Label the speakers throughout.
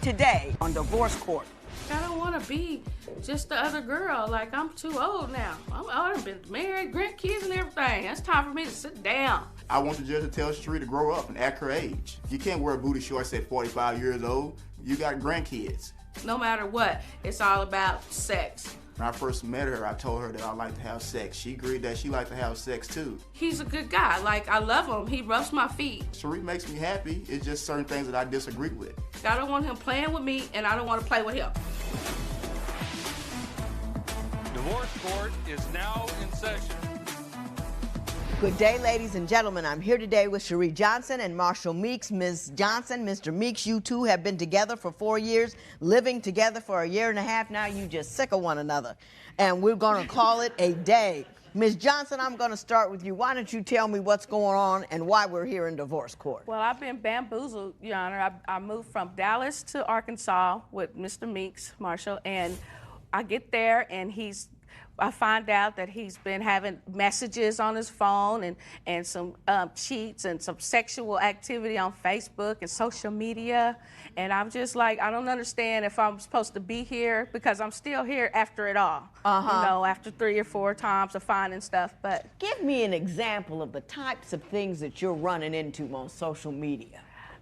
Speaker 1: today on Divorce Court.
Speaker 2: I don't want to be just the other girl. Like, I'm too old now. I've been married, grandkids, and everything. It's time for me to sit down.
Speaker 3: I want the judge to tell Cherie to grow up and act her age. You can't wear booty shorts at 45 years old. You got grandkids.
Speaker 2: No matter what, it's all about sex.
Speaker 3: When I first met her, I told her that I like to have sex. She agreed that she liked to have sex too.
Speaker 2: He's a good guy. Like, I love him. He rubs my feet.
Speaker 3: Cherie makes me happy. It's just certain things that I disagree with.
Speaker 2: I don't want him playing with me, and I don't want to play with him.
Speaker 4: Divorce Court is now in session.
Speaker 1: Good day, ladies and gentlemen. I'm here today with Cherie Johnson and Marshall Meeks. Ms. Johnson, Mr. Meeks, you two have been together for 4 years, living together for a year and a half now. You just sick of one another. And we're going to call it a day. Ms. Johnson, I'm going to start with you. Why don't you tell me what's going on and why we're here in divorce court?
Speaker 2: Well, I've been bamboozled, Your Honor. I moved from Dallas to Arkansas with Mr. Meeks, Marshall, and I get there and I find out that he's been having messages on his phone and some cheats and some sexual activity on Facebook and social media. And I'm just like, I don't understand if I'm supposed to be here because I'm still here after it all. You know, after 3 or 4 times of finding stuff. But
Speaker 1: give me an example of the types of things that you're running into on social media.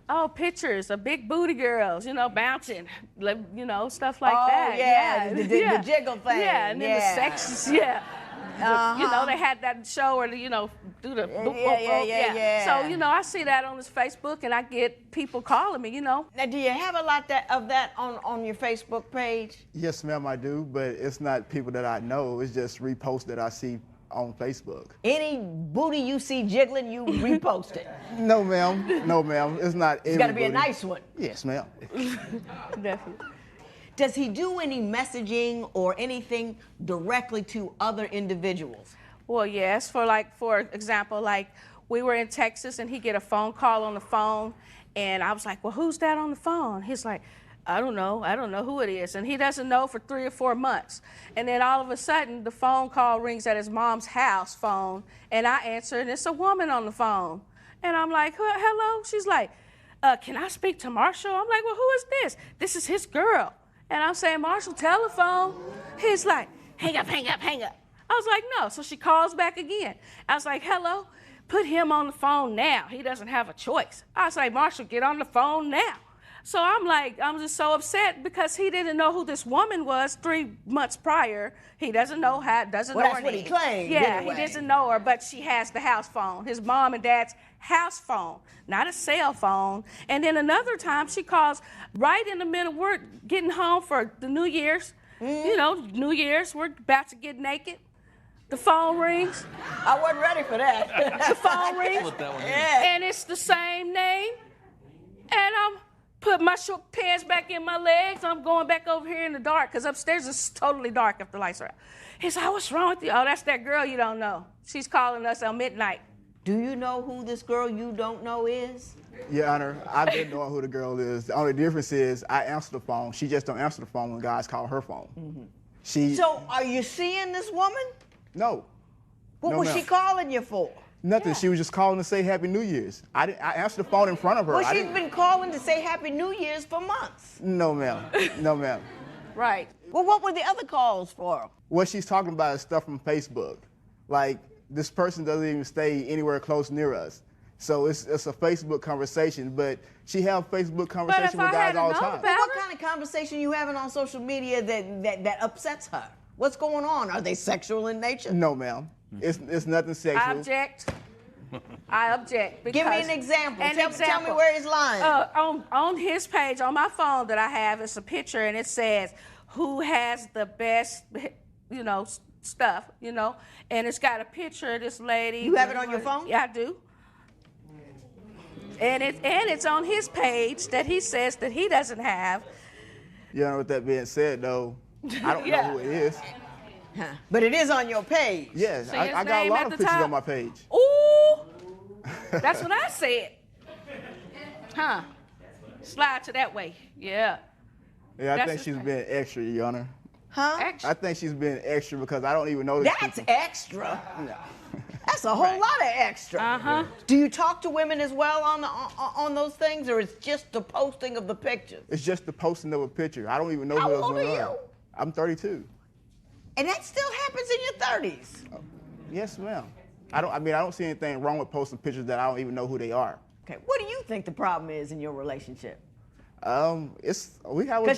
Speaker 2: Oh, pictures of big booty girls, you know, bouncing, you know, stuff like that.
Speaker 1: Yeah, the jiggle thing.
Speaker 2: Yeah, and then the sex, you know, they had that show where, you know, do the boop, boop. So, you know, I see that on his Facebook, and I get people calling me, you know.
Speaker 1: Now, do you have a lot of that on your Facebook page?
Speaker 3: Yes, ma'am, I do, but it's not people that I know. It's just reposts that I see on Facebook.
Speaker 1: Any booty you see jiggling, you repost it?
Speaker 3: No, ma'am. No, ma'am. It's not every
Speaker 1: It's got to be
Speaker 3: booty.
Speaker 1: a nice one.
Speaker 3: Yes, ma'am.
Speaker 2: Definitely.
Speaker 1: Does he do any messaging or anything directly to other individuals?
Speaker 2: Well, yes. For example, like we were in Texas and he get a phone call on the phone, and I was like, well, who's that on the phone? He's like, I don't know who it is. And he doesn't know for 3 or 4 months. And then all of a sudden, the phone call rings at his mom's house phone, and I answer, and it's a woman on the phone. And I'm like, hello? She's like, can I speak to Marshall? I'm like, well, who is this? This is his girl. And I'm saying, Marshall, telephone. He's like, hang up, hang up, hang up. I was like, no. So she calls back again. I was like, hello? Put him on the phone now. He doesn't have a choice. I was like, Marshall, get on the phone now. So I'm just so upset because he didn't know who this woman was 3 months prior. He doesn't know her.
Speaker 1: Well, that's what he claimed.
Speaker 2: Yeah,
Speaker 1: anyway.
Speaker 2: He doesn't know her, but she has the house phone, his mom and dad's house phone, not a cell phone. And then another time she calls right in the middle of work, getting home for the New Year's. You know, New Year's, we're about to get naked. The phone rings.
Speaker 1: I wasn't ready for that.
Speaker 2: The phone rings, and it's the same name. And I'm put my short pants back in my legs. I'm going back over here in the dark because upstairs it's totally dark if the lights are out. He's like, what's wrong with you? Oh, that's that girl you don't know. She's calling us at midnight.
Speaker 1: Do you know who this girl you don't know is?
Speaker 3: Your Honor, I've been knowing who the girl is. The only difference is I answer the phone. She just don't answer the phone when guys call her phone.
Speaker 1: So are you seeing this woman?
Speaker 3: No.
Speaker 1: What
Speaker 3: No,
Speaker 1: was
Speaker 3: ma'am.
Speaker 1: she calling you for?
Speaker 3: Nothing. She was just calling to say Happy New Year's. I answered the phone in front of her.
Speaker 1: Well,
Speaker 3: I
Speaker 1: she's
Speaker 3: didn't-
Speaker 1: been calling to say Happy New Year's for months.
Speaker 3: No, ma'am. No, ma'am.
Speaker 2: Right.
Speaker 1: Well, what were the other calls for?
Speaker 3: What she's talking about is stuff from Facebook. Like, this person doesn't even stay anywhere close near us. So it's a Facebook conversation, but she have Facebook conversation with guys all the time.
Speaker 1: Well, what kind of conversation you having on social media that upsets her? What's going on? Are they sexual in nature?
Speaker 3: No, ma'am. It's nothing sexual.
Speaker 2: I object. I object.
Speaker 1: Give me an example. Tell me where he's lying.
Speaker 2: On his page, on my phone that I have, it's a picture, and it says, who has the best, you know, stuff, you know? And it's got a picture of this lady.
Speaker 1: You have it on your phone?
Speaker 2: Yeah, I do. And it's on his page that he says that he doesn't have.
Speaker 3: You know, with that being said, though, I don't know who it is.
Speaker 1: But it is on your page.
Speaker 3: Yes,
Speaker 2: See
Speaker 3: I
Speaker 2: his
Speaker 3: got a
Speaker 2: name
Speaker 3: lot
Speaker 2: at
Speaker 3: of
Speaker 2: the
Speaker 3: pictures
Speaker 2: top?
Speaker 3: on my page.
Speaker 2: Ooh, that's what I said. Huh? Slide to that way. Yeah.
Speaker 3: Yeah, I
Speaker 2: That's
Speaker 3: think
Speaker 2: his
Speaker 3: she's
Speaker 2: name.
Speaker 3: being extra, Your Honor.
Speaker 1: Huh?
Speaker 2: Extra.
Speaker 3: I think she's being extra because I don't even know this
Speaker 1: That's
Speaker 3: people.
Speaker 1: extra.
Speaker 3: No.
Speaker 1: That's a whole lot of extra.
Speaker 2: Uh-huh.
Speaker 1: Do you talk to women as well on those things, or it's just the posting of the pictures?
Speaker 3: It's just the posting of a picture. I don't even know
Speaker 1: How
Speaker 3: who else
Speaker 1: old are
Speaker 3: on.
Speaker 1: you?
Speaker 3: I'm 32.
Speaker 1: And that still happens in your 30s.
Speaker 3: Yes, ma'am. I don't see anything wrong with posting pictures that I don't even know who they are.
Speaker 1: Okay, what do you think the problem is in your relationship?
Speaker 3: Because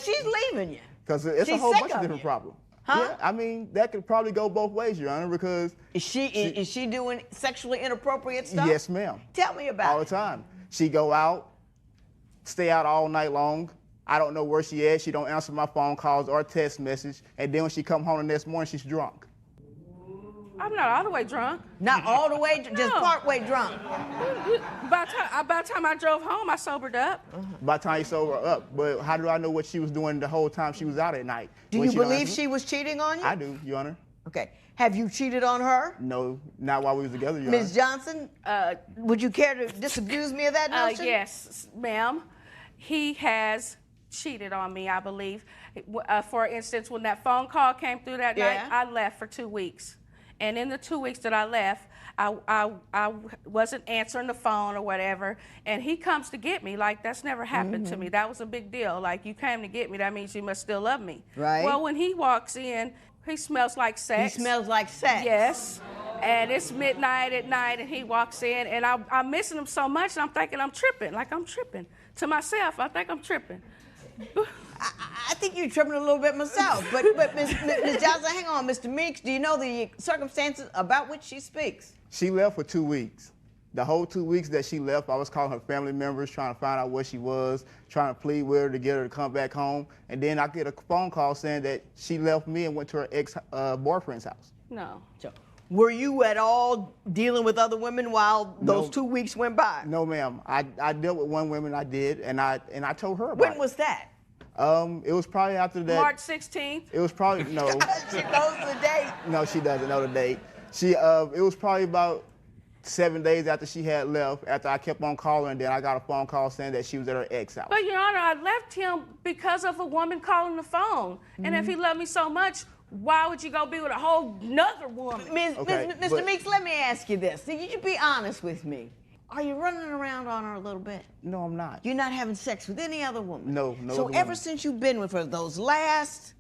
Speaker 1: she's leaving you.
Speaker 3: Because it's a
Speaker 1: She's
Speaker 3: whole
Speaker 1: sick
Speaker 3: bunch of
Speaker 1: of
Speaker 3: different
Speaker 1: you.
Speaker 3: problems.
Speaker 1: Huh?
Speaker 3: Yeah, I mean, that could probably go both ways, Your Honor, because...
Speaker 1: Is she doing sexually inappropriate stuff?
Speaker 3: Yes, ma'am.
Speaker 1: Tell me about
Speaker 3: All the time. She go out, stay out all night long. I don't know where she at. She don't answer my phone calls or text message. And then when she come home the next morning, she's drunk.
Speaker 2: I'm not all the way drunk.
Speaker 1: Not all the way, just
Speaker 2: No.
Speaker 1: part way drunk.
Speaker 2: By the time I drove home, I sobered up.
Speaker 3: By the time you sober up. But how do I know what she was doing the whole time she was out at night?
Speaker 1: Do
Speaker 3: when
Speaker 1: you
Speaker 3: she don't
Speaker 1: believe
Speaker 3: answer me?
Speaker 1: she was cheating on you?
Speaker 3: I do, Your Honor.
Speaker 1: Okay. Have you cheated on her?
Speaker 3: No, not while we was together, Your
Speaker 1: Ms.
Speaker 3: Honor.
Speaker 1: Johnson, would you care to disabuse me of that notion?
Speaker 2: Yes, ma'am. He has cheated on me, I believe. For instance, when that phone call came through that
Speaker 1: Yeah.
Speaker 2: night, I left for 2 weeks. And in the 2 weeks that I left, I wasn't answering the phone or whatever. And he comes to get me. Like, that's never happened to me. That was a big deal. Like, you came to get me, that means you must still love me.
Speaker 1: Right.
Speaker 2: Well, when he walks in, he smells like
Speaker 1: He
Speaker 2: sex.
Speaker 1: smells like sex.
Speaker 2: Yes. And it's midnight at night, and he walks in, and I'm missing him so much, and I'm thinking I'm tripping. Like, I'm tripping. To myself, I think I'm tripping.
Speaker 1: I think you're tripping a little bit myself. But Ms. Johnson, hang on. Mr. Meeks, do you know the circumstances about which she speaks?
Speaker 3: She left for 2 weeks. The whole 2 weeks that she left, I was calling her family members, trying to find out where she was, trying to plead with her to get her to come back home. And then I get a phone call saying that she left me and went to her ex-boyfriend's house.
Speaker 2: No.
Speaker 1: So, were you at all dealing with other women while those
Speaker 3: No.
Speaker 1: 2 weeks went by?
Speaker 3: No, ma'am. I dealt with one woman, I did, and I told her about
Speaker 1: When
Speaker 3: it.
Speaker 1: was that?
Speaker 3: It was probably after that.
Speaker 2: March 16th.
Speaker 3: It was probably, no.
Speaker 1: She knows the date.
Speaker 3: No, she doesn't know the date. It was probably about 7 days after she had left, after I kept on calling, and then I got a phone call saying that she was at her ex house.
Speaker 2: But, Your Honor, I left him because of a woman calling the phone. And if he loved me so much, why would you go be with a whole nother woman?
Speaker 1: Mr.
Speaker 3: but-
Speaker 1: Meeks, let me ask you this. You should be honest with me. Are you running around on her a little bit?
Speaker 3: No, I'm not.
Speaker 1: You're not having sex with any other woman?
Speaker 3: No
Speaker 1: So
Speaker 3: other
Speaker 1: ever
Speaker 3: woman.
Speaker 1: since you've been with her, those last,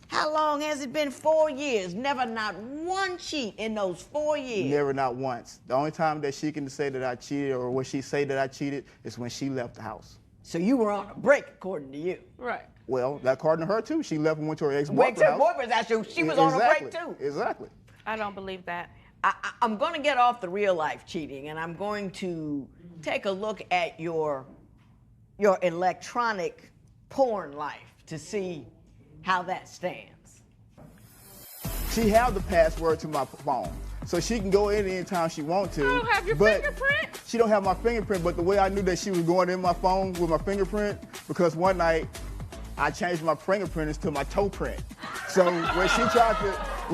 Speaker 1: how long has it been? 4 years. Never not one cheat in those 4 years.
Speaker 3: Never, not once. The only time that she can say that I cheated, or when she say that I cheated, is when she left the house.
Speaker 1: So you were on a break, according to you.
Speaker 2: Right.
Speaker 3: Well, that according to her too. She left and went to her
Speaker 1: Wait
Speaker 3: ex-boyfriend's
Speaker 1: till
Speaker 3: house.
Speaker 1: boyfriend's actually, she was on a break
Speaker 3: Exactly.
Speaker 1: too.
Speaker 3: Exactly.
Speaker 2: I don't believe that.
Speaker 1: I'm going to get off the real life cheating, and I'm going to take a look at your electronic porn life to see how that stands.
Speaker 3: She have the password to my phone, so she can go in anytime she want to.
Speaker 2: I don't have your
Speaker 3: but
Speaker 2: fingerprint.
Speaker 3: She don't have my fingerprint, but the way I knew that she was going in my phone with my fingerprint, because one night I changed my fingerprint to my toe print. So when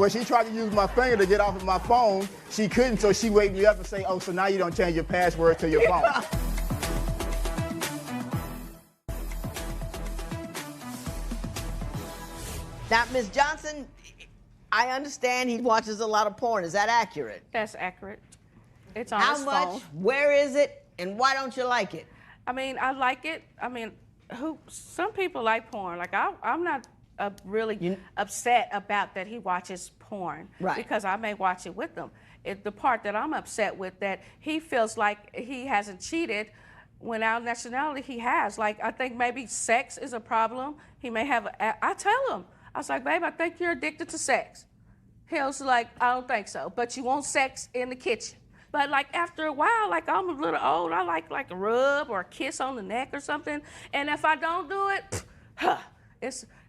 Speaker 3: she tried to use my finger to get off of my phone, she couldn't, so she waked me up and say, "Oh, so now you don't change your password to your phone."
Speaker 1: Now, Ms. Johnson, I understand he watches a lot of porn. Is that accurate?
Speaker 2: That's accurate. It's on
Speaker 1: How
Speaker 2: his
Speaker 1: much?
Speaker 2: phone.
Speaker 1: Where is it? And why don't you like it?
Speaker 2: I mean, I like it. I mean, some people like porn. Like, I'm not really upset about that he watches porn.
Speaker 1: Right.
Speaker 2: Because I may watch it with him. The part that I'm upset with, that he feels like he hasn't cheated when our nationality he has. Like, I think maybe sex is a problem. He may have, I tell him, I was like, babe, I think you're addicted to sex. He was like, I don't think so, but you want sex in the kitchen. But like after a while, like I'm a little old, I like a rub or a kiss on the neck or something. And if I don't do it,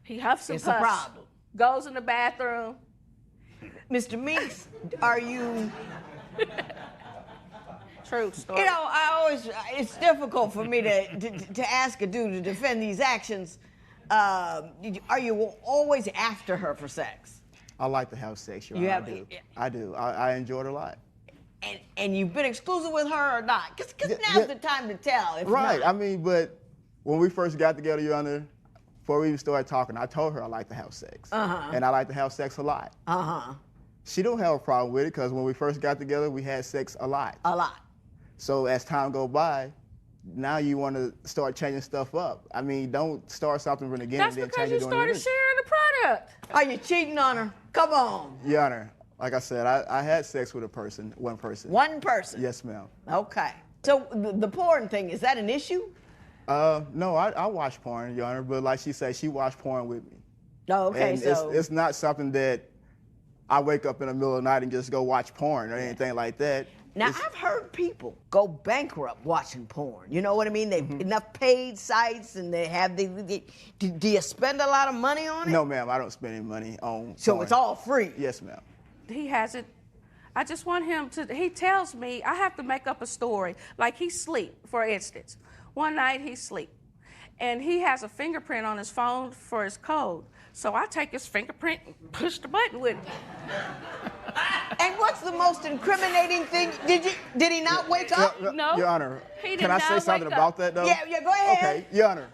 Speaker 2: he huffs and
Speaker 1: It's
Speaker 2: puffs.
Speaker 1: a problem.
Speaker 2: Goes in the bathroom.
Speaker 1: Mr. Meeks, are you...
Speaker 2: True story.
Speaker 1: You know, it's difficult for me to ask a dude to defend these actions. Are you always after her for sex?
Speaker 3: I like to have sex, Your
Speaker 1: You
Speaker 3: Honor.
Speaker 1: have-
Speaker 3: I do. I enjoy it a lot.
Speaker 1: And you've been exclusive with her or not? Because now's the time to tell. If
Speaker 3: Right.
Speaker 1: not.
Speaker 3: I mean, but when we first got together, Your Honor, before we even started talking, I told her I like to have sex.
Speaker 1: Uh-huh.
Speaker 3: And I like to have sex a lot.
Speaker 1: Uh-huh.
Speaker 3: She don't have a problem with it because when we first got together, we had sex a lot.
Speaker 1: A lot.
Speaker 3: So as time go by, now you want to start changing stuff up. I mean, don't start something from the beginning
Speaker 2: That's
Speaker 3: and then
Speaker 2: because
Speaker 3: change
Speaker 2: you
Speaker 3: it during the
Speaker 2: started sharing the product.
Speaker 1: Are you cheating on her? Come on.
Speaker 3: Your Honor, like I said, I had sex with one person.
Speaker 1: One person?
Speaker 3: Yes, ma'am.
Speaker 1: Okay. So the porn thing, is that an issue?
Speaker 3: No, I watch porn, Your Honor, but like she said, she watched porn with me.
Speaker 1: Oh, okay,
Speaker 3: And
Speaker 1: so.
Speaker 3: it's not something that I wake up in the middle of the night and just go watch porn or anything like that.
Speaker 1: Now, I've heard people go bankrupt watching porn. You know what I mean? They've enough paid sites and they have do you spend a lot of money on it?
Speaker 3: No, ma'am, I don't spend any money on
Speaker 1: So
Speaker 3: porn.
Speaker 1: it's all free?
Speaker 3: Yes, ma'am.
Speaker 2: He hasn't. I just want him to, he tells me, I have to make up a story. Like he sleep, for instance. One night he sleep. And he has a fingerprint on his phone for his code. So I take his fingerprint and push the button with it.
Speaker 1: And what's the most incriminating thing? Did he not wake up?
Speaker 2: No.
Speaker 3: Your Honor,
Speaker 2: He did
Speaker 3: can I
Speaker 2: not
Speaker 3: say something
Speaker 2: wake up.
Speaker 3: about that, though?
Speaker 1: Yeah, go ahead.
Speaker 3: Okay, Your Honor.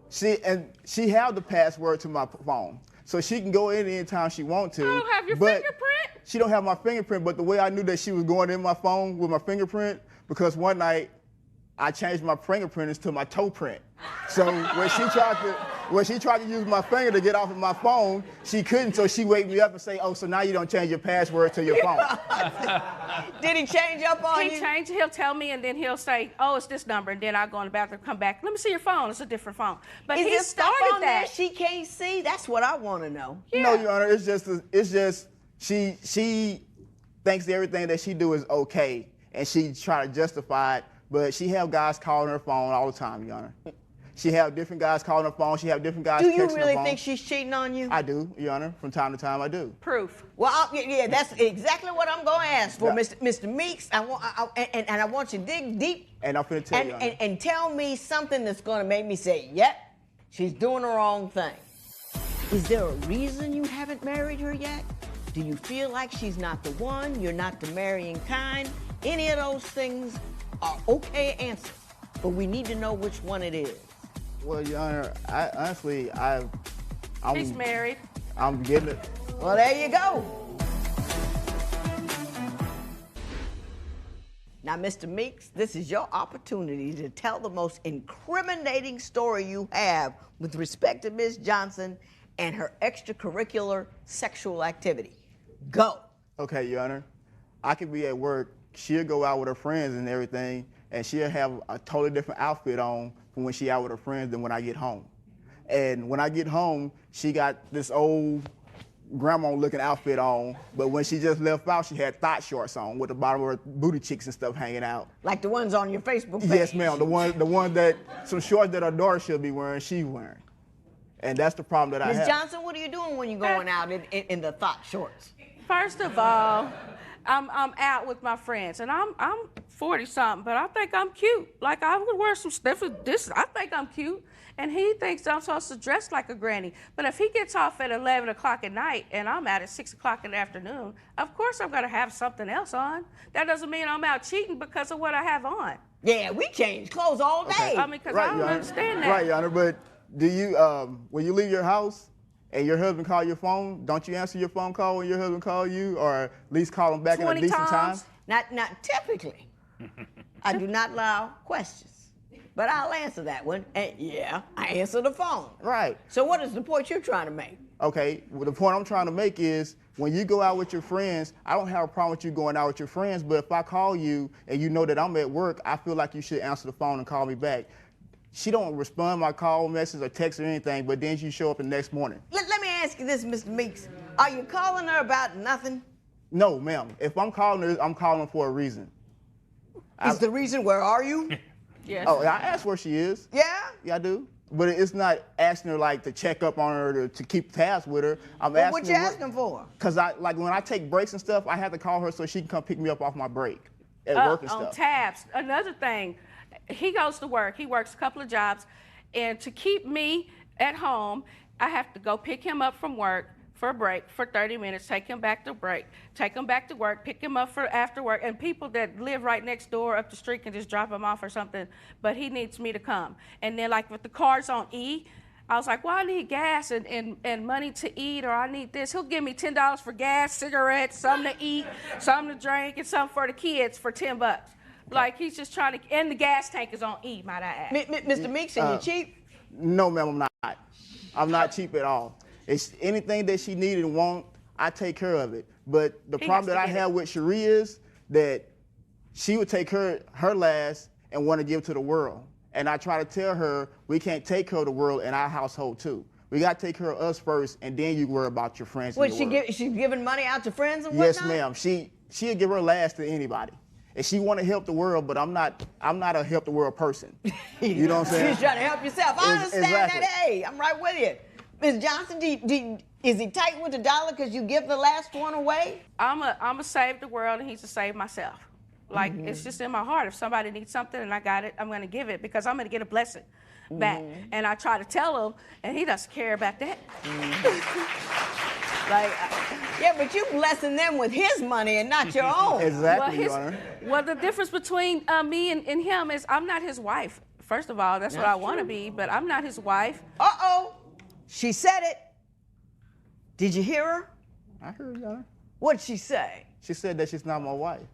Speaker 3: She had the password to my phone, so she can go in anytime she wants to.
Speaker 2: I don't have your
Speaker 3: but
Speaker 2: fingerprint.
Speaker 3: She don't have my fingerprint, but the way I knew that she was going in my phone with my fingerprint, because one night I changed my fingerprint to my toe print. So when she tried to use my finger to get off of my phone, she couldn't, so she wake me up and say, oh, so now you don't change your password to your phone.
Speaker 1: Did he change up on
Speaker 2: He
Speaker 1: you?
Speaker 2: changed, he'll tell me, and then he'll say, oh, it's this number, and then I'll go in the bathroom, come back. Let me see your phone. It's a different phone. But
Speaker 1: Is
Speaker 2: he
Speaker 1: there stuff
Speaker 2: started
Speaker 1: on there
Speaker 2: that.
Speaker 1: she can't see? That's what I want to know.
Speaker 3: No, Your Honor, it's just she thinks everything that she do is okay, and she try to justify it, but she have guys calling her phone all the time, Your Honor. She have different guys calling her phone. She have different guys
Speaker 1: Do
Speaker 3: texting
Speaker 1: you
Speaker 3: her
Speaker 1: really
Speaker 3: phone.
Speaker 1: think she's cheating on you?
Speaker 3: I do, Your Honor. From time to time, I do.
Speaker 2: Proof.
Speaker 1: Well, yeah, that's exactly what I'm going to ask for,
Speaker 3: Yeah.
Speaker 1: Mr. Meeks. I want you to dig deep
Speaker 3: And I'm finna tell you, Your Honor.
Speaker 1: and tell me something that's going to make me say, yep, she's doing the wrong thing. Is there a reason you haven't married her yet? Do you feel like she's not the one? You're not the marrying kind? Any of those things are okay answers, but we need to know which one it is.
Speaker 3: Well, Your Honor,
Speaker 2: He's married.
Speaker 3: I'm getting it.
Speaker 1: Well, there you go. Now, Mr. Meeks, this is your opportunity to tell the most incriminating story you have with respect to Ms. Johnson and her extracurricular sexual activity. Go.
Speaker 3: Okay, Your Honor. I could be at work. She'll go out with her friends and everything, and she'll have a totally different outfit on from when she out with her friends than when I get home. And when I get home, she got this old grandma-looking outfit on, but when she just left out, she had thought shorts on with the bottom of her booty cheeks and stuff hanging out.
Speaker 1: Like the ones on your Facebook page.
Speaker 3: Yes, ma'am. The one that some shorts that her daughter should be wearing, she's wearing. And that's the problem that I
Speaker 1: Ms.
Speaker 3: have.
Speaker 1: Johnson, what are you doing when you're going out in the thought shorts?
Speaker 2: First of all, I'm out with my friends, and I'm 40-something, but I think I'm cute. Like, I would wear some stuff. I think I'm cute, and he thinks I'm supposed to dress like a granny. But if he gets off at 11 o'clock at night, and I'm out at 6 o'clock in the afternoon, of course I'm going to have something else on. That doesn't mean I'm out cheating because of what I have on.
Speaker 1: Yeah, we change clothes all day.
Speaker 3: Okay.
Speaker 2: I mean, because I don't
Speaker 3: Your Honor.
Speaker 2: understand that.
Speaker 3: Right, Your Honor, but do you, when you leave your house and your husband call your phone, don't you answer your phone call when your husband call you, or at least call him back in a
Speaker 2: 20
Speaker 3: decent time?
Speaker 2: times.
Speaker 1: Not typically. I do not allow questions. But I'll answer that one. And yeah, I answer the phone.
Speaker 3: Right.
Speaker 1: So what is the point you're trying to make?
Speaker 3: Okay, well, the point I'm trying to make is when you go out with your friends, I don't have a problem with you going out with your friends, but if I call you and you know that I'm at work, I feel like you should answer the phone and call me back. She don't respond my call, message, or text or anything, but then you show up the next morning.
Speaker 1: Let me ask you this, Mr. Meeks. Are you calling her about nothing?
Speaker 3: No, ma'am. If I'm calling her, I'm calling for a reason.
Speaker 1: Is the reason, where are you?
Speaker 2: Yes.
Speaker 3: Oh, I ask where she is.
Speaker 1: Yeah?
Speaker 3: Yeah, I do. But it's not asking her like to check up on her to keep tabs with her. I'm
Speaker 1: Well,
Speaker 3: asking
Speaker 1: what you
Speaker 3: her
Speaker 1: asking for?
Speaker 3: Cause like when I take breaks and stuff, I have to call her so she can come pick me up off my break at work and
Speaker 2: On
Speaker 3: stuff.
Speaker 2: tabs. Another thing, he goes to work. He works a couple of jobs. And to keep me at home, I have to go pick him up from work for a break for 30 minutes, take him back to break, take him back to work, pick him up for after work. And people that live right next door up the street can just drop him off or something, but he needs me to come. And then like with the cars on E, I was like, well, I need gas and money to eat, or I need this. He'll give me $10 for gas, cigarettes, something to eat, something to drink, and something for the kids for $10. Like, he's just trying to, and the gas tank is on E, might I add.
Speaker 1: Mr. Meeks, are you cheap?
Speaker 3: No, ma'am, I'm not. I'm not cheap at all. It's anything that she needed and want, I take care of it. But the problem that I have with Cherie is that she would take her last and want to give to the world. And I try to tell her we can't take care of the world in our household too. We got to take care of us first, and then you worry about your friends.
Speaker 1: What, she's giving money out to friends and whatnot?
Speaker 3: Yes, ma'am. She'll give her last to anybody. And she want to help the world, but I'm not a help the world person. You know what I'm saying?
Speaker 1: She's trying to help yourself. I understand
Speaker 3: exactly.
Speaker 1: that. Hey, I'm right with you. Ms. Johnson, is he tight with the dollar because you give the last one away?
Speaker 2: I'm a save the world, and he's to save myself. Like, it's just in my heart. If somebody needs something and I got it, I'm going to give it because I'm going to get a blessing back. And I try to tell him, and he doesn't care about that.
Speaker 1: Yeah, but you blessing them with his money and not your own.
Speaker 3: Exactly, Your Honor.
Speaker 2: Well, the difference between me and him is I'm not his wife. First of all, that's what I want to be, but I'm not his wife.
Speaker 1: Uh-oh. She said it. Did you hear her?
Speaker 3: I heard, Your Honor.
Speaker 1: What'd she say?
Speaker 3: She said that she's not my wife.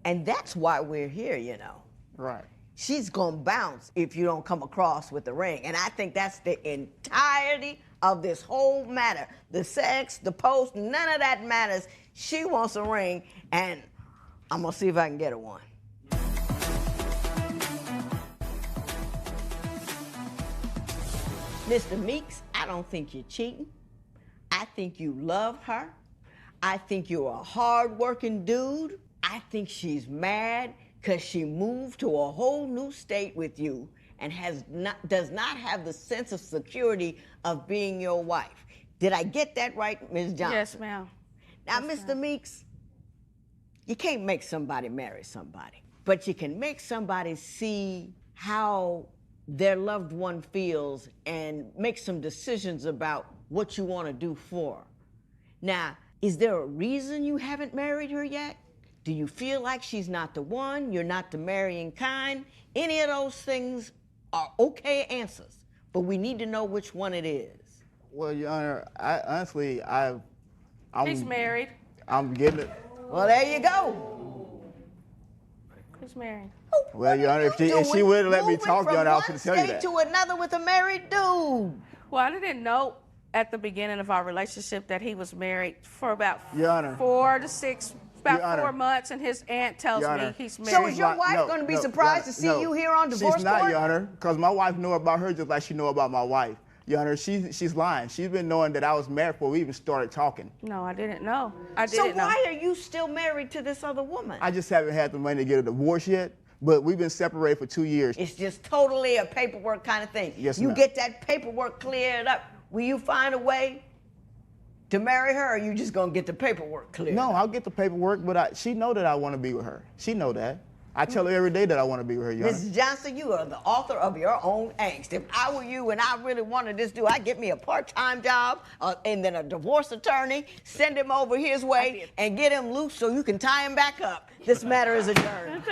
Speaker 1: And that's why we're here, you know.
Speaker 3: Right.
Speaker 1: She's gonna bounce if you don't come across with the ring. And I think that's the entirety of this whole matter. The sex, the post, none of that matters. She wants a ring, and I'm gonna see if I can get her one. Mr. Meeks, I don't think you're cheating. I think you love her. I think you're a hard-working dude. I think she's mad because she moved to a whole new state with you and does not have the sense of security of being your wife. Did I get that right, Ms. Johnson?
Speaker 2: Yes, ma'am.
Speaker 1: Now, Mr. Meeks, you can't make somebody marry somebody, but you can make somebody see how their loved one feels and make some decisions about what you want to do for her. Now, is there a reason you haven't married her yet? Do you feel like she's not the one, you're not the marrying kind? Any of those things are okay answers, but we need to know which one it is.
Speaker 3: Well, Your Honor, honestly,
Speaker 2: He's married.
Speaker 3: I'm getting it.
Speaker 1: Well, there you go.
Speaker 2: He's married.
Speaker 3: Well, Your Honor, if she would let me talk, Your Honor, I was going to tell you that.
Speaker 1: From one state to another with a married dude.
Speaker 2: Well, I didn't know at the beginning of our relationship that he was married for about
Speaker 3: Your Honor.
Speaker 2: 4 to 6, about
Speaker 3: Your Honor.
Speaker 2: 4 months, and his aunt tells me he's married.
Speaker 1: So is your wife going to be surprised to see you here on divorce
Speaker 3: She's not,
Speaker 1: court?
Speaker 3: Your Honor, because my wife know about her just like she know about my wife. Your Honor, she's lying. She's been knowing that I was married before we even started talking.
Speaker 2: No, I didn't know. I
Speaker 1: So
Speaker 2: didn't know.
Speaker 1: why are you still married to this other woman?
Speaker 3: I just haven't had the money to get a divorce yet, but we've been separated for 2 years.
Speaker 1: It's just totally a paperwork kind of thing.
Speaker 3: Yes,
Speaker 1: You
Speaker 3: ma'am.
Speaker 1: get that paperwork cleared up. Will you find a way to marry her, or are you just going to get the paperwork cleared
Speaker 3: No,
Speaker 1: up?
Speaker 3: I'll get the paperwork, but she know that I want to be with her. She know that. I tell her every day that I want to be with her, Your Honor.
Speaker 1: Mrs. Johnson, you are the author of your own angst. If I were you and I really wanted this dude, I'd get me a part-time job and then a divorce attorney, send him over his way, and get him loose so you can tie him back up. This matter is adjourned.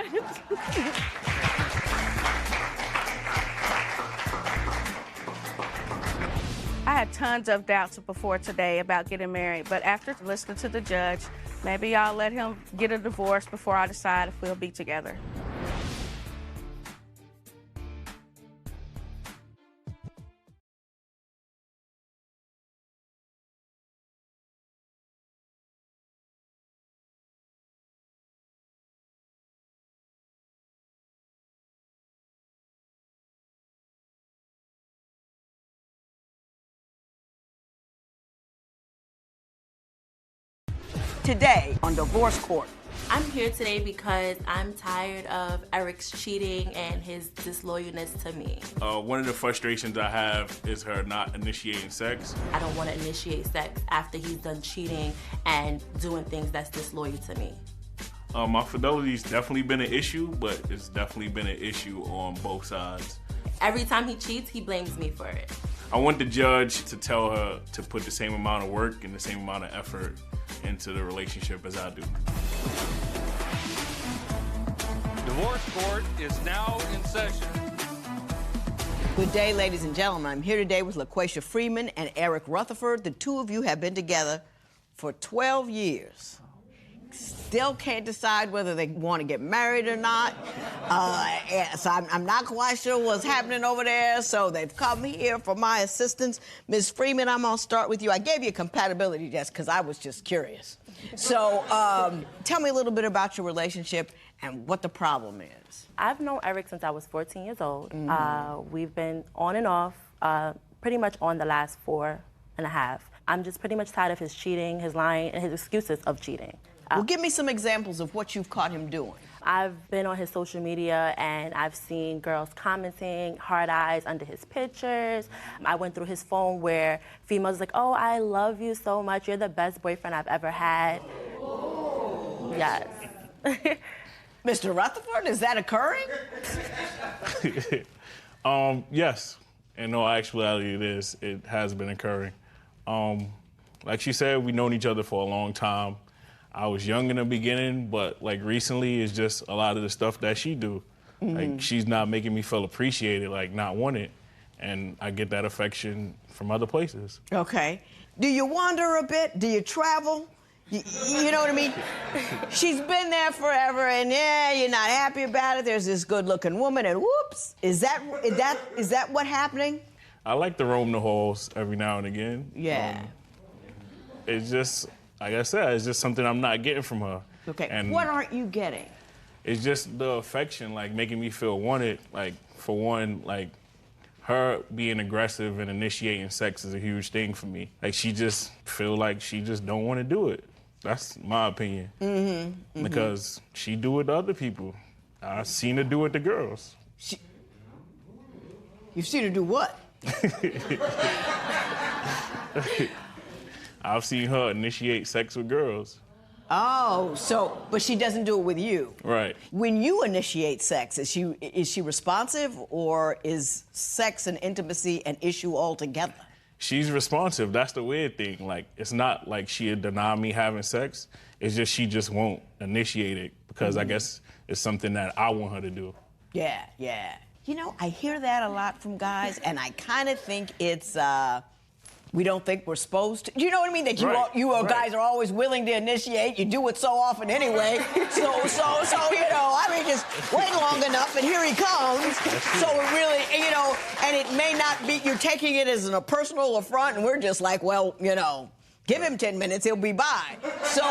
Speaker 2: I had tons of doubts before today about getting married, but after listening to the judge, maybe I'll let him get a divorce before I decide if we'll be together.
Speaker 1: Today on Divorce Court.
Speaker 5: I'm here today because I'm tired of Eric's cheating and his disloyalness to me.
Speaker 6: One of the frustrations I have is her not initiating sex.
Speaker 5: I don't want to initiate sex after he's done cheating and doing things that's disloyal to me.
Speaker 6: My fidelity's definitely been an issue, but it's definitely been an issue on both sides.
Speaker 5: Every time he cheats, he blames me for it.
Speaker 6: I want the judge to tell her to put the same amount of work and the same amount of effort into the relationship as I do.
Speaker 4: Divorce court is now in session.
Speaker 1: Good day, ladies and gentlemen. I'm here today with LaQuisha Freeman and Eric Rutherford. The two of you have been together for 12 years. Still can't decide whether they want to get married or not. So I'm not quite sure what's happening over there, so they've come here for my assistance. Ms. Freeman, I'm going to start with you. I gave you a compatibility test because I was just curious. So tell me a little bit about your relationship and what the problem is.
Speaker 5: I've known Eric since I was 14 years old. We've been on and off pretty much on the last 4.5. I'm just pretty much tired of his cheating, his lying, and his excuses of cheating.
Speaker 1: Well, give me some examples of what you've caught him doing.
Speaker 5: I've been on his social media and I've seen girls commenting hard eyes under his pictures. I went through his phone where females like, oh, I love you so much. You're the best boyfriend I've ever had. Yes.
Speaker 1: Mr. Rutherford, is that occurring?
Speaker 6: Yes. In all actuality, it is. It has been occurring. Like she said, we've known each other for a long time. I was young in the beginning, but like recently, it's just a lot of the stuff that she do. Like she's not making me feel appreciated, like not wanted, and I get that affection from other places.
Speaker 1: Okay. Do you wander a bit? Do you travel? You know what I mean? She's been there forever, and yeah, you're not happy about it. There's this good-looking woman, and whoops, is that what happening?
Speaker 6: I like to roam the halls every now and again.
Speaker 1: Yeah.
Speaker 6: It's just, like I said, it's just something I'm not getting from her.
Speaker 1: Okay.
Speaker 6: And
Speaker 1: what aren't you getting?
Speaker 6: it's just the affection, like making me feel wanted. Like for one, like her being aggressive and initiating sex is a huge thing for me. Like she just feel like she just don't want to do it. That's my opinion. Because she do it to other people. I've seen her do it to girls.
Speaker 1: You've seen her do what?
Speaker 6: I've seen her initiate sex with girls.
Speaker 1: Oh, but she doesn't do it with you.
Speaker 6: Right.
Speaker 1: When you initiate sex, is she responsive, or is sex and intimacy an issue altogether?
Speaker 6: She's responsive. That's the weird thing. Like, it's not like she'd deny me having sex. It's just she just won't initiate it because I guess it's something that I want her to do.
Speaker 1: Yeah, yeah. You know, I hear that a lot from guys, and I kind of think it's, we don't think we're supposed to. You know what I mean? That you guys are always willing to initiate. You do it so often anyway. So you know, I mean, just wait long enough, and here he comes. So it really, you know, and it may not be, you're taking it as a personal affront, and we're just like, well, you know, give him 10 minutes, he'll be by. So,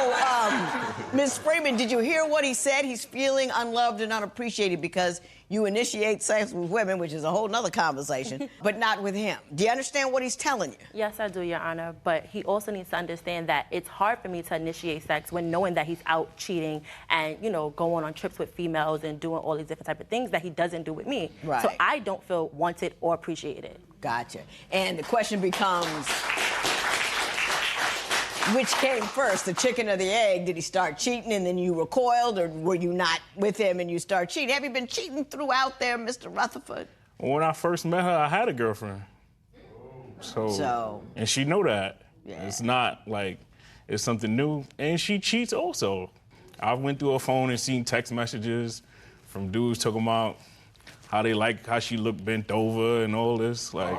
Speaker 1: Ms. Freeman, did you hear what he said? He's feeling unloved and unappreciated because you initiate sex with women, which is a whole nother conversation, but not with him. Do you understand what he's telling you?
Speaker 5: Yes, I do, Your Honor, but he also needs to understand that it's hard for me to initiate sex when knowing that he's out cheating and, you know, going on trips with females and doing all these different type of things that he doesn't do with me.
Speaker 1: Right.
Speaker 5: So I don't feel wanted or appreciated.
Speaker 1: Gotcha. And the question becomes, which came first, the chicken or the egg? Did he start cheating and then you recoiled, or were you not with him and you start cheating? Have you been cheating throughout there, Mr. Rutherford?
Speaker 6: When I first met her, I had a girlfriend. So and she know that. Yeah. It's not like it's something new. And she cheats also. I went through her phone and seen text messages from dudes talking about how they like how she looked bent over and all this. Like,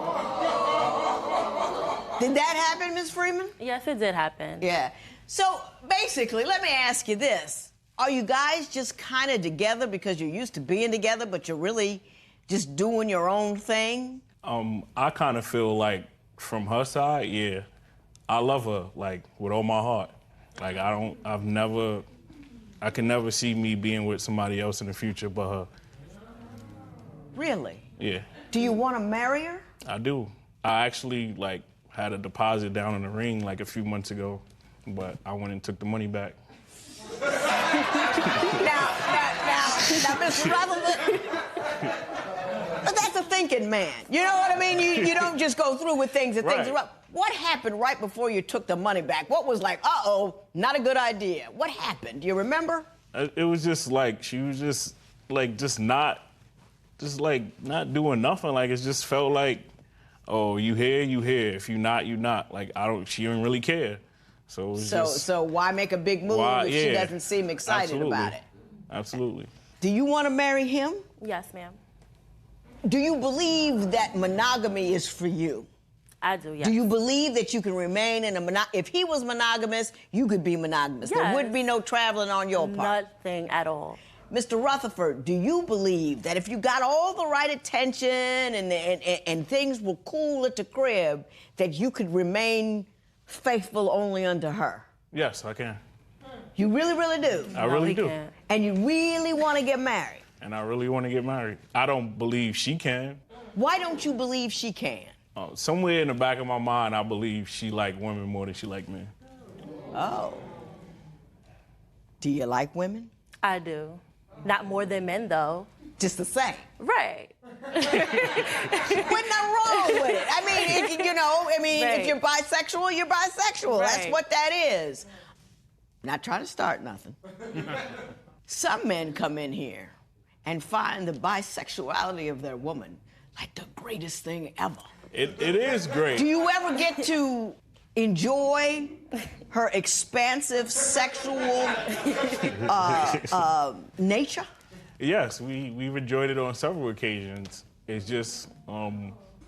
Speaker 1: did that happen, Ms. Freeman?
Speaker 5: Yes, it did happen.
Speaker 1: Yeah. So basically, let me ask you this. Are you guys just kind of together because you're used to being together, but you're really just doing your own thing?
Speaker 6: I kind of feel like from her side, yeah, I love her, like, with all my heart. Like, I can never see me being with somebody else in the future but her.
Speaker 1: Really?
Speaker 6: Yeah.
Speaker 1: Do you want to marry her?
Speaker 6: I do. I actually, like, had a deposit down in the ring like a few months ago, but I went and took the money back.
Speaker 1: Now, Mr. Rutherford, but that's a thinking man. You know what I mean? You don't just go through with things and things are wrong. What happened right before you took the money back? What was like, uh-oh, not a good idea? What happened? Do you remember?
Speaker 6: It was just like, she was just not doing nothing. Like, it just felt like, oh, you here, you here. If you not, you not. Like, she didn't really care. So it was
Speaker 1: so why make a big move if she doesn't seem excited about it?
Speaker 6: Absolutely.
Speaker 1: Do you want to marry him?
Speaker 5: Yes, ma'am.
Speaker 1: Do you believe that monogamy is for you?
Speaker 5: I do, yes.
Speaker 1: Do you believe that you can remain in a if he was monogamous, you could be monogamous?
Speaker 5: Yes.
Speaker 1: There wouldn't be no traveling on your part.
Speaker 5: Nothing at all.
Speaker 1: Mr. Rutherford, do you believe that if you got all the right attention and things were cool at the crib, that you could remain faithful only unto her?
Speaker 6: Yes, I can.
Speaker 1: You really, really do?
Speaker 6: I really do.
Speaker 5: Can't.
Speaker 1: And you really want to get married?
Speaker 6: And I really want to get married. I don't believe she can.
Speaker 1: Why don't you believe she can?
Speaker 6: Somewhere in the back of my mind, I believe she like women more than she like men.
Speaker 1: Oh. Do you like women?
Speaker 5: I do. Not more than men, though.
Speaker 1: Just the same.
Speaker 5: Right.
Speaker 1: Wasn't nothing wrong with it. I mean,
Speaker 5: Right.
Speaker 1: if you're bisexual, you're bisexual. That's
Speaker 5: Right.
Speaker 1: what that is. Not trying to start nothing. Some men come in here and find the bisexuality of their woman like the greatest thing ever.
Speaker 6: It is great.
Speaker 1: Do you ever get to enjoy her expansive sexual nature?
Speaker 6: Yes, we've enjoyed it on several occasions. It's just,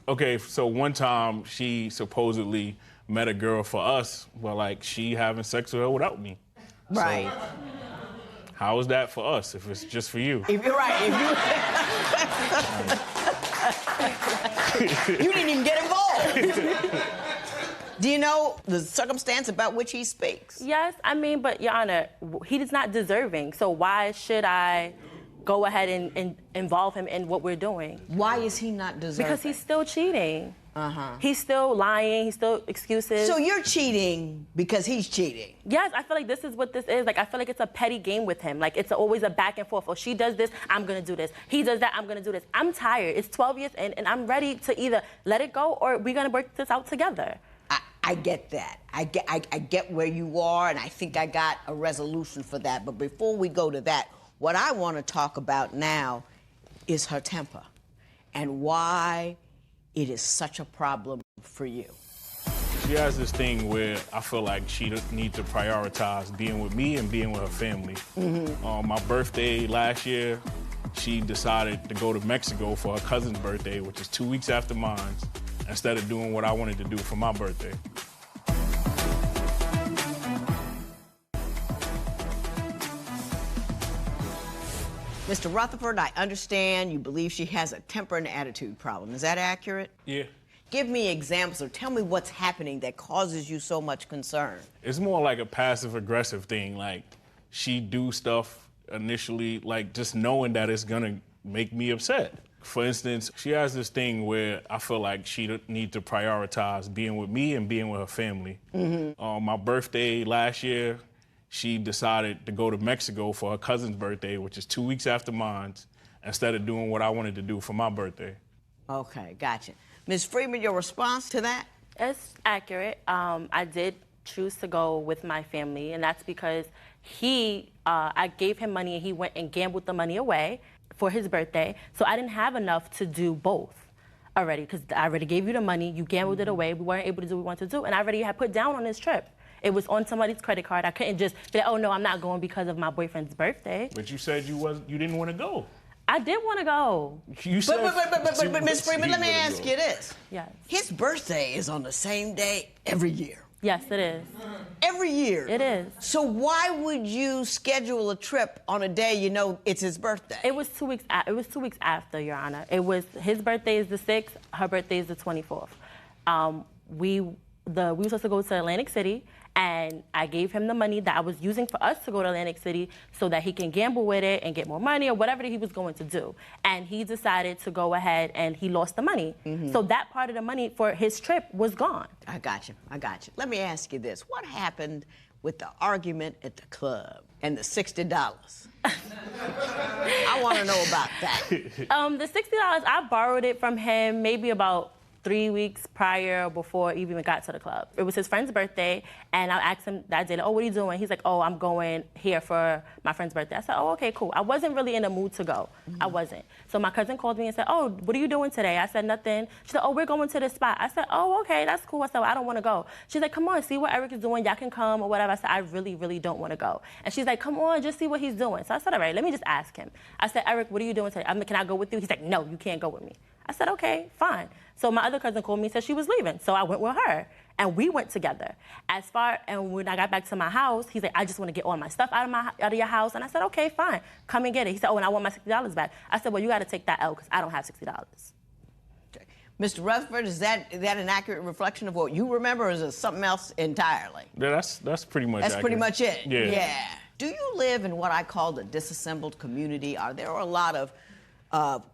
Speaker 6: okay, so one time she supposedly met a girl for us, but like she having sex with her without me.
Speaker 1: Right.
Speaker 6: So, how is that for us if it's just for you?
Speaker 1: If you're right, you didn't even get involved. Do you know the circumstance about which he speaks?
Speaker 5: Yes, I mean, but Your Honor, he is not deserving. So why should I go ahead and involve him in what we're doing?
Speaker 1: Why is he not deserving?
Speaker 5: Because he's still cheating.
Speaker 1: Uh-huh.
Speaker 5: He's still lying. He's still excuses.
Speaker 1: So you're cheating because he's cheating?
Speaker 5: Yes, I feel like this is what this is. Like, I feel like it's a petty game with him. Like, it's always a back and forth. Oh, she does this, I'm gonna do this. He does that, I'm gonna do this. I'm tired. It's 12 years in, and I'm ready to either let it go or we're gonna work this out together.
Speaker 1: I get that. I get where you are, and I think I got a resolution for that. But before we go to that, what I want to talk about now is her temper and why it is such a problem for you.
Speaker 6: She has this thing where I feel like she needs to prioritize being with me and being with her family.
Speaker 1: Mm-hmm.
Speaker 6: On my birthday last year, she decided to go to Mexico for her cousin's birthday, which is 2 weeks after mine, instead of doing what I wanted to do for my birthday.
Speaker 1: Mr. Rutherford, I understand you believe she has a temper and attitude problem. Is that accurate?
Speaker 6: Yeah.
Speaker 1: Give me examples or tell me what's happening that causes you so much concern.
Speaker 6: It's more like a passive-aggressive thing. Like, she do stuff initially, like, just knowing that it's gonna make me upset. For instance, she has this thing where I feel like she needs to prioritize being with me and being with her family.
Speaker 1: Mm-hmm.
Speaker 6: On my birthday last year, she decided to go to Mexico for her cousin's birthday, which is 2 weeks after mine, instead of doing what I wanted to do for my birthday.
Speaker 1: Okay, gotcha. Ms. Freeman, your response to that?
Speaker 5: It's accurate. I did choose to go with my family, and that's because I gave him money and he went and gambled the money away for his birthday. So I didn't have enough to do both already, because I already gave you the money, you gambled it away, we weren't able to do what we wanted to do, and I already had put down on this trip. It was on somebody's credit card. I couldn't just be like, oh no, I'm not going because of my boyfriend's birthday.
Speaker 6: But you said you didn't want to go.
Speaker 5: I did want to go.
Speaker 6: You said,
Speaker 1: But Ms. Freeman, let me ask you this.
Speaker 5: Yes.
Speaker 1: His birthday is on the same day every year.
Speaker 5: Yes, it is.
Speaker 1: Every year.
Speaker 5: It is.
Speaker 1: So why would you schedule a trip on a day you know it's his birthday?
Speaker 5: It was 2 weeks. It was 2 weeks after, Your Honor. It was his birthday is the 6th. Her birthday is the 24th. We were supposed to go to Atlantic City, and I gave him the money that I was using for us to go to Atlantic City so that he can gamble with it and get more money or whatever he was going to do. And he decided to go ahead and he lost the money. Mm-hmm. So that part of the money for his trip was gone.
Speaker 1: I got you. Let me ask you this. What happened with the argument at the club and the $60? I want to know about that.
Speaker 5: The $60, I borrowed it from him maybe about 3 weeks prior before he even got to the club. It was his friend's birthday, and I asked him that day, oh, what are you doing? He's like, oh, I'm going here for my friend's birthday. I said, oh, okay, cool. I wasn't really in the mood to go. I wasn't. So my cousin called me and said, oh, what are you doing today? I said, nothing. She said, oh, we're going to this spot. I said, oh, okay, that's cool. I said, well, I don't want to go. She's like, come on, see what Eric is doing. Y'all can come or whatever. I said, I really, really don't want to go. And she's like, come on, just see what he's doing. So I said, all right, let me just ask him. I said, Eric, what are you doing today? I mean, can I go with you? He's like, no, you can't go with me. I said, okay, fine. So my other cousin called me and said she was leaving. So I went with her, and we went together. And when I got back to my house, he's like, I just want to get all my stuff out of your house. And I said, okay, fine, come and get it. He said, oh, and I want my $60 back. I said, well, you got to take that L because I don't have $60.
Speaker 1: Okay. Mr. Rutherford, is that an accurate reflection of what you remember, or is it something else entirely?
Speaker 6: Yeah, that's pretty much
Speaker 1: That's
Speaker 6: accurate.
Speaker 1: pretty much it.
Speaker 6: Yeah.
Speaker 1: Do you live in what I call the disassembled community? Are there a lot of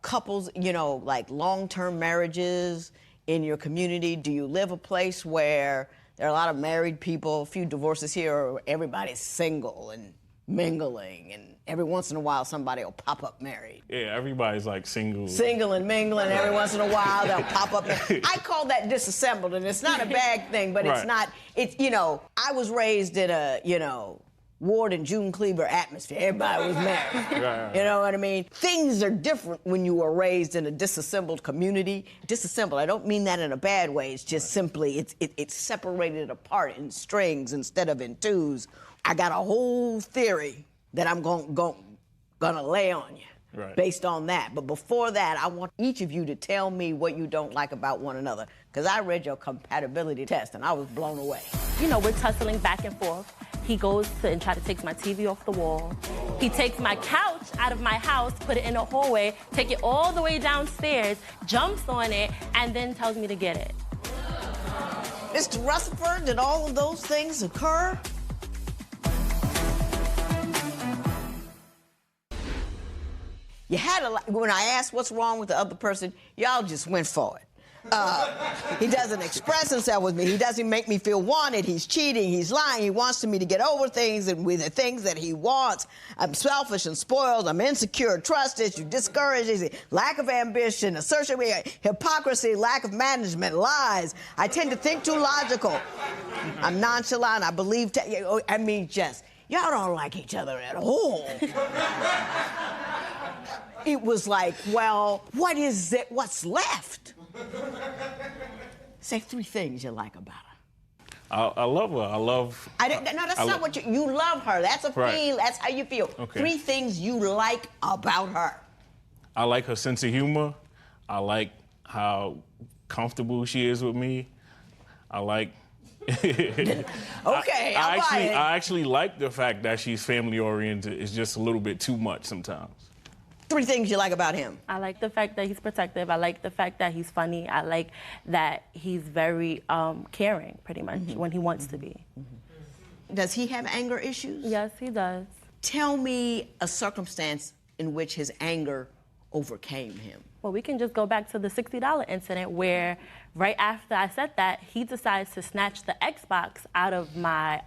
Speaker 1: couples, like long-term marriages in your community? Do you live a place where there are a lot of married people, a few divorces here, or everybody's single and mingling, and every once in a while somebody will pop up married?
Speaker 6: Yeah, everybody's like single.
Speaker 1: Single and mingling, every once in a while they'll pop up. I call that disassembled, and it's not a bad thing, but it's not, I was raised in a, Ward and June Cleaver atmosphere. Everybody was married.
Speaker 6: Right.
Speaker 1: You know what I mean? Things are different when you were raised in a disassembled community. Disassembled, I don't mean that in a bad way. It's just simply, it's separated apart in strings instead of in twos. I got a whole theory that I'm gonna lay on you based on that. But before that, I want each of you to tell me what you don't like about one another, because I read your compatibility test and I was blown away.
Speaker 5: We're tussling back and forth. He goes to and try to take my TV off the wall. He takes my couch out of my house, put it in a hallway, take it all the way downstairs, jumps on it, and then tells me to get it.
Speaker 1: Mr. Rutherford, did all of those things occur? You had when I asked what's wrong with the other person, y'all just went for it. He doesn't express himself with me. He doesn't make me feel wanted. He's cheating. He's lying. He wants me to get over things and with the things that he wants. I'm selfish and spoiled. I'm insecure, trust issue, discouraged, lack of ambition, assertion, hypocrisy, lack of management, lies. I tend to think too logical. I'm nonchalant. I believe. Y'all don't like each other at all. It was like, well, what is it? What's left? Say 3 things you like about her.
Speaker 6: I love her.
Speaker 1: That's not what you love her. That's a feel. That's how you feel.
Speaker 6: Okay.
Speaker 1: 3 things you like about her.
Speaker 6: I like her sense of humor. I like how comfortable she is with me. I like.
Speaker 1: Okay,
Speaker 6: I actually like the fact that she's family oriented. It's just a little bit too much sometimes.
Speaker 1: 3 things you like about him.
Speaker 5: I like the fact that he's protective. I like the fact that he's funny. I like that he's very caring, pretty much, when he wants to be.
Speaker 1: Does he have anger issues?
Speaker 5: Yes, he does.
Speaker 1: Tell me a circumstance in which his anger overcame him.
Speaker 5: Well, we can just go back to the $60 incident where right after I said that, he decides to snatch the Xbox out of my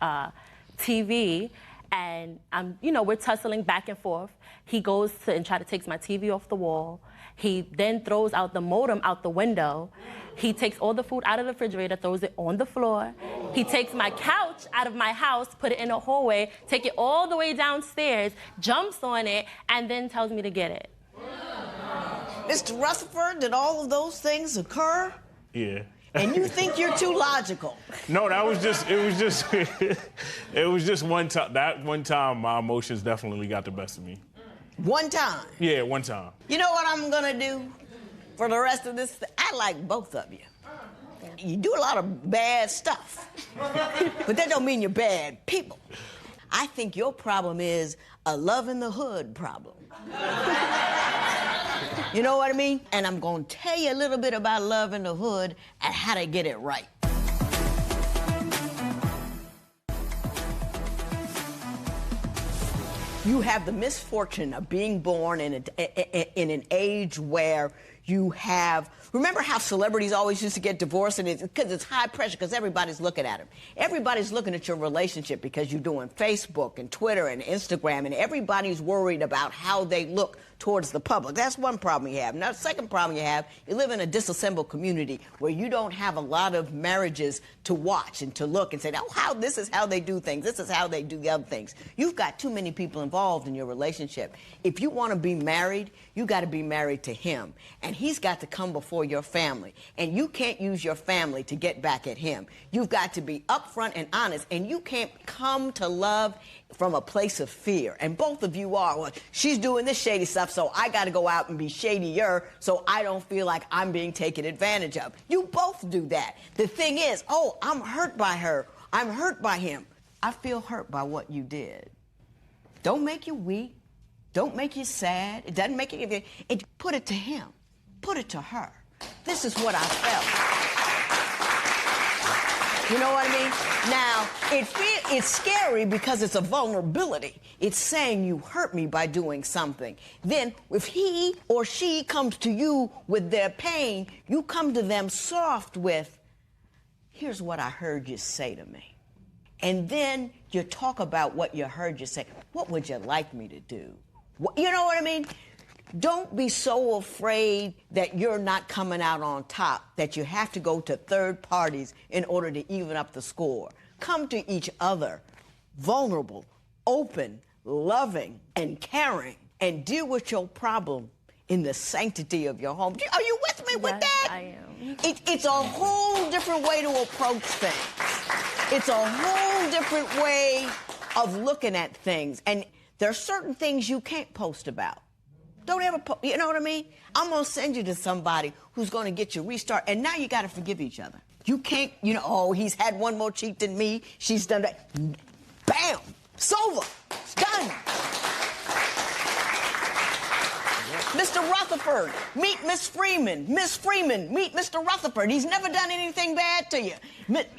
Speaker 5: TV, and we're tussling back and forth. He goes to and try to take my TV off the wall. He then throws out the modem out the window. He takes all the food out of the refrigerator, throws it on the floor. He takes my couch out of my house, put it in a hallway, take it all the way downstairs, jumps on it, and then tells me to get it.
Speaker 1: Mr. Rutherford, did all of those things occur?
Speaker 6: Yeah.
Speaker 1: And you think you're too logical?
Speaker 6: No, it was just one time. That one time, my emotions definitely got the best of me.
Speaker 1: One time?
Speaker 6: Yeah, one time.
Speaker 1: You know what I'm gonna do for the rest of this? I like both of you. You do a lot of bad stuff, but that don't mean you're bad people. I think your problem is a love in the hood problem. You know what I mean? And I'm gonna tell you a little bit about love in the hood and how to get it right. You have the misfortune of being born in an age where you have, remember how celebrities always used to get divorced, and it's because it's high pressure because everybody's looking at them. Everybody's looking at your relationship because you're doing Facebook and Twitter and Instagram, and everybody's worried about how they look towards the public. That's one problem you have. Now, the second problem you have, you live in a disassembled community where you don't have a lot of marriages to watch and to look and say, oh, this is how they do things. This is how they do the other things. You've got too many people involved in your relationship. If you want to be married, you got to be married to him. And he's got to come before your family. And you can't use your family to get back at him. You've got to be upfront and honest. And you can't come to love from a place of fear. And both of you are. Well, she's doing this shady stuff, so I got to go out and be shadier so I don't feel like I'm being taken advantage of. You both do that. The thing is, oh, I'm hurt by her. I'm hurt by him. I feel hurt by what you did. Don't make you weak. Don't make you sad. It doesn't make it. Put it to him. Put it to her. This is what I felt. You know what I mean? Now, it's scary because it's a vulnerability. It's saying you hurt me by doing something. Then, if he or she comes to you with their pain, you come to them soft with, here's what I heard you say to me. And then you talk about what you heard you say. What would you like me to do? You know what I mean? Don't be so afraid that you're not coming out on top that you have to go to third parties in order to even up the score. Come to each other, vulnerable, open, loving, and caring, and deal with your problem in the sanctity of your home. Are you with me with that?
Speaker 5: I am.
Speaker 1: It's a whole different way to approach things. It's a whole different way of looking at things. And there are certain things you can't post about. Don't ever, you know what I mean? I'm going to send you to somebody who's going to get you restart, and now you got to forgive each other. You can't, oh, he's had one more cheat than me. She's done that. Bam! It's over. It's done. Mr. Rutherford, meet Miss Freeman. Miss Freeman, meet Mr. Rutherford. He's never done anything bad to you.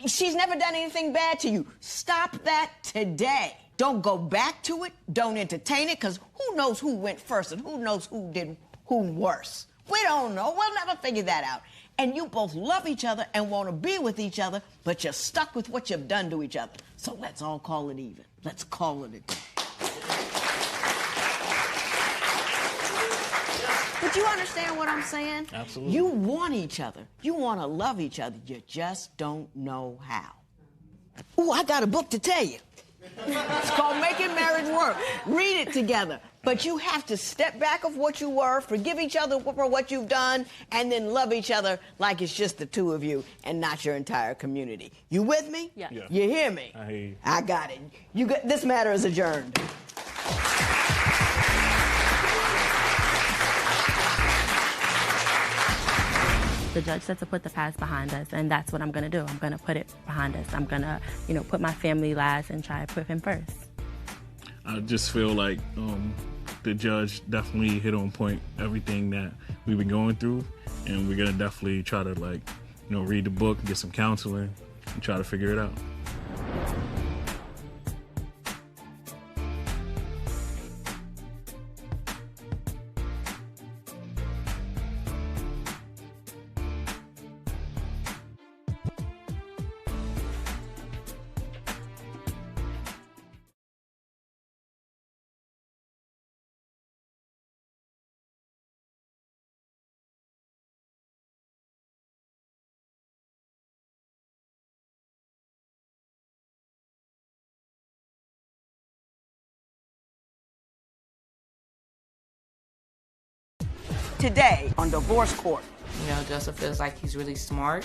Speaker 1: She's never done anything bad to you. Stop that today. Don't go back to it. Don't entertain it, because who knows who went first and who knows who did who worse. We don't know. We'll never figure that out. And you both love each other and want to be with each other, but you're stuck with what you've done to each other. So let's all call it even. Let's call it a day. But you understand what I'm saying?
Speaker 6: Absolutely.
Speaker 1: You want each other. You want to love each other. You just don't know how. Ooh, I got a book to tell you. It's called Making Marriage Work. Read it together. But you have to step back of what you were, forgive each other for what you've done, and then love each other like it's just the two of you and not your entire community. You with me?
Speaker 5: Yeah.
Speaker 6: Yeah.
Speaker 1: You hear me?
Speaker 6: I hear you.
Speaker 1: I got it. This matter is adjourned.
Speaker 5: The judge said to put the past behind us, and that's what I'm going to do. I'm going to put it behind us. I'm going to, put my family last and try to put him first.
Speaker 6: I just feel like the judge definitely hit on point everything that we've been going through, and we're gonna definitely try to read the book, get some counseling, and try to figure it out.
Speaker 1: Today on Divorce Court.
Speaker 7: Joseph feels like he's really smart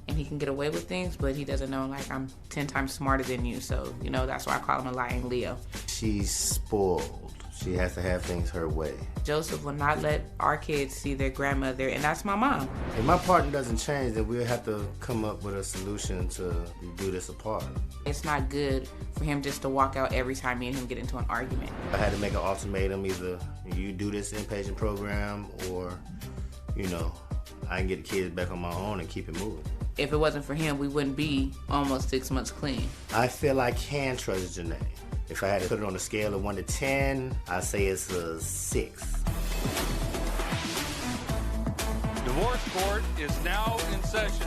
Speaker 7: and he can get away with things, but he doesn't know, I'm 10 times smarter than you. So, that's why I call him a lying Leo.
Speaker 8: She's spoiled. She has to have things her way.
Speaker 7: Joseph will not let our kids see their grandmother, and that's my mom.
Speaker 8: If my partner doesn't change, then we'll have to come up with a solution to do this apart.
Speaker 7: It's not good for him just to walk out every time me and him get into an argument.
Speaker 8: I had to make an ultimatum, either you do this inpatient program or, I can get the kids back on my own and keep it moving.
Speaker 7: If it wasn't for him, we wouldn't be almost 6 months clean.
Speaker 8: I feel I can trust Janae. If I had to put it on a scale of 1 to 10, I'd say it's a 6.
Speaker 4: Divorce court is now in session.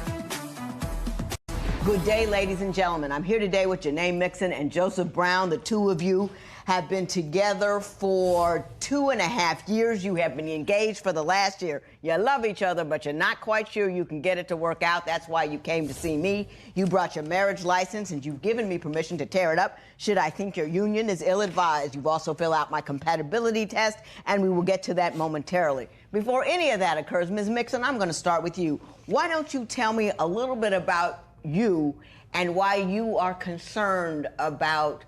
Speaker 1: Good day, ladies and gentlemen. I'm here today with Janae Mixon and Joseph Brown. The two of you have been together for 2.5 years. You have been engaged for the last year. You love each other, but you're not quite sure you can get it to work out. That's why you came to see me. You brought your marriage license, and you've given me permission to tear it up should I think your union is ill-advised. You've also filled out my compatibility test, and we will get to that momentarily. Before any of that occurs, Ms. Mixon, I'm going to start with you. Why don't you tell me a little bit about you and why you are concerned about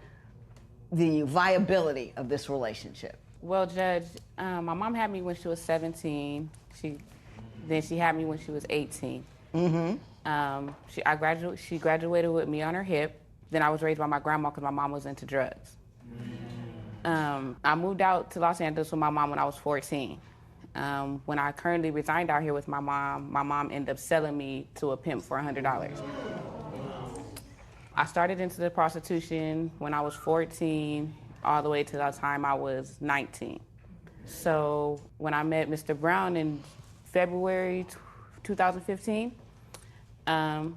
Speaker 1: the viability of this relationship?
Speaker 7: Well, Judge, my mom had me when she was 17. Then she had me when she was 18. Mm-hmm. She graduated with me on her hip. Then I was raised by my grandma because my mom was into drugs. I moved out to Los Angeles with my mom when I was 14. When I currently resigned out here with my mom ended up selling me to a pimp for $100. I started into the prostitution when I was 14, all the way to the time I was 19. So when I met Mr. Brown in February 2015, I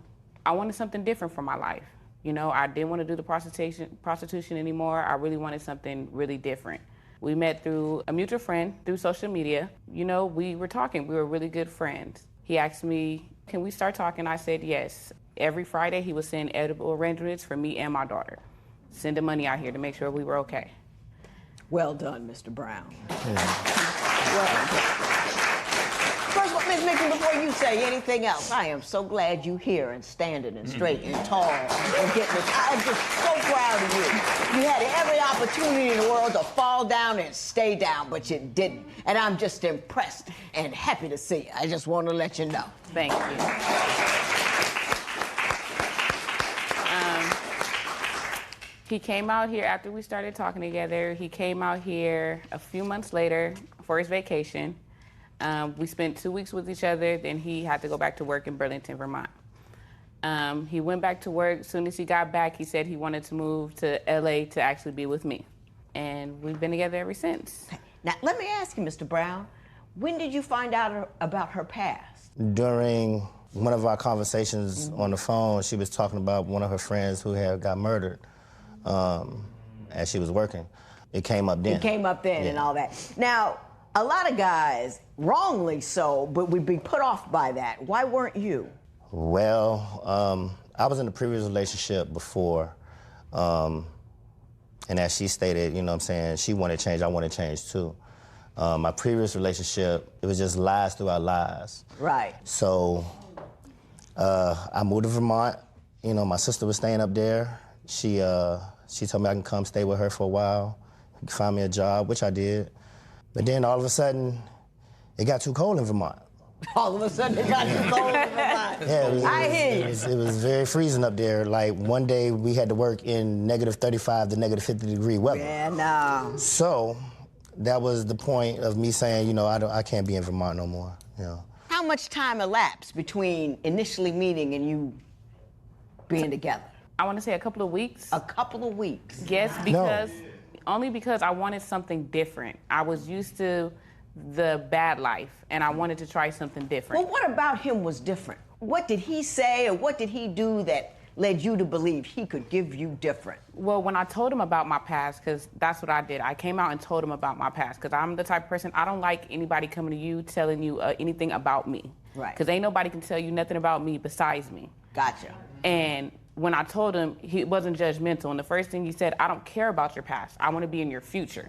Speaker 7: wanted something different for my life. You know, I didn't want to do the prostitution anymore. I really wanted something really different. We met through a mutual friend through social media. You know, we were talking. We were really good friends. He asked me, can we start talking? I said yes. Every Friday, he would send edible arrangements for me and my daughter. Sending money out here to make sure we were okay.
Speaker 1: Well done, Mr. Brown. Well done. First of all, Ms. Mixon, before you say anything else, I am so glad you're here and standing and straight and tall and getting this. I'm just so proud of you. You had every opportunity in the world to fall down and stay down, but you didn't. And I'm just impressed and happy to see you. I just want to let you know.
Speaker 7: Thank you. He came out here after we started talking together. He came out here a few months later for his vacation. We spent 2 weeks with each other. Then he had to go back to work in Burlington, Vermont. He went back to work. As soon as he got back, he said he wanted to move to LA to actually be with me. And we've been together ever since.
Speaker 1: Now, let me ask you, Mr. Brown, when did you find out about her past?
Speaker 8: During one of our conversations on the phone, she was talking about one of her friends who had got murdered as she was working. It came up then.
Speaker 1: It came up then, yeah. And all that. Now, a lot of guys, wrongly so, but would be put off by that. Why weren't you?
Speaker 8: Well, I was in a previous relationship before, and as she stated, you know what I'm saying, she wanted change, I wanted change too. My previous relationship, it was just lies throughout lies.
Speaker 1: Right.
Speaker 8: So I moved to Vermont. You know, my sister was staying up there. She told me I can come stay with her for a while, find me a job, which I did. But then all of a sudden, it got too cold in Vermont.
Speaker 1: All of a sudden, it got too cold in Vermont.
Speaker 8: Yeah,
Speaker 1: I hear you.
Speaker 8: It was very freezing up there. Like, one day we had to work in -35 to -50-degree weather.
Speaker 1: Yeah, no.
Speaker 8: So that was the point of me saying, you know, I can't be in Vermont no more, you know.
Speaker 1: How much time elapsed between initially meeting and you being together?
Speaker 7: I want to say a couple of weeks.
Speaker 1: A couple of weeks?
Speaker 7: Yes, because only because I wanted something different. I was used to the bad life, and I wanted to try something different.
Speaker 1: Well, what about him was different? What did he say or what did he do that led you to believe he could give you different?
Speaker 7: Well, when I told him about my past, because that's what I did, I came out and told him about my past, because I'm the type of person, I don't like anybody coming to you telling you anything about me.
Speaker 1: Right.
Speaker 7: Because ain't nobody can tell you nothing about me besides me.
Speaker 1: Gotcha.
Speaker 7: And when I told him, he wasn't judgmental, and the first thing he said, I don't care about your past, I want to be in your future.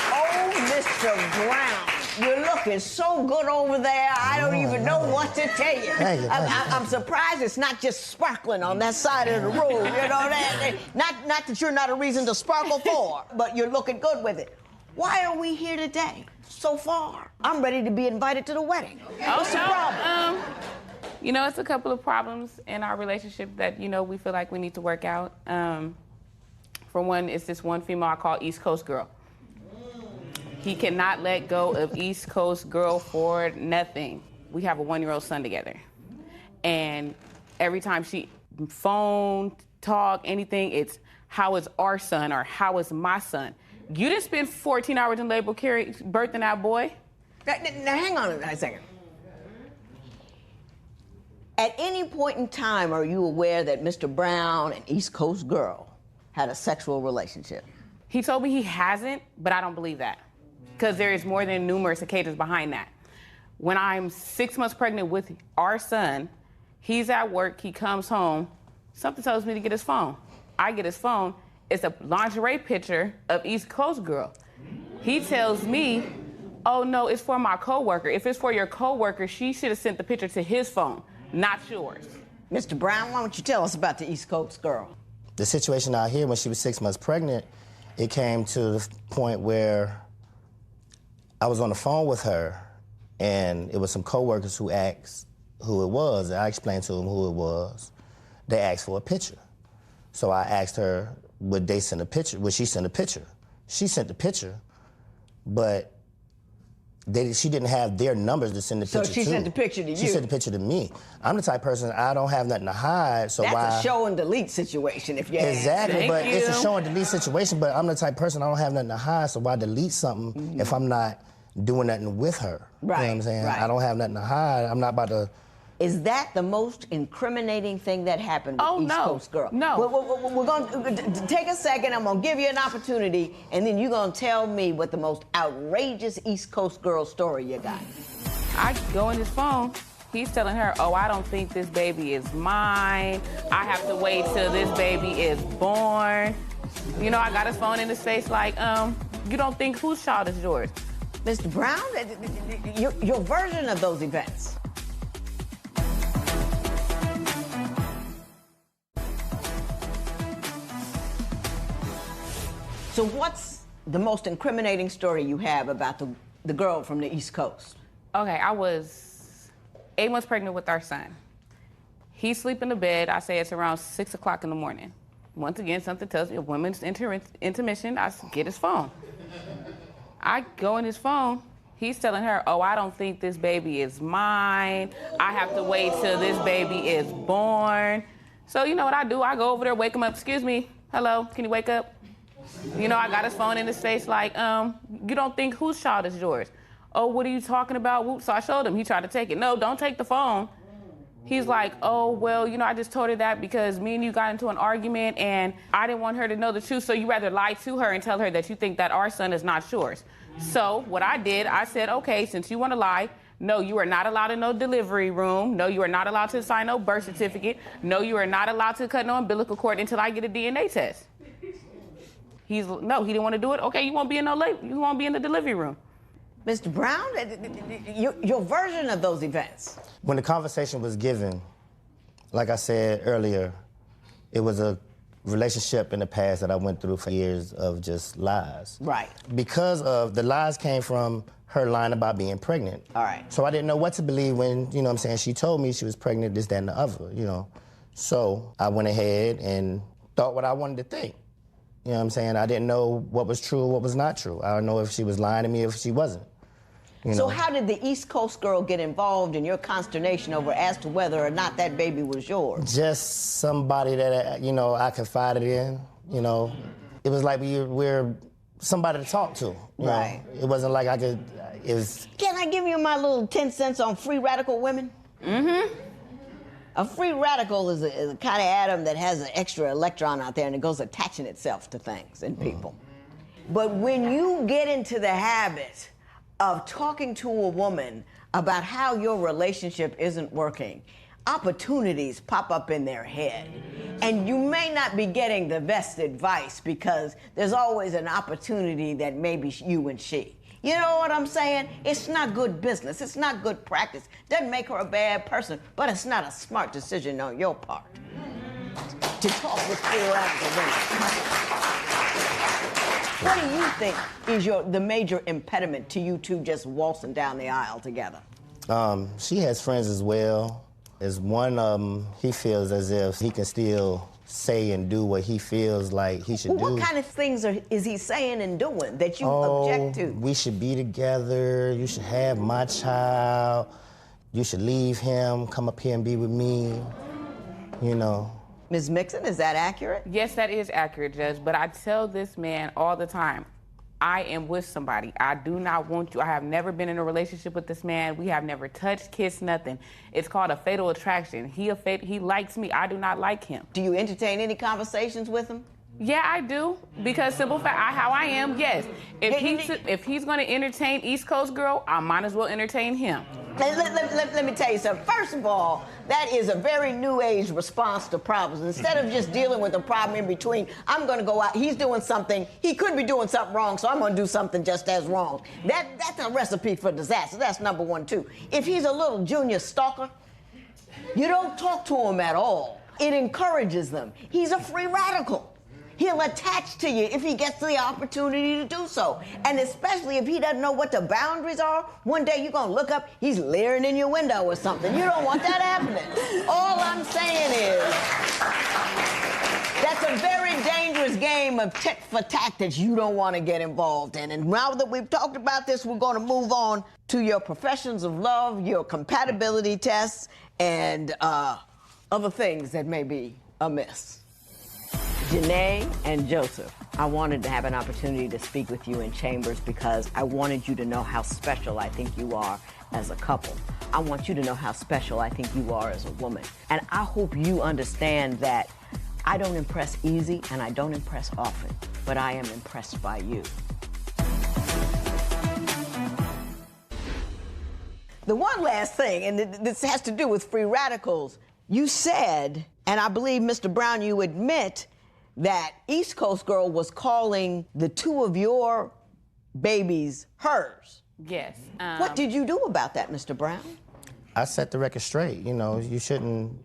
Speaker 1: Oh, Mr. Brown, you're looking so good over there, I don't even know what to tell you.
Speaker 8: Thank you.
Speaker 1: I'm surprised it's not just sparkling on that side of the room, you know that? Not that you're not a reason to sparkle for, but you're looking good with it. Why are we here today? So far, I'm ready to be invited to the wedding. What's the problem?
Speaker 7: You know, it's a couple of problems in our relationship that, you know, we feel like we need to work out. For one, it's this one female I call East Coast Girl. He cannot let go of East Coast Girl for nothing. We have a 1-year-old son together. And every time she phone, talk, anything, it's how is our son or how is my son? You didn't spend 14 hours in labor birthing that boy.
Speaker 1: Now, hang on a second. At any point in time, are you aware that Mr. Brown and East Coast Girl had a sexual relationship?
Speaker 7: He told me he hasn't, but I don't believe that, because there is more than numerous occasions behind that. When I'm 6 months pregnant with our son, he's at work, he comes home, something tells me to get his phone. I get his phone, it's a lingerie picture of East Coast Girl. He tells me, oh no, it's for my coworker. If it's for your coworker, she should have sent the picture to his phone, not yours.
Speaker 1: Mr. Brown, why don't you tell us about the East Coast Girl?
Speaker 8: The situation out here, when she was 6 months pregnant, it came to the point where I was on the phone with her, and it was some coworkers who asked who it was, and I explained to them who it was. They asked for a picture. So I asked her, would they send a picture? Would she send a picture? She sent the picture, but she didn't have their numbers to send the picture to.
Speaker 1: So she sent the picture to you?
Speaker 8: She sent the picture to me. I'm the type of person, I don't have nothing to hide, so
Speaker 1: That's a show and delete situation, if you ask.
Speaker 8: Exactly,
Speaker 7: Thank
Speaker 8: but
Speaker 7: you.
Speaker 8: it's a show and delete situation, but I'm the type of person, I don't have nothing to hide, so why delete something if I'm not doing nothing with her? You know what I'm saying?
Speaker 1: Right.
Speaker 8: I don't have nothing to hide. I'm not about to...
Speaker 1: Is that the most incriminating thing that happened with East Coast Girl?
Speaker 7: No.
Speaker 1: We're going to take a second. I'm going to give you an opportunity, and then you're going to tell me what the most outrageous East Coast Girl story you got.
Speaker 7: I go in his phone. He's telling her, oh, I don't think this baby is mine. I have to wait till this baby is born. You know, I got his phone in his face like, you don't think whose child is yours?
Speaker 1: Mr. Brown, your version of those events. So what's the most incriminating story you have about the girl from the East Coast?
Speaker 7: Okay, I was 8 months pregnant with our son. He's sleeping in the bed. I say it's around 6 o'clock in the morning. Once again, something tells me a woman's intermission. I get his phone. I go in his phone. He's telling her, oh, I don't think this baby is mine. I have to wait till this baby is born. So you know what I do? I go over there, wake him up. Excuse me. Hello, can you wake up? You know, I got his phone in his face like, you don't think whose child is yours? Oh, what are you talking about? Whoops. So I showed him. He tried to take it. No, don't take the phone. He's like, oh, well, you know, I just told her that because me and you got into an argument and I didn't want her to know the truth, so you rather lie to her and tell her that you think that our son is not yours. So what I did, I said, okay, since you want to lie, no, you are not allowed in no delivery room. No, you are not allowed to sign no birth certificate. No, you are not allowed to cut no umbilical cord until I get a DNA test. No, he didn't want to do it. Okay, you won't be in you won't be in the delivery room.
Speaker 1: Mr. Brown, your version of those events.
Speaker 8: When the conversation was given, like I said earlier, it was a relationship in the past that I went through for years of just lies.
Speaker 1: Right.
Speaker 8: Because of the lies came from her lying about being pregnant.
Speaker 1: All right.
Speaker 8: So I didn't know what to believe when, you know what I'm saying, she told me she was pregnant, this, that, and the other, you know. So I went ahead and thought what I wanted to think. You know what I'm saying? I didn't know what was true or what was not true. I don't know if she was lying to me or if she wasn't. You know?
Speaker 1: So how did the East Coast Girl get involved in your consternation over as to whether or not that baby was yours?
Speaker 8: Just somebody that, you know, I confided in, you know. It was like we're somebody to talk to. You
Speaker 1: right.
Speaker 8: know? It wasn't like I could, it was...
Speaker 1: Can I give you my little 10 cents on free radical women? Mm-hmm. A free radical is a kind of atom that has an extra electron out there and it goes attaching itself to things and people. But when you get into the habit of talking to a woman about how your relationship isn't working, opportunities pop up in their head. And you may not be getting the best advice because there's always an opportunity that maybe you and she. You know what I'm saying? It's not good business. It's not good practice. Doesn't make her a bad person, but it's not a smart decision on your part to talk with free radical women. What do you think is the major impediment to you two just waltzing down the aisle together?
Speaker 8: She has friends as well. As one, he feels as if he can still say and do what he feels like he should do.
Speaker 1: What kind of things is he saying and doing that you object to?
Speaker 8: We should be together. You should have my child. You should leave him, come up here and be with me, you know.
Speaker 1: Ms. Mixon, is that accurate?
Speaker 7: Yes, that is accurate, Judge, but I tell this man all the time, I am with somebody. I do not want you. I have never been in a relationship with this man. We have never touched, kissed, nothing. It's called a fatal attraction. He likes me. I do not like him.
Speaker 1: Do you entertain any conversations with him?
Speaker 7: Yeah, I do. Because simple fact, how I am, yes. If he's going to entertain East Coast girl, I might as well entertain him.
Speaker 1: Let me tell you something. First of all, that is a very new age response to problems. Instead of just dealing with the problem in between, I'm going to go out. He's doing something. He could be doing something wrong, so I'm going to do something just as wrong. That's a recipe for disaster. That's number one, too. If he's a little junior stalker, you don't talk to him at all. It encourages them. He's a free radical. He'll attach to you if he gets the opportunity to do so. And especially if he doesn't know what the boundaries are, one day you're going to look up, he's leering in your window or something. You don't want that happening. All I'm saying is that's a very dangerous game of tit for tat that you don't want to get involved in. And now that we've talked about this, we're going to move on to your professions of love, your compatibility tests, and other things that may be amiss. Janae and Joseph, I wanted to have an opportunity to speak with you in chambers because I wanted you to know how special I think you are as a couple. I want you to know how special I think you are as a woman. And I hope you understand that I don't impress easy and I don't impress often, but I am impressed by you. The one last thing, and this has to do with free radicals. You said, and I believe, Mr. Brown, you admit that East Coast girl was calling the two of your babies hers.
Speaker 7: Yes.
Speaker 1: What did you do about that, Mr. Brown?
Speaker 8: I set the record straight. You know, you shouldn't.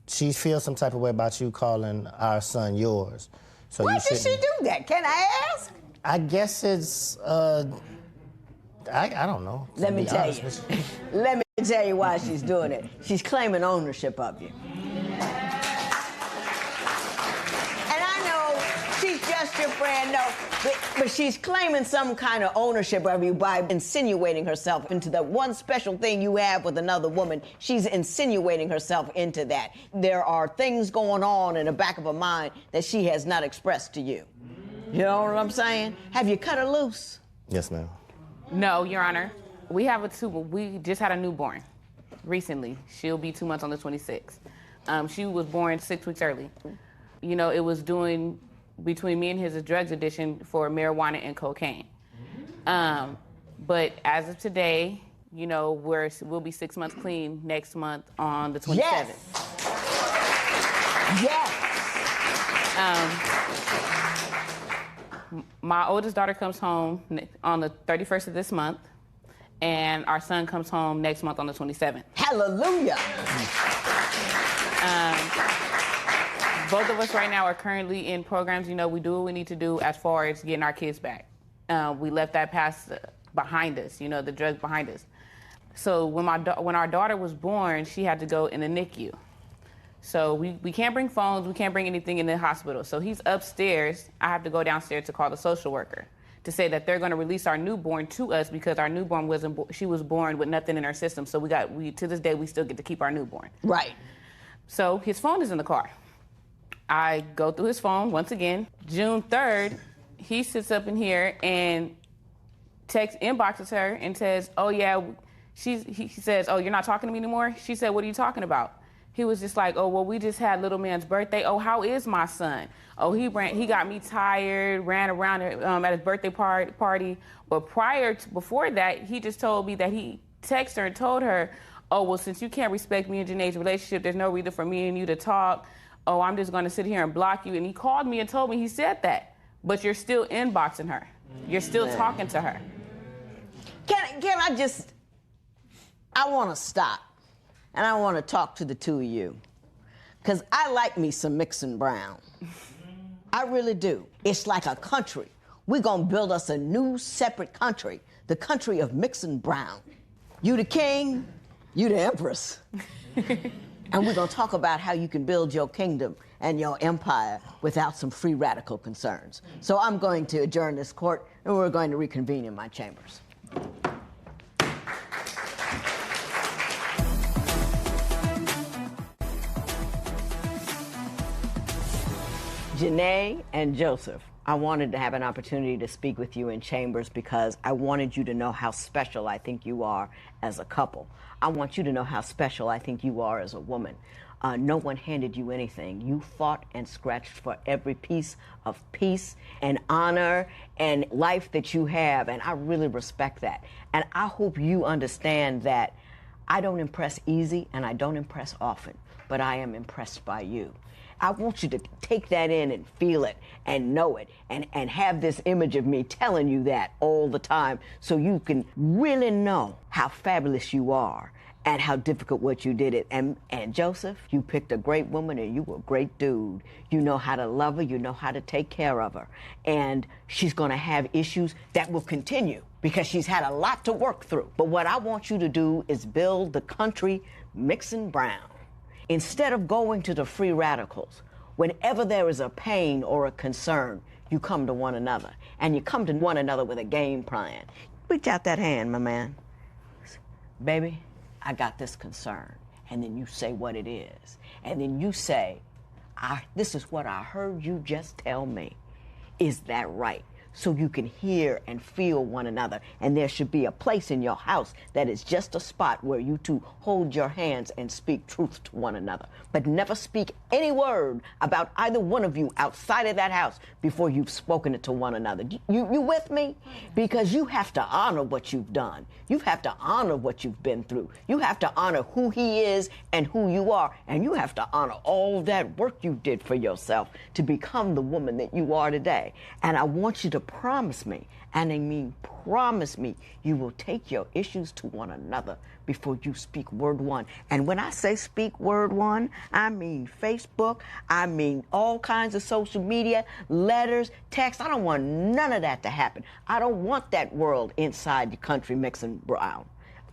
Speaker 8: She feels some type of way about you calling our son yours. So
Speaker 1: Why
Speaker 8: you
Speaker 1: did she do that? Can I ask?
Speaker 8: I guess it's. I don't know.
Speaker 1: Let me tell you. Let me tell you why she's doing it. She's claiming ownership of you. Just your friend, no, but she's claiming some kind of ownership of you by insinuating herself into the one special thing you have with another woman. She's insinuating herself into that. There are things going on in the back of her mind that she has not expressed to you. You know what I'm saying? Have you cut her loose?
Speaker 8: Yes, ma'am.
Speaker 7: No, Your Honor. We just had a newborn recently. She'll be 2 months on the 26th. She was born 6 weeks early. You know, it was doing between me and his drugs addiction for marijuana and cocaine. But as of today, you know, we'll be 6 months clean next month on the 27th.
Speaker 1: Yes.
Speaker 7: My oldest daughter comes home on the 31st of this month, and our son comes home next month on the 27th.
Speaker 1: Hallelujah.
Speaker 7: Both of us right now are currently in programs. You know, we do what we need to do as far as getting our kids back. We left that past behind us, you know, the drugs behind us. So when our daughter was born, she had to go in the NICU. So we can't bring phones, we can't bring anything in the hospital. So he's upstairs. I have to go downstairs to call the social worker to say that they're going to release our newborn to us because our newborn she was born with nothing in her system. So to this day, we still get to keep our newborn.
Speaker 1: Right.
Speaker 7: So his phone is in the car. I go through his phone once again. June 3rd, he sits up in here and inboxes her and says, oh yeah, he says, oh, you're not talking to me anymore? She said, what are you talking about? He was just like, oh, well, we just had little man's birthday. Oh, how is my son? Oh, he got me tired, ran around at his birthday party. But before that, he just told me that he texted her and told her, oh, well, since you can't respect me and Janae's relationship, there's no reason for me and you to talk. Oh, I'm just going to sit here and block you. And he called me and told me he said that. But you're still inboxing her. You're still talking to her.
Speaker 1: Can I want to stop. And I want to talk to the two of you. Because I like me some Mixon Brown. I really do. It's like a country. We're going to build us a new separate country. The country of Mixon Brown. You the king, you the empress. And we're going to talk about how you can build your kingdom and your empire without some free radical concerns. So I'm going to adjourn this court, and we're going to reconvene in my chambers. Janae and Joseph, I wanted to have an opportunity to speak with you in chambers because I wanted you to know how special I think you are as a couple. I want you to know how special I think you are as a woman. No one handed you anything. You fought and scratched for every piece of peace and honor and life that you have, and I really respect that. And I hope you understand that I don't impress easy and I don't impress often, but I am impressed by you. I want you to take that in and feel it and know it and have this image of me telling you that all the time so you can really know how fabulous you are and how difficult what you did it. And Joseph, you picked a great woman and you were a great dude. You know how to love her, you know how to take care of her. And she's gonna have issues that will continue because she's had a lot to work through. But what I want you to do is build the country mixing brown. Instead of going to the free radicals, whenever there is a pain or a concern, you come to one another. And you come to one another with a game plan. Reach out that hand, my man. Baby, I got this concern. And then you say what it is. And then you say, this is what I heard you just tell me. Is that right? So you can hear and feel one another. And there should be a place in your house that is just a spot where you two hold your hands and speak truth to one another. But never speak any word about either one of you outside of that house before you've spoken it to one another. You with me? Because you have to honor what you've done. You have to honor what you've been through. You have to honor who he is and who you are. And you have to honor all that work you did for yourself to become the woman that you are today. And I want you to promise me, and I mean promise me, you will take your issues to one another before you speak word one. And when I say speak word one, I mean Facebook, I mean all kinds of social media, letters, texts. I don't want none of that to happen. I don't want that world inside the country mixing brown.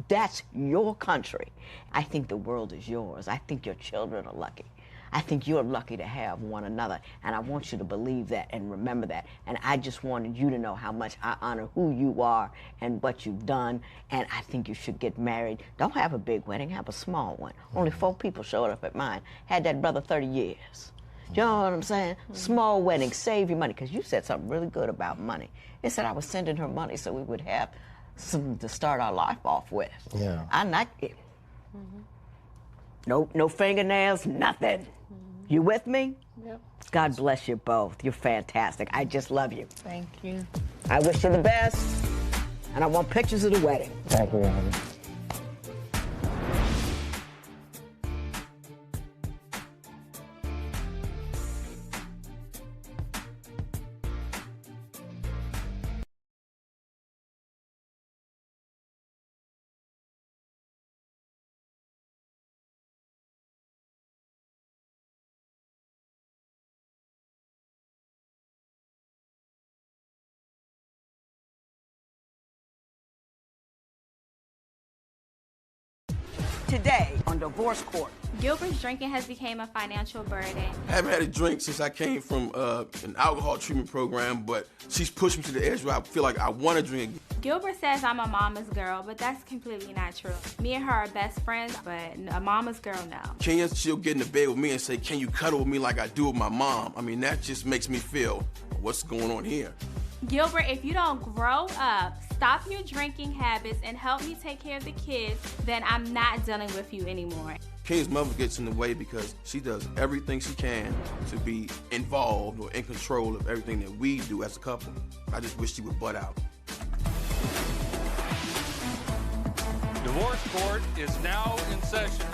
Speaker 1: That's your country. I think the world is yours. I think your children are lucky. I think you're lucky to have one another, and I want you to believe that and remember that. And I just wanted you to know how much I honor who you are and what you've done, and I think you should get married. Don't have a big wedding, have a small one. Only 4 people showed up at mine. Had that brother 30 years. You know what I'm saying? Small wedding, save your money, because you said something really good about money. It said I was sending her money so we would have something to start our life off with.
Speaker 8: Yeah.
Speaker 1: I like it. No fingernails, nothing. You with me?
Speaker 2: Yep.
Speaker 1: God bless you both. You're fantastic. I just love you.
Speaker 2: Thank you.
Speaker 1: I wish you the best, and I want pictures of the wedding.
Speaker 8: Thank you, honey.
Speaker 1: Today on Divorce Court.
Speaker 9: Gilbert's drinking has become a financial burden.
Speaker 10: I haven't had a drink since I came from an alcohol treatment program, but she's pushed me to the edge where I feel like I want to drink.
Speaker 9: Gilbert says I'm a mama's girl, but that's completely not true. Me and her are best friends, but a mama's girl, no.
Speaker 10: Kenya, she'll get in the bed with me and say, can you cuddle with me like I do with my mom? I mean, that just makes me feel, what's going on here?
Speaker 9: Gilbert, if you don't grow up, stop your drinking habits, and help me take care of the kids, then I'm not dealing with you anymore.
Speaker 10: Kenya's mother gets in the way because she does everything she can to be involved or in control of everything that we do as a couple. I just wish she would butt out.
Speaker 4: Divorce Court is now in session.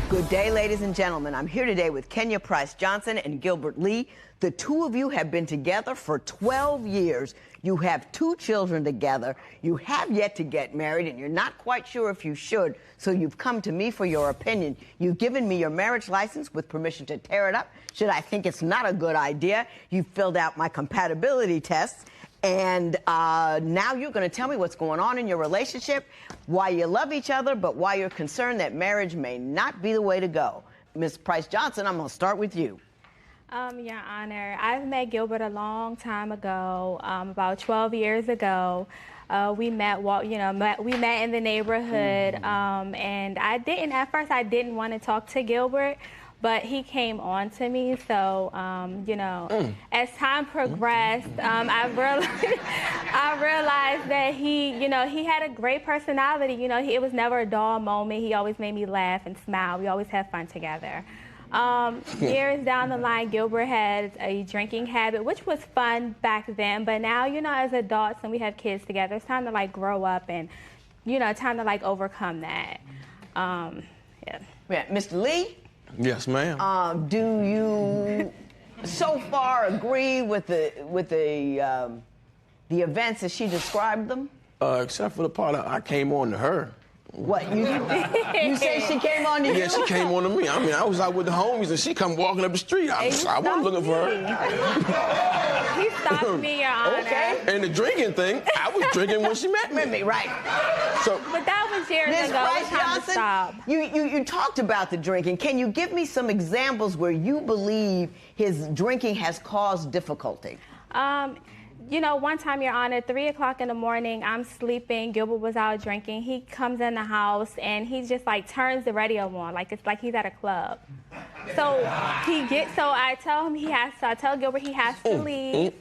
Speaker 1: Good day, ladies and gentlemen. I'm here today with Kenya Price Johnson and Gilbert Lee. The two of you have been together for 12 years. You have 2 children together. You have yet to get married, and you're not quite sure if you should, so you've come to me for your opinion. You've given me your marriage license with permission to tear it up should I think it's not a good idea. You've filled out my compatibility tests, and now you're going to tell me what's going on in your relationship, why you love each other, but why you're concerned that marriage may not be the way to go. Ms. Price Johnson, I'm going to start with you.
Speaker 9: Your Honor, I've met Gilbert a long time ago, about 12 years ago. We met, we met in the neighborhood, and at first I didn't want to talk to Gilbert, but he came on to me. So, you know, as time progressed, I realized that he, you know, he had a great personality. You know, it was never a dull moment. He always made me laugh and smile. We always had fun together. Years down the line, Gilbert had a drinking habit, which was fun back then. But now, you know, as adults and we have kids together, it's time to like grow up and, you know, time to like overcome that. Yeah.
Speaker 1: Mr. Lee?
Speaker 10: Yes, ma'am.
Speaker 1: Do you so far agree with the events as she described them?
Speaker 10: Except for the part I came on to her.
Speaker 1: What, you say she came on to you?
Speaker 10: Yeah, she came on to me. I mean, I was out with the homies and she come walking up the street. I wasn't looking for her.
Speaker 9: He stopped me, Your Honor.
Speaker 1: Okay.
Speaker 10: And the drinking thing, I was drinking when she met me.
Speaker 1: Right.
Speaker 10: So,
Speaker 9: But that was years
Speaker 1: Ms.
Speaker 9: ago.
Speaker 1: Price
Speaker 9: It's time to
Speaker 1: Johnson,
Speaker 9: stop.
Speaker 1: you talked about the drinking. Can you give me some examples where you believe his drinking has caused difficulty?
Speaker 9: You know, one time, Your Honor, 3 o'clock in the morning, I'm sleeping. Gilbert was out drinking. He comes in the house and he just like turns the radio on, like it's like he's at a club. So I tell Gilbert he has to leave.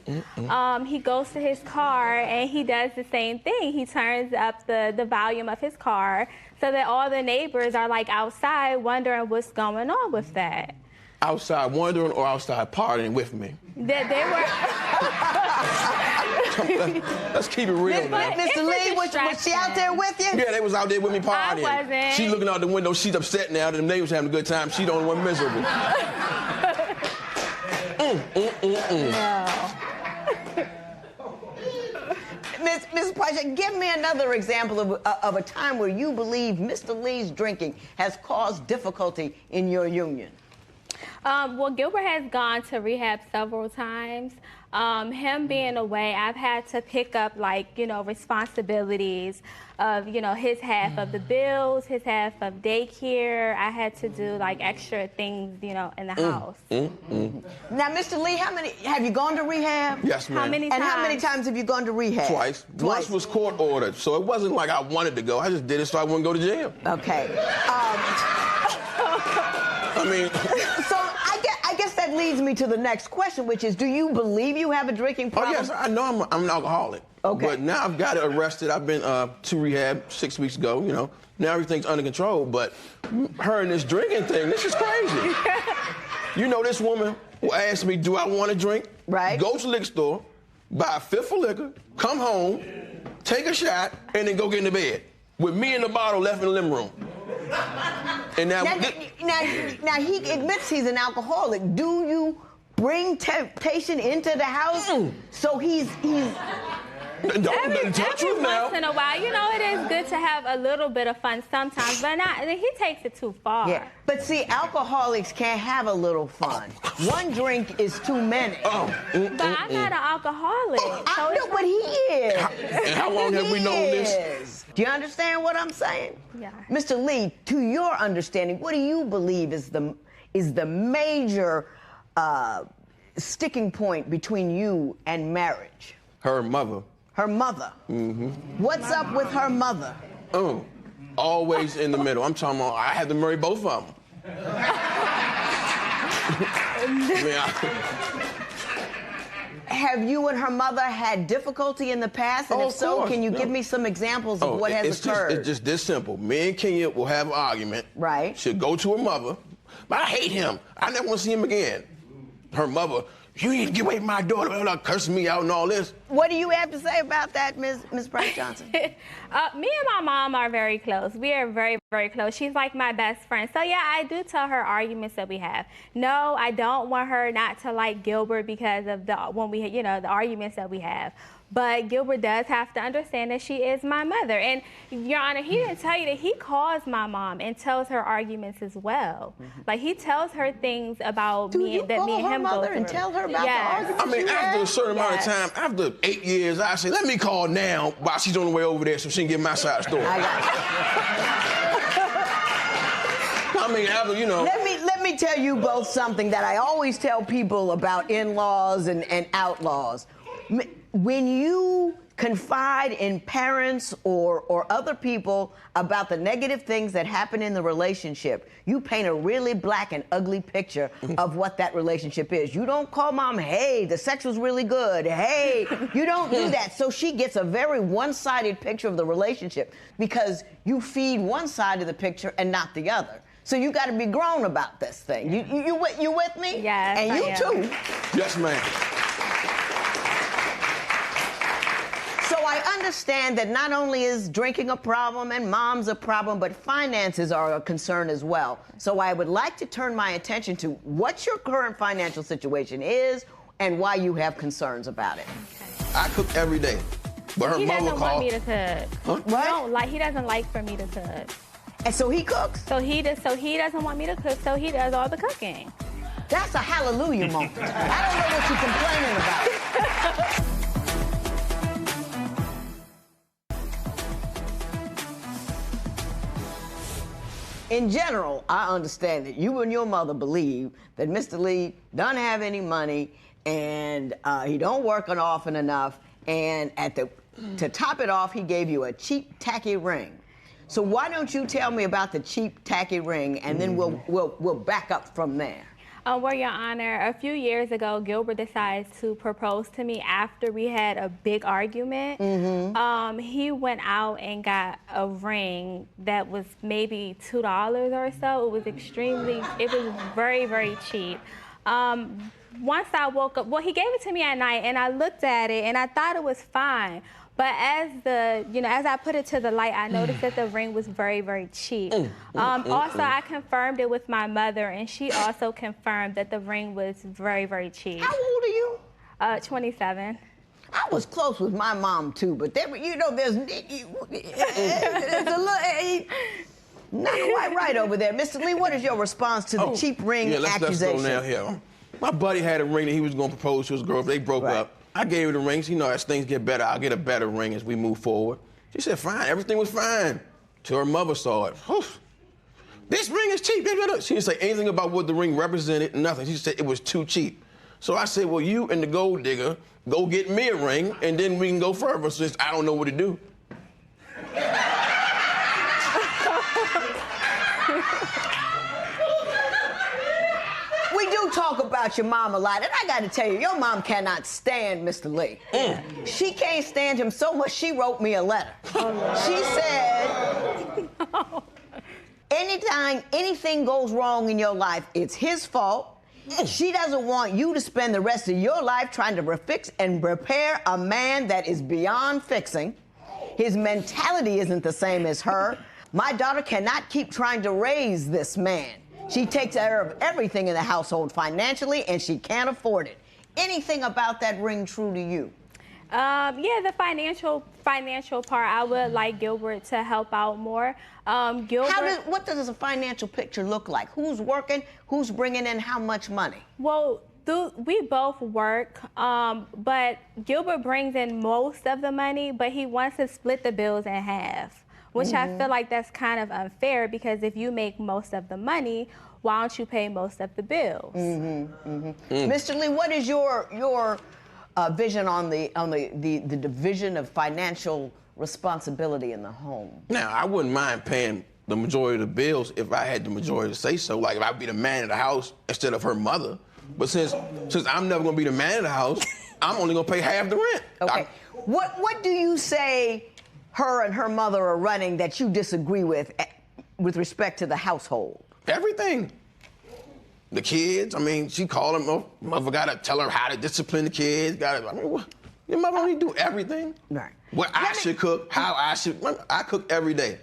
Speaker 9: He goes to his car and he does the same thing. He turns up the volume of his car so that all the neighbors are like outside wondering what's going on with that.
Speaker 10: outside wondering or outside partying with me?
Speaker 9: They were.
Speaker 10: Let's keep it real now.
Speaker 1: Mr. Lee, was she out there with you?
Speaker 10: Yeah, they was out there with me partying.
Speaker 9: I wasn't.
Speaker 10: She looking out the window. She's upset now that the neighbors having a good time. She the only one miserable.
Speaker 9: No.
Speaker 1: Ms. Price, give me another example of a time where you believe Mr. Lee's drinking has caused difficulty in your union.
Speaker 9: Well, Gilbert has gone to rehab several times. Him being away, I've had to pick up, responsibilities of, his half of the bills, his half of daycare. I had to do, extra things, in the house.
Speaker 1: Now, Mr. Lee, have you gone to rehab?
Speaker 10: Yes, ma'am.
Speaker 9: How many
Speaker 1: And
Speaker 9: times?
Speaker 1: how many times have you gone to rehab?
Speaker 10: Twice. Once was court ordered, so it wasn't like I wanted to go. I just did it so I wouldn't go to jail.
Speaker 1: Okay.
Speaker 10: I mean...
Speaker 1: So I guess that leads me to the next question, which is, do you believe you have a drinking problem?
Speaker 10: Oh, yes, I know I'm an alcoholic.
Speaker 1: Okay.
Speaker 10: But now I've got it arrested. I've been to rehab 6 weeks ago, Now everything's under control, but her and this drinking thing, this is crazy. This woman who asked me, do I want to drink?
Speaker 1: Right.
Speaker 10: Go to the liquor store, buy a fifth of liquor, come home, take a shot, and then go get into bed. With me and the bottle left in the living room. And now
Speaker 1: he admits he's an alcoholic. Do you bring temptation into the house? So he's
Speaker 9: Every once in a while, it is good to have a little bit of fun sometimes, but he takes it too far.
Speaker 1: Yeah, but see, alcoholics can't have a little fun. One drink is too many.
Speaker 9: But I'm not an alcoholic.
Speaker 1: I know, but he is.
Speaker 10: And how long have we known this?
Speaker 1: Do you understand what I'm saying?
Speaker 9: Yeah.
Speaker 1: Mr. Lee, to your understanding, what do you believe is the major sticking point between you and marriage?
Speaker 10: Her mother.
Speaker 1: Her mother. Mm-hmm. What's up with her mother?
Speaker 10: Always in the middle. I'm talking about I had to marry both of them.
Speaker 1: Have you and her mother had difficulty in the past? And if so, can you give me some examples of what has occurred?
Speaker 10: It's just this simple. Me and Kenya will have an argument.
Speaker 1: Right.
Speaker 10: She'll go to her mother. But I hate him. I never want to see him again. Her mother, you need to get away from my daughter, cursing me out and all this.
Speaker 1: What do you have to say about that, Ms. Price Johnson?
Speaker 9: Me and my mom are very close. We are very, very close. She's like my best friend. So, yeah, I do tell her arguments that we have. No, I don't want her not to like Gilbert because of the arguments that we have. But Gilbert does have to understand that she is my mother. And, Your Honor, he didn't tell you that he calls my mom and tells her arguments as well. Like, he tells her things about me and him go through.
Speaker 1: Do you call her mother and tell her about the arguments?
Speaker 10: I mean, after a certain amount of time, after 8 years, I say, let me call now while she's on the way over there so she can get my side of the story.
Speaker 1: I got
Speaker 10: I mean, after,
Speaker 1: Let me tell you both something that I always tell people about in-laws and outlaws. When you confide in parents or other people about the negative things that happen in the relationship, you paint a really black and ugly picture of what that relationship is. You don't call mom, hey, the sex was really good. Hey, you don't do that. So she gets a very one-sided picture of the relationship because you feed one side of the picture and not the other. So you got to be grown about this thing. You with me?
Speaker 9: Yes,
Speaker 1: and you too.
Speaker 10: Yes, ma'am.
Speaker 1: So I understand that not only is drinking a problem and mom's a problem, but finances are a concern as well. So I would like to turn my attention to what your current financial situation is and why you have concerns about it.
Speaker 10: I cook every day, but her
Speaker 9: He
Speaker 10: mother
Speaker 9: doesn't want
Speaker 10: called.
Speaker 9: me to cook.
Speaker 1: What?
Speaker 9: He doesn't like for me to cook.
Speaker 1: And so he cooks?
Speaker 9: So he doesn't want me to cook, so he does all the cooking.
Speaker 1: That's a hallelujah moment. I don't know what you're complaining about. In general, I understand that you and your mother believe that Mr. Lee don't have any money and he don't work often enough, and to top it off, he gave you a cheap, tacky ring. So why don't you tell me about the cheap, tacky ring, and then we'll back up from there.
Speaker 9: Well, Your Honor, a few years ago, Gilbert decided to propose to me after we had a big argument. He went out and got a ring that was maybe $2 or so. It was very, very cheap. Once I woke up, well, he gave it to me at night, and I looked at it, and I thought it was fine. But as I put it to the light, I noticed that the ring was very, very cheap. Also, I confirmed it with my mother, and she also confirmed that the ring was very, very cheap.
Speaker 1: How old are you?
Speaker 9: 27.
Speaker 1: I was close with my mom too, but there's a little, not quite right over there. Mr. Lee, what is your response to the cheap ring accusation?
Speaker 10: Let's go now here. My buddy had a ring that he was going to propose to his girl. They broke up. I gave her the ring. So, as things get better, I'll get a better ring as we move forward. She said, fine. Everything was fine. Till her mother saw it. This ring is cheap. She didn't say anything about what the ring represented, nothing. She said it was too cheap. So I said, well, you and the gold digger, go get me a ring, and then we can go further since I don't know what to do.
Speaker 1: We do talk about your mom a lot, and I got to tell you, your mom cannot stand Mr. Lee. She can't stand him so much, she wrote me a letter. She said, anytime anything goes wrong in your life, it's his fault. She doesn't want you to spend the rest of your life trying to fix and repair a man that is beyond fixing. His mentality isn't the same as her. My daughter cannot keep trying to raise this man. She takes care of everything in the household financially, and she can't afford it. Anything about that ring true to you?
Speaker 9: Yeah, the financial part, I would like Gilbert to help out more.
Speaker 1: What does a financial picture look like? Who's working? Who's bringing in how much money?
Speaker 9: Well, we both work, but Gilbert brings in most of the money, but he wants to split the bills in half, which I feel like that's kind of unfair, because if you make most of the money, why don't you pay most of the bills?
Speaker 1: Mr. Lee, what is your vision on the division of financial responsibility in the home?
Speaker 10: Now, I wouldn't mind paying the majority of the bills if I had the majority to say so. Like if I'd be the man of the house instead of her mother. But since I'm never gonna be the man of the house, I'm only gonna pay half the rent.
Speaker 1: Okay. What do you say her and her mother are running that you disagree with respect to the household?
Speaker 10: Everything. The kids, she called them, mother gotta tell her how to discipline the kids. Your mother only do everything.
Speaker 1: Right.
Speaker 10: What I should cook, how I should, I cook every day.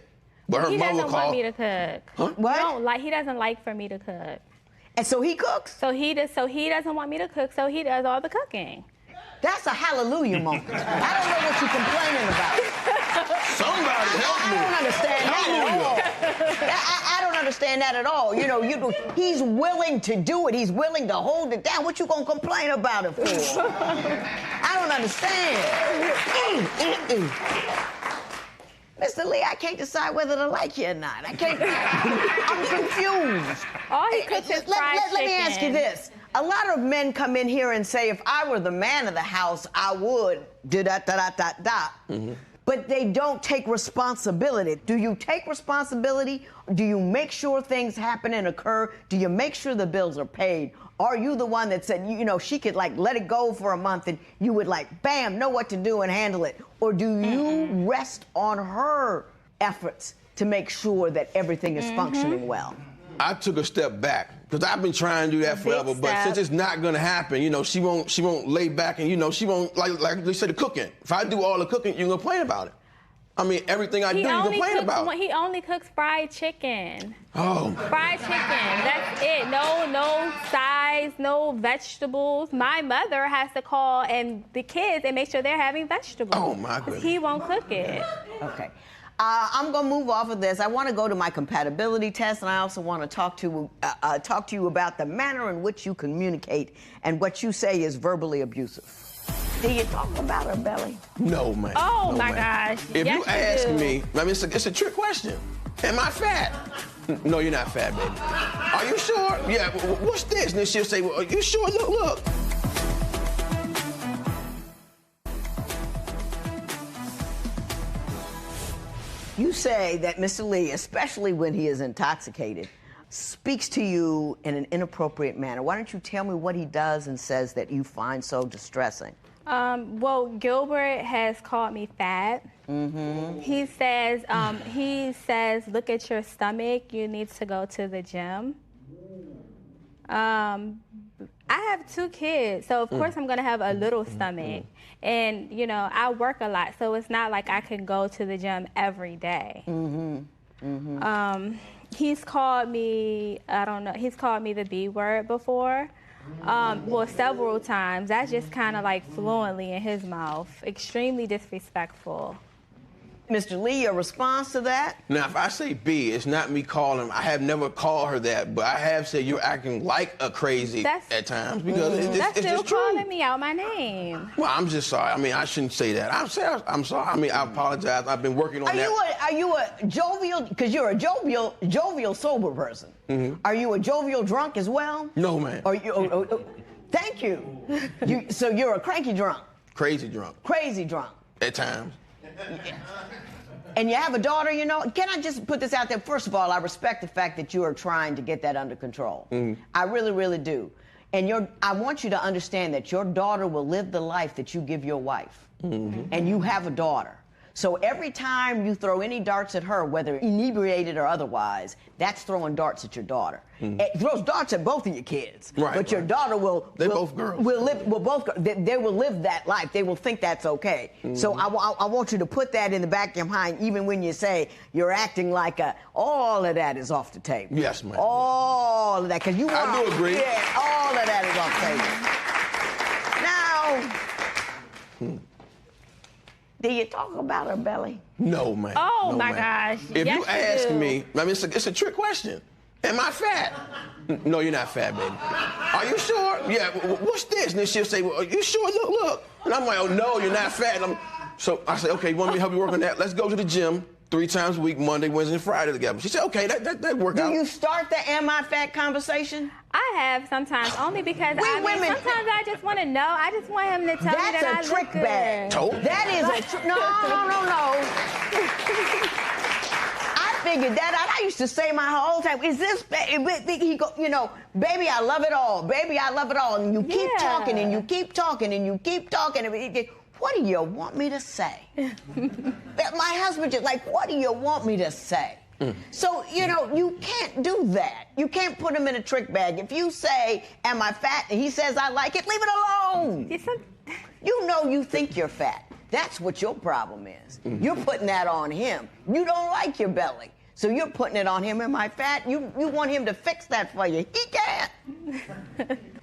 Speaker 10: But her
Speaker 9: He
Speaker 10: mother
Speaker 9: doesn't want me to cook.
Speaker 10: Huh?
Speaker 1: What?
Speaker 9: He doesn't like for me to cook.
Speaker 1: And so he cooks?
Speaker 9: So he doesn't want me to cook, so he does all the cooking.
Speaker 1: That's a hallelujah moment. I don't know what you're complaining about.
Speaker 10: Somebody help me.
Speaker 1: I don't understand that at all. I don't understand that at all. He's willing to do it. He's willing to hold it down. What you gonna complain about it for? I don't understand. Mr. Lee, I can't decide whether to like you or not. I'm confused.
Speaker 9: All he cooks is fried chicken.
Speaker 1: Let me ask you this. A lot of men come in here and say, if I were the man of the house, I would da-da-da-da-da-da. But they don't take responsibility. Do you take responsibility? Do you make sure things happen and occur? Do you make sure the bills are paid? Are you the one that said, you know, she could like let it go for a month and you would like, bam, know what to do and handle it? Or do you rest on her efforts to make sure that everything is functioning well?
Speaker 10: I took a step back because I've been trying to do that forever. But since it's not gonna happen, you know, she won't lay back and, you know, she won't like they said, the cooking. If I do all the cooking, you complain about it. I mean, everything I do, you complain about.
Speaker 9: He only cooks fried chicken.
Speaker 10: Oh.
Speaker 9: Fried chicken. That's it. No sides, no vegetables. My mother has to call and the kids and make sure they're having vegetables.
Speaker 10: Oh my goodness.
Speaker 9: He won't cook it.
Speaker 1: Okay. I'm going to move off of this. I want to go to my compatibility test, and I also want to talk to you about the manner in which you communicate and what you say is verbally abusive. Do you talk about her belly?
Speaker 10: No, man.
Speaker 9: Oh,
Speaker 10: no,
Speaker 9: my
Speaker 10: man.
Speaker 9: gosh.
Speaker 10: If
Speaker 9: yes,
Speaker 10: you ask
Speaker 9: do.
Speaker 10: me, I mean, it's a trick question. Am I fat? No, you're not fat, baby. Are you sure? Yeah, what's this? And then she'll say, well, are you sure? Look.
Speaker 1: You say that Mr. Lee, especially when he is intoxicated, speaks to you in an inappropriate manner. Why don't you tell me what he does and says that you find so distressing?
Speaker 9: Well, Gilbert has called me fat. He says, look at your stomach. You need to go to the gym. I have 2 kids, so of course I'm gonna have a little stomach. And, you know, I work a lot, so it's not like I can go to the gym every day. He's called me, he's called me the B word before. Well, several times. That's just kind of like fluently in his mouth. Extremely disrespectful.
Speaker 1: Mr. Lee, your response to that?
Speaker 10: Now, if I say B, it's not me calling. I have never called her that, but I have said you're acting like a crazy at times because
Speaker 9: that's
Speaker 10: it's
Speaker 9: still
Speaker 10: just true.
Speaker 9: calling me out my name.
Speaker 10: Well, I'm just sorry. I mean, I shouldn't say that. I'm sorry. I mean, I apologize. I've been working on that.
Speaker 1: Are you a jovial? Because you're a jovial sober person. Are you a jovial drunk as well?
Speaker 10: No, man.
Speaker 1: Are you? Thank you. So you're a cranky drunk.
Speaker 10: Crazy drunk.
Speaker 1: Crazy drunk.
Speaker 10: At times.
Speaker 1: And you have a daughter, you know. Can I just put this out there? First of all, I respect the fact that you are trying to get that under control. I really, really do. And I want you to understand that your daughter will live the life that you give your wife. And you have a daughter. So every time you throw any darts at her, whether inebriated or otherwise, that's throwing darts at your daughter. It throws darts at both of your kids.
Speaker 10: Right,
Speaker 1: but your daughter will...
Speaker 10: They're both girls.
Speaker 1: They will live that life. They will think that's okay. So I want you to put that in the back of your mind, even when you say you're acting like all of that is off the table.
Speaker 10: Yes, ma'am.
Speaker 1: All of that, because you
Speaker 10: I do agree.
Speaker 1: Yeah, all of that is off the table. Now... Do you talk about her belly?
Speaker 10: No, man.
Speaker 9: Oh,
Speaker 10: no,
Speaker 9: my
Speaker 10: man.
Speaker 9: gosh.
Speaker 10: If
Speaker 9: yes,
Speaker 10: you ask
Speaker 9: do.
Speaker 10: me, I mean, it's a trick question. Am I fat? No, you're not fat, baby. Are you sure? Yeah, what's this? And then she'll say, well, are you sure? Look. And I'm like, oh, no, you're not fat. So I say, okay, you want me to help you work on that? Let's go to the gym 3 times a week, Monday, Wednesday, and Friday together. She said, okay, that worked out.
Speaker 1: Do you start the am I fat conversation?
Speaker 9: I have sometimes, only because sometimes I just want to know. I just want him to tell me that I
Speaker 1: That's a trick
Speaker 9: look good.
Speaker 1: bag. That is a trick. No. I figured that out. I used to say my whole time, is this, he go, you know, baby, I love it all. Baby, I love it all. And you keep talking and you keep talking and you keep talking. What do you want me to say? My husband just like, what do you want me to say? So, you know, you can't do that. You can't put him in a trick bag. If you say, am I fat? And he says, I like it, leave it alone. You know you think you're fat. That's what your problem is. You're putting that on him. You don't like your belly. So you're putting it on him. Am I fat? You want him to fix that for you. He can't.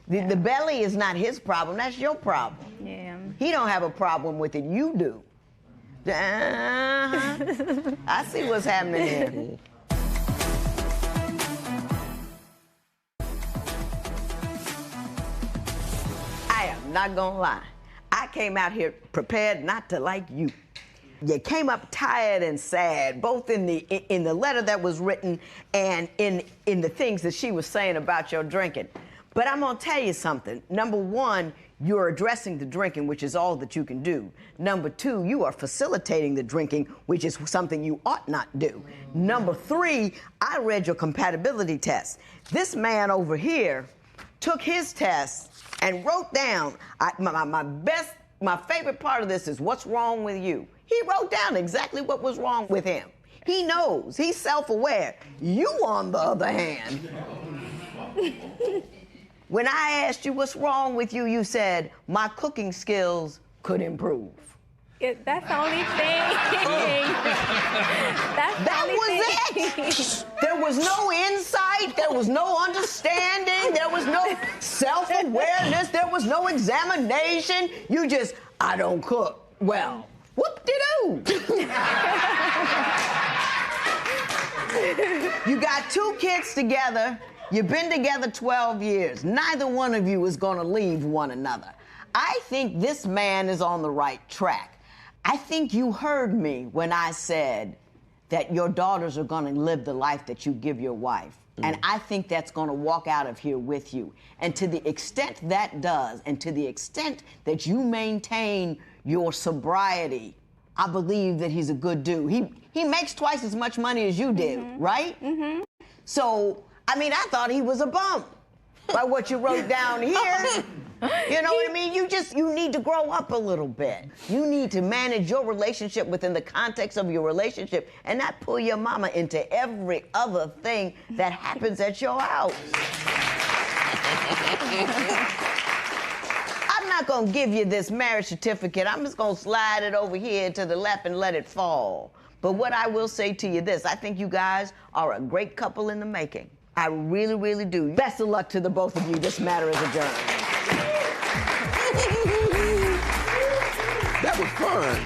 Speaker 1: The belly is not his problem. That's your problem.
Speaker 9: Yeah.
Speaker 1: He don't have a problem with it. You do. I see what's happening here. I am not gonna lie. I came out here prepared not to like you. You came up tired and sad, both in the letter that was written and in the things that she was saying about your drinking. But I'm gonna tell you something. Number one, you're addressing the drinking, which is all that you can do. Number two, you are facilitating the drinking, which is something you ought not do. Number three, I read your compatibility test. This man over here took his test and wrote down, my favorite part of this is what's wrong with you. He wrote down exactly what was wrong with him. He knows, he's self-aware. You, on the other hand, when I asked you what's wrong with you, you said, my cooking skills could improve.
Speaker 9: That's the only thing.
Speaker 1: That was it. There was no insight. There was no understanding. There was no self-awareness. There was no examination. You just, I don't cook well. Whoop-de-doo. You got two kids together. You've been together 12 years. Neither one of you is going to leave one another. I think this man is on the right track. I think you heard me when I said that your daughters are going to live the life that you give your wife. And I think that's going to walk out of here with you. And to the extent that does, and to the extent that you maintain your sobriety, I believe that he's a good dude. He makes twice as much money as you did, right? So, I mean, I thought he was a bum by what you wrote down here. You know what I mean? You need to grow up a little bit. You need to manage your relationship within the context of your relationship and not pull your mama into every other thing that happens at your house. I'm not gonna give you this marriage certificate. I'm just gonna slide it over here to the left and let it fall. But what I will say to you this, I think you guys are a great couple in the making. I really, really do. Best of luck to the both of you. This matter is adjourned.
Speaker 10: That was fun.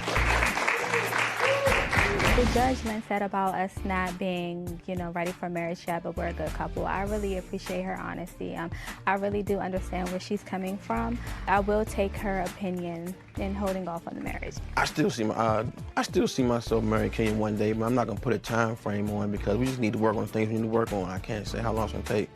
Speaker 9: The judgment said about us not being, ready for marriage yet, but we're a good couple. I really appreciate her honesty. I really do understand where she's coming from. I will take her opinion in holding off on the marriage.
Speaker 10: I still see myself marrying Kenyon one day, but I'm not gonna put a time frame on because we just need to work on things we need to work on. I can't say how long it's gonna take.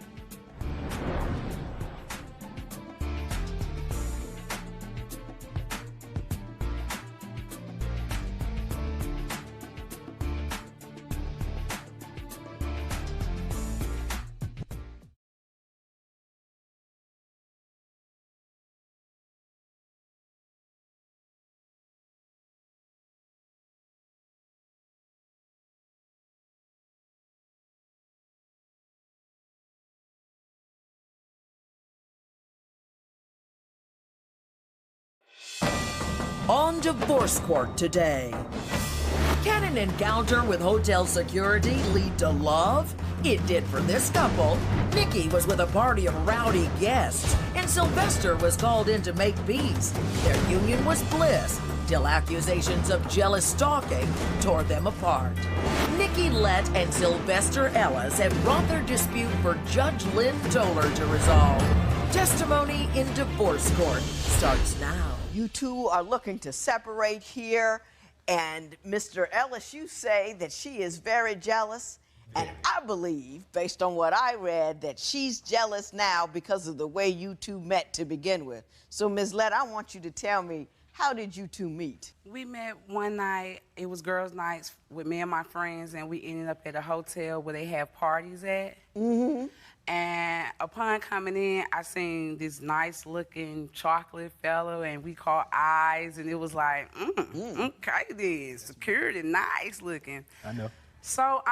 Speaker 11: On divorce court today. Can an encounter with hotel security lead to love? It did for this couple. Nikki was with a party of rowdy guests, and Sylvester was called in to make peace. Their union was bliss, till accusations of jealous stalking tore them apart. Nikki Lett and Sylvester Ellis have brought their dispute for Judge Lynn Toler to resolve. Testimony in divorce court starts now.
Speaker 1: You two are looking to separate here, and Mr. Ellis, you say that she is very jealous, and I believe, based on what I read, that she's jealous now because of the way you two met to begin with. So, Ms. Lett, I want you to tell me, how did you two meet?
Speaker 12: We met one night. It was girls' nights with me and my friends, and we ended up at a hotel where they have parties at. And upon coming in, I seen this nice-looking chocolate fellow, and we caught eyes, and it was like, okay then, security, nice-looking.
Speaker 13: I know.
Speaker 12: So,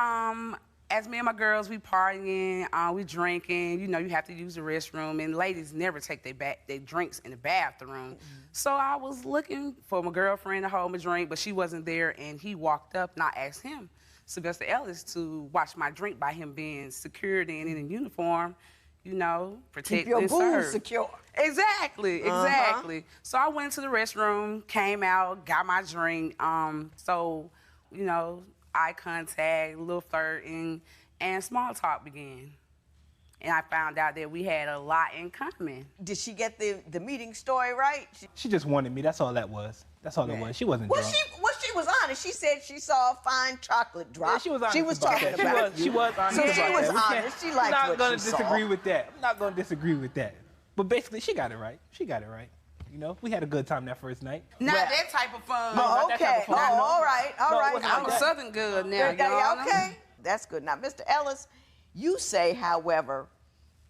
Speaker 12: as me and my girls, we partying, we drinking. You know, you have to use the restroom, and ladies never take their drinks in the bathroom. So I was looking for my girlfriend to hold my drink, but she wasn't there, and he walked up, and I asked him, Sylvester Ellis, to watch my drink by him being security and in a uniform, you know, protect
Speaker 1: Keep your
Speaker 12: and
Speaker 1: booze
Speaker 12: serve.
Speaker 1: secure.
Speaker 12: Exactly. So I went to the restroom, came out, got my drink. So, you know, eye contact, a little flirting, and small talk began. And I found out that we had a lot in common.
Speaker 1: Did she get the meeting story right?
Speaker 13: She just wanted me. That's all that was. That's all it was. She wasn't drunk.
Speaker 1: Was she was honest. She said she saw a fine chocolate drop.
Speaker 13: Yeah, she was honest.
Speaker 1: She was
Speaker 13: about
Speaker 1: talking
Speaker 13: that.
Speaker 1: about
Speaker 13: She was honest.
Speaker 1: So
Speaker 13: about
Speaker 1: she
Speaker 13: that.
Speaker 1: was
Speaker 13: We can't-
Speaker 1: honest. She
Speaker 13: I'm
Speaker 1: liked
Speaker 13: not
Speaker 1: what
Speaker 13: gonna
Speaker 1: she saw.
Speaker 13: disagree with that. I'm not gonna disagree with that. But basically, she got it right. She got it right. You know, we had a good time that first night.
Speaker 12: Not that type of fun.
Speaker 1: Well,
Speaker 13: not that type
Speaker 1: okay.
Speaker 13: of fun.
Speaker 1: Oh,
Speaker 13: No.
Speaker 1: all right. All
Speaker 13: No, it
Speaker 1: right.
Speaker 13: wasn't
Speaker 12: I'm
Speaker 13: like
Speaker 12: a
Speaker 13: that.
Speaker 12: Southern good now,
Speaker 1: Yeah,
Speaker 12: y'all.
Speaker 1: okay. That's good. Now, Mr. Ellis, you say, however,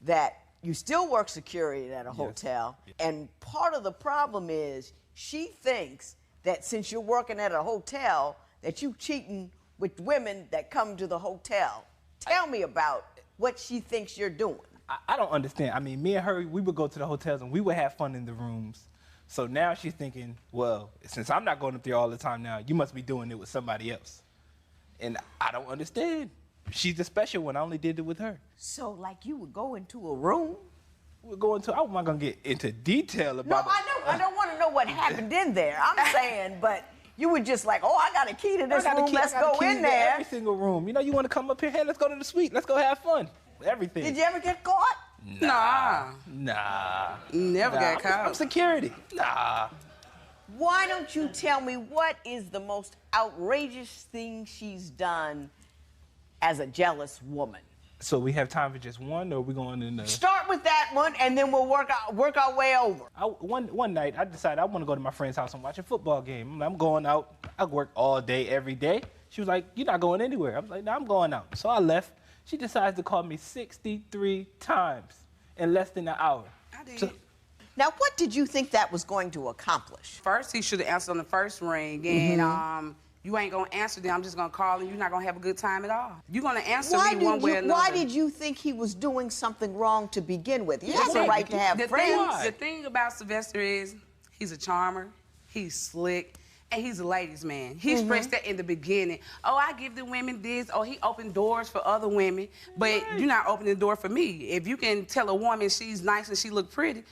Speaker 1: that you still work security at a hotel, and part of the problem is she thinks that since you're working at a hotel, that you cheating with women that come to the hotel. Tell me about what she thinks you're doing.
Speaker 13: I don't understand. I mean, me and her, we would go to the hotels and we would have fun in the rooms. So now she's thinking, well, since I'm not going up there all the time now, you must be doing it with somebody else. And I don't understand. She's the special one. I only did it with her.
Speaker 1: So, like, you would go into a room?
Speaker 13: We're going to, I'm not going to get into detail about
Speaker 1: No, I know. I don't want to know what happened in there. I'm saying, but you were just like, oh, I got a key to this room. Let's go in there.
Speaker 13: Every single room. You know, you want to come up here? Hey, let's go to the suite. Let's go have fun. Everything.
Speaker 1: Did you ever get caught?
Speaker 12: Nah.
Speaker 13: Nah.
Speaker 12: Never got caught.
Speaker 13: I'm security. Nah.
Speaker 1: Why don't you tell me what is the most outrageous thing she's done as a jealous woman?
Speaker 13: So we have time for just one, or are we going in the...
Speaker 1: Start with that one, and then we'll work our way over.
Speaker 13: One night, I decided I want to go to my friend's house and watch a football game. I'm going out. I work all day, every day. She was like, you're not going anywhere. I was like, no, I'm going out. So I left. She decides to call me 63 times in less than an hour.
Speaker 12: I did.
Speaker 13: So,
Speaker 1: Now, what did you think that was going to accomplish?
Speaker 12: First, he should have answered on the first ring, and you ain't gonna answer them. I'm just gonna call, and you're not gonna have a good time at all. You're gonna answer me one way or another.
Speaker 1: Why did you think he was doing something wrong to begin with? He has a right to have friends.
Speaker 12: The thing about Sylvester is he's a charmer, he's slick, and he's a ladies' man. He expressed that in the beginning. Oh, I give the women this. Oh, he opened doors for other women, but you're not opening the door for me. If you can tell a woman she's nice and she look pretty,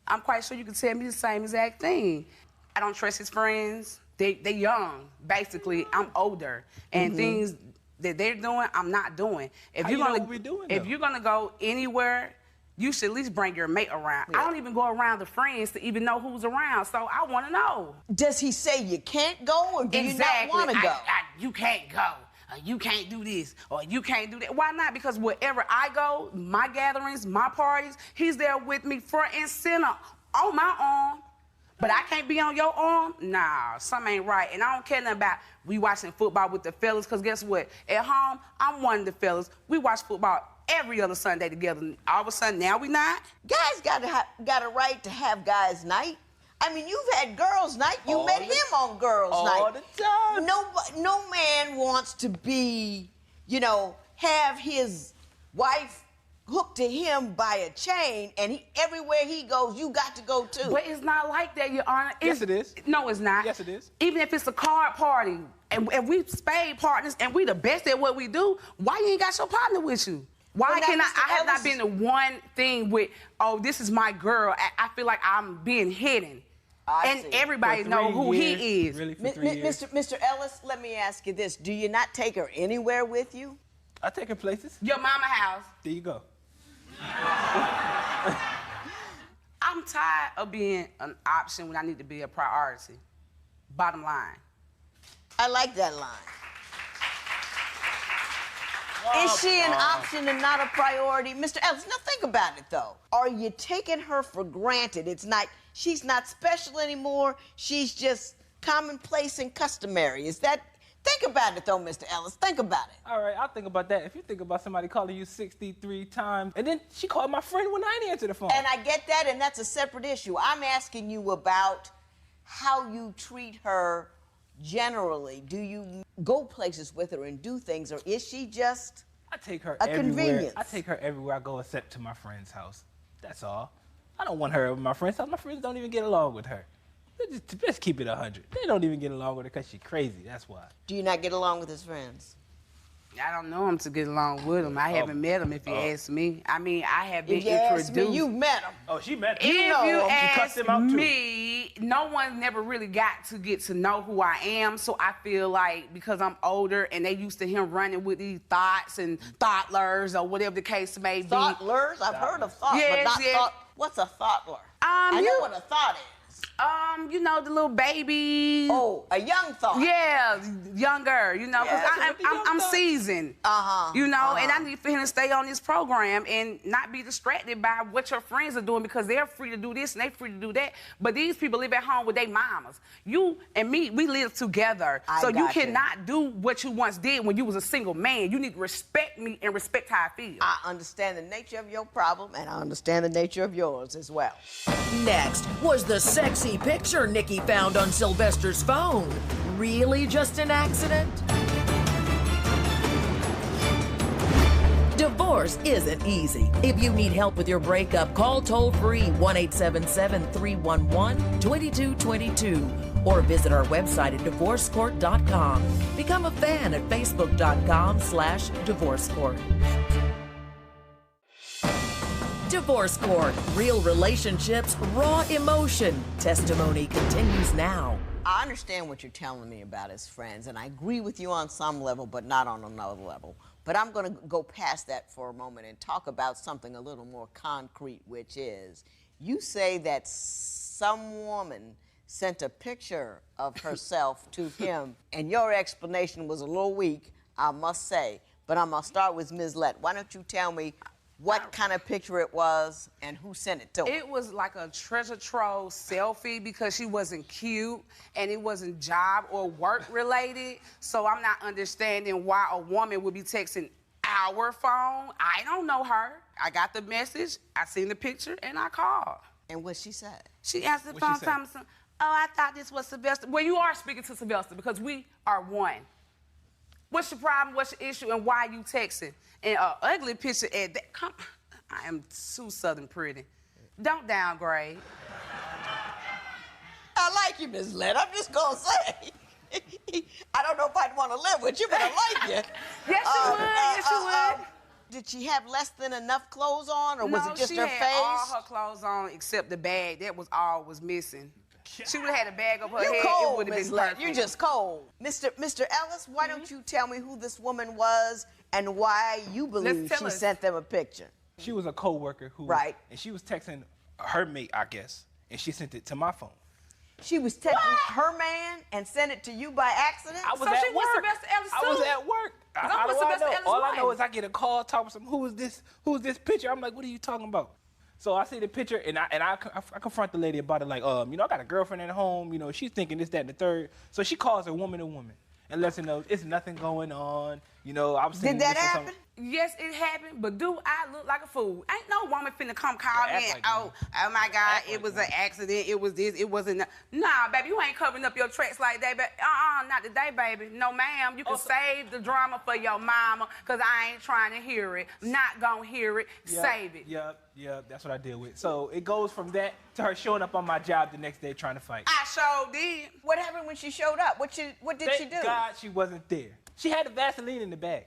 Speaker 12: I'm quite sure you can tell me the same exact thing. I don't trust his friends. They young, basically. I'm older, and things that they're doing, I'm not doing. If you're gonna go anywhere, you should at least bring your mate around. I don't even go around the friends to even know who's around, so I want to know.
Speaker 1: Does he say you can't go, or do you not want to go?
Speaker 12: You can't go. You can't do this, or you can't do that. Why not? Because wherever I go, my gatherings, my parties, he's there with me front and center on my arm. But I can't be on your arm? Nah, something ain't right. And I don't care nothing about we watching football with the fellas, because guess what? At home, I'm one of the fellas. We watch football every other Sunday together. All of a sudden, now we not?
Speaker 1: Guys got a right to have guys' night. I mean, you've had girls' night. You met him on girls' night.
Speaker 13: All the time.
Speaker 1: No man wants to be, have his wife hooked to him by a chain, and everywhere he goes, you got to go too.
Speaker 12: But it's not like that, Your Honor.
Speaker 13: Yes, it is.
Speaker 12: No, it's not.
Speaker 13: Yes, it is.
Speaker 12: Even if it's a card party, and we spade partners, and we the best at what we do, why you ain't got your partner with you? Why can't I have not been to one thing with, oh, this is my girl. I feel like I'm being hidden. And everybody know who he is.
Speaker 13: Really, for 3 years.
Speaker 1: Mr. Ellis, let me ask you this. Do you not take her anywhere with you?
Speaker 13: I take her places.
Speaker 12: Your mama house.
Speaker 13: There you go.
Speaker 12: I'm tired of being an option when I need to be a priority. Bottom line.
Speaker 1: I like that line. Is she an option and not a priority? Mr. Ellis, now think about it, though. Are you taking her for granted? She's not special anymore. She's just commonplace and customary. Think about it, though, Mr. Ellis. Think about it.
Speaker 13: All right, I'll think about that. If you think about somebody calling you 63 times, and then she called my friend when I didn't answer the phone.
Speaker 1: And I get that, and that's a separate issue. I'm asking you about how you treat her generally. Do you go places with her and do things, or is she just
Speaker 13: I take her
Speaker 1: a
Speaker 13: everywhere.
Speaker 1: convenience?
Speaker 13: I take her everywhere I go except to my friend's house. That's all. I don't want her over my friend's house. My friends don't even get along with her. Let's keep it 100. They don't even get along with her because she's crazy. That's why.
Speaker 1: Do you not get along with his friends?
Speaker 12: I don't know him to get along with him. I haven't met him, if you ask me. I mean, I have been
Speaker 1: If you ask
Speaker 12: introduced.
Speaker 1: me, you've met him.
Speaker 13: Oh, she met him.
Speaker 12: If you
Speaker 13: cussed
Speaker 12: ask
Speaker 13: him out too.
Speaker 12: me, no one never really got to know who I am. So I feel like because I'm older and they used to him running with these thoughts and thoughtlers or whatever the case may be.
Speaker 1: Thoughtlers? I've heard of thought,
Speaker 12: Yes,
Speaker 1: but not
Speaker 12: yes.
Speaker 1: thought. What's a thoughtler? I know what a thought is.
Speaker 12: You know, the little baby.
Speaker 1: Oh, a young thought.
Speaker 12: Yeah, younger, you know, because I'm seasoned. You know, and I need for him to stay on this program and not be distracted by what your friends are doing because they're free to do this and they're free to do that. But these people live at home with their mamas. You and me, we live together. So you cannot do what you once did when you was a single man. You need to respect me and respect how I feel.
Speaker 1: I understand the nature of your problem, and I understand the nature of yours as well.
Speaker 11: Next was the sexy picture Nikki found on Sylvester's phone. Really just an accident? Divorce isn't easy. If you need help with your breakup, call toll-free 1-877-311-2222 or visit our website at divorcecourt.com. Become a fan at facebook.com/divorcecourt. Divorce Court. Real relationships, raw emotion. Testimony continues now.
Speaker 1: I understand what you're telling me about his friends, and I agree with you on some level, but not on another level. But I'm going to go past that for a moment and talk about something a little more concrete, which is, you say that some woman sent a picture of herself to him, and your explanation was a little weak, I must say. But I'm going to start with Ms. Lett. Why don't you tell me what kind of picture it was and who sent it to her?
Speaker 12: It was like a treasure trove selfie because she wasn't cute and it wasn't job or work related. So I'm not understanding why a woman would be texting our phone. I don't know her. I got the message, I seen the picture, and I called.
Speaker 1: And what she said?
Speaker 12: She answered the phone, telling me, oh, I thought this was Sylvester. Well, you are speaking to Sylvester because we are one. What's your problem? What's your issue? And why you texting? And an ugly picture at that. I am too Southern pretty. Don't downgrade.
Speaker 1: I like you, Ms. Lett. I'm just going to say. I don't know if I'd want to live with you, but I like you.
Speaker 12: Yes, you would. Yes, you would.
Speaker 1: Did she have less than enough clothes on, or was it just her face?
Speaker 12: No, she had all her clothes on except the bag. That was all was missing. She would have had a bag up her head.
Speaker 1: Cold,
Speaker 12: it would have been perfect.
Speaker 1: You're just cold. Mr. Ellis, why don't you tell me who this woman was and why you believe she sent them a picture?
Speaker 13: She was a co-worker who...
Speaker 1: Right.
Speaker 13: And she was texting her mate, I guess, and she sent it to my phone.
Speaker 1: She was texting her man and sent it to you by accident?
Speaker 13: I was at work.
Speaker 12: Sylvester Ellis too.
Speaker 13: I was at work. How do I know? All I know is I get a call talking to some, who is this picture? I'm like, what are you talking about? So I see the picture, and I confront the lady about it, like, you know, I got a girlfriend at home, you know, she's thinking this, that, and the third. So she calls her woman to woman and lets her know it's nothing going on. You know, I was saying.
Speaker 1: Did that happen?
Speaker 12: Yes, it happened, but do I look like a fool? Ain't no woman finna come call me and, oh my God, it was an accident, it was this, it wasn't. Nah, baby, you ain't covering up your tracks like that, but not today, baby. No, ma'am, you can save the drama for your mama, because I ain't trying to hear it. Not gonna hear it, save it.
Speaker 13: Yep, that's what I deal with. So it goes from that to her showing up on my job the next day trying to fight.
Speaker 12: I sure did.
Speaker 1: What happened when she showed up? What did she do?
Speaker 13: Thank God she wasn't there. She had the Vaseline in the bag.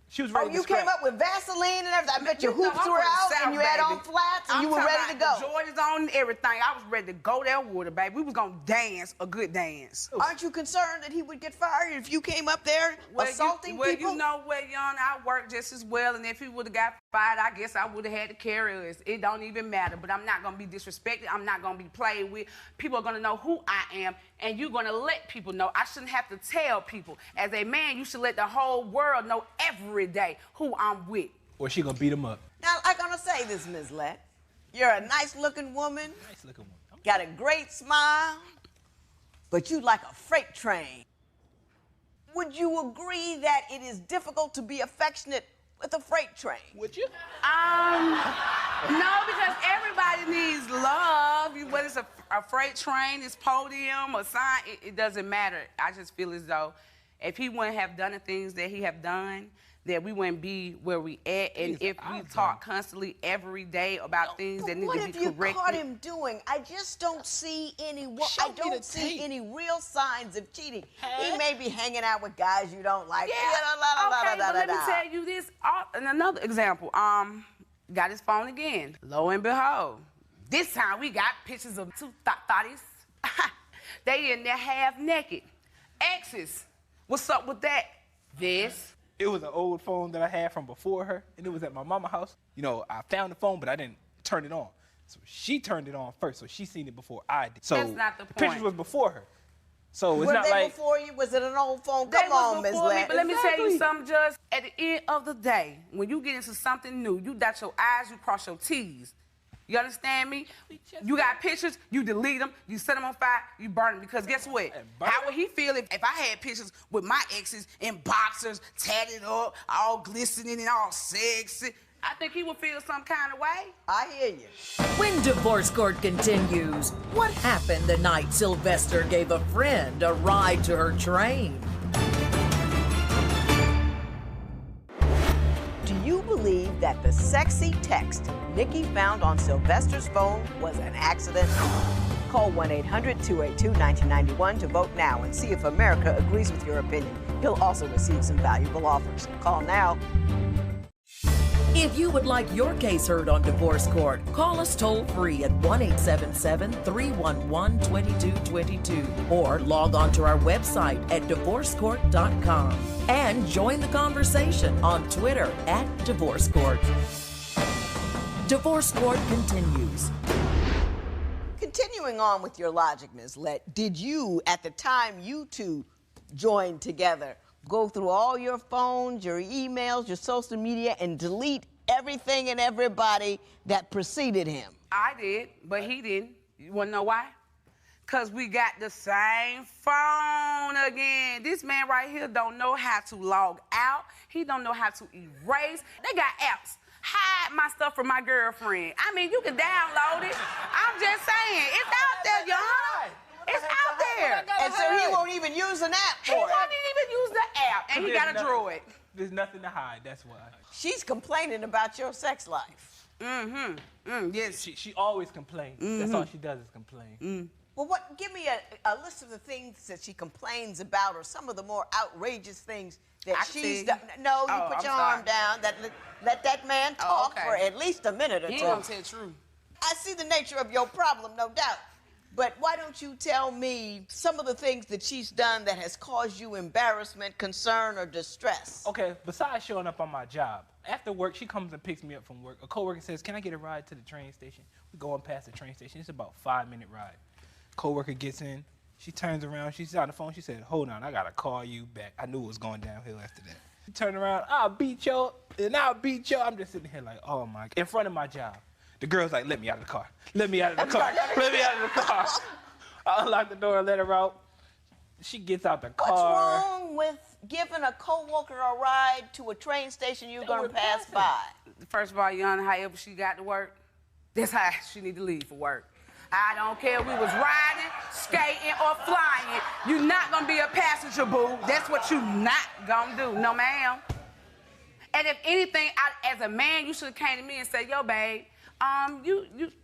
Speaker 13: She was ready to
Speaker 1: you came up with Vaseline and everything. I bet your hoops were out and you had on flats and you were ready to go.
Speaker 12: Jordans on and everything. I was ready to go there with her, baby. We was gonna dance a good dance.
Speaker 1: Aren't you concerned that he would get fired if you came up there assaulting people?
Speaker 12: Well, you know what, Yon, I work just as well, and if he would have got fired, I guess I would have had to carry us. It don't even matter, but I'm not gonna be disrespected. I'm not gonna be played with. People are gonna know who I am, and you're gonna let people know. I shouldn't have to tell people. As a man, you should let the whole world know every day who I'm with.
Speaker 13: Or she gonna beat him up.
Speaker 1: Now, I'm gonna say this, Ms. Lett. You're a nice-looking woman.
Speaker 13: Nice-looking woman.
Speaker 1: Got a great smile, but you like a freight train. Would you agree that it is difficult to be affectionate with a freight train?
Speaker 13: Would you?
Speaker 12: No, because everybody needs love. Whether it's a freight train, it's podium, or sign, it doesn't matter. I just feel as though if he wouldn't have done the things that he have done, that we wouldn't be where we at. And if we talk constantly every day about things that need to be corrected.
Speaker 1: What have you caught him doing? I just don't see any. I don't see any real signs of cheating. He may be hanging out with guys you don't like.
Speaker 12: Okay, but let me tell you this. And another example. Got his phone again. Lo and behold, this time we got pictures of two thotties. They in there half naked. Exes. What's up with that? This.
Speaker 13: It was an old phone that I had from before her, and it was at my mama's house. You know, I found the phone, but I didn't turn it on. So she turned it on first, so she seen it before I did. So
Speaker 12: That's not the point.
Speaker 13: pictures was before her. So it's
Speaker 1: Were
Speaker 13: not
Speaker 1: they
Speaker 13: like
Speaker 1: before you? Was it an old phone?
Speaker 12: They
Speaker 1: Come
Speaker 12: was
Speaker 1: on, Ms.
Speaker 12: before me,
Speaker 1: Lett.
Speaker 12: but let me tell you
Speaker 13: Exactly.
Speaker 12: something, Judge. At the end of the day, when you get into something new, you dot your I's, you cross your T's. You understand me? You got pictures, you delete them, you set them on fire, you burn them. Because guess what? How would he feel if I had pictures with my exes in boxers, tatted up, all glistening and all sexy? I think he would feel some kind of way.
Speaker 1: I hear you.
Speaker 11: When Divorce Court continues, what happened the night Sylvester gave a friend a ride to her train?
Speaker 1: Do you believe that the sexy text Nikki found on Sylvester's phone was an accident? Call 1-800-282-1991 to vote now and see if America agrees with your opinion. You'll also receive some valuable offers. Call now.
Speaker 11: If you would like your case heard on Divorce Court, call us toll-free at 1-877-311-2222 or log on to our website at divorcecourt.com and join the conversation on Twitter at Divorce Court. Divorce Court continues.
Speaker 1: Continuing on with your logic, Ms. Lett, did you, at the time you two joined together, go through all your phones, your emails, your social media, and delete everything and everybody that preceded him?
Speaker 12: I did, but he didn't. You wanna know why? Because we got the same phone again. This man right here don't know how to log out. He don't know how to erase. They got apps. Hide my stuff from my girlfriend. I mean, you can download it. I'm just saying, it's out there, y'all. It's out there.
Speaker 1: And so he won't even use an app
Speaker 12: He
Speaker 1: for
Speaker 12: won't
Speaker 1: it.
Speaker 12: even use the app, and he got a droid.
Speaker 13: there's nothing to hide. That's why.
Speaker 1: She's complaining about your sex life.
Speaker 12: Yes.
Speaker 13: She always complains. That's all she does is complain.
Speaker 1: Well, give me a list of the things that she complains about, or some of the more outrageous things that she's done. No, you put your arm down. Let that man talk for at least a minute or two.
Speaker 12: He ain't gonna tell the truth.
Speaker 1: I see the nature of your problem, no doubt. But why don't you tell me some of the things that she's done that has caused you embarrassment, concern, or distress?
Speaker 13: Okay, besides showing up on my job, after work, she comes and picks me up from work. A coworker says, "Can I get a ride to the train station?" We go on past the train station. It's about a 5-minute ride. Coworker gets in. She turns around. She's on the phone. She said, "Hold on, I got to call you back." I knew it was going downhill after that. She turned around. "I'll beat you, and I'll beat you." I'm just sitting here like, oh, my God. In front of my job. The girl's like, "Let me out of the car. Let me out of the car. Let me out of the car." I unlock the door and let her out. She gets out the car.
Speaker 1: What's wrong with giving a coworker a ride to a train station you're going to pass by?
Speaker 12: First of all, Yana, however she got to work, that's how she need to leave for work. I don't care if we was riding, skating, or flying. You're not going to be a passenger, boo. That's what you not going to do. No, ma'am. And if anything, as a man, you should have came to me and said, "Yo, babe,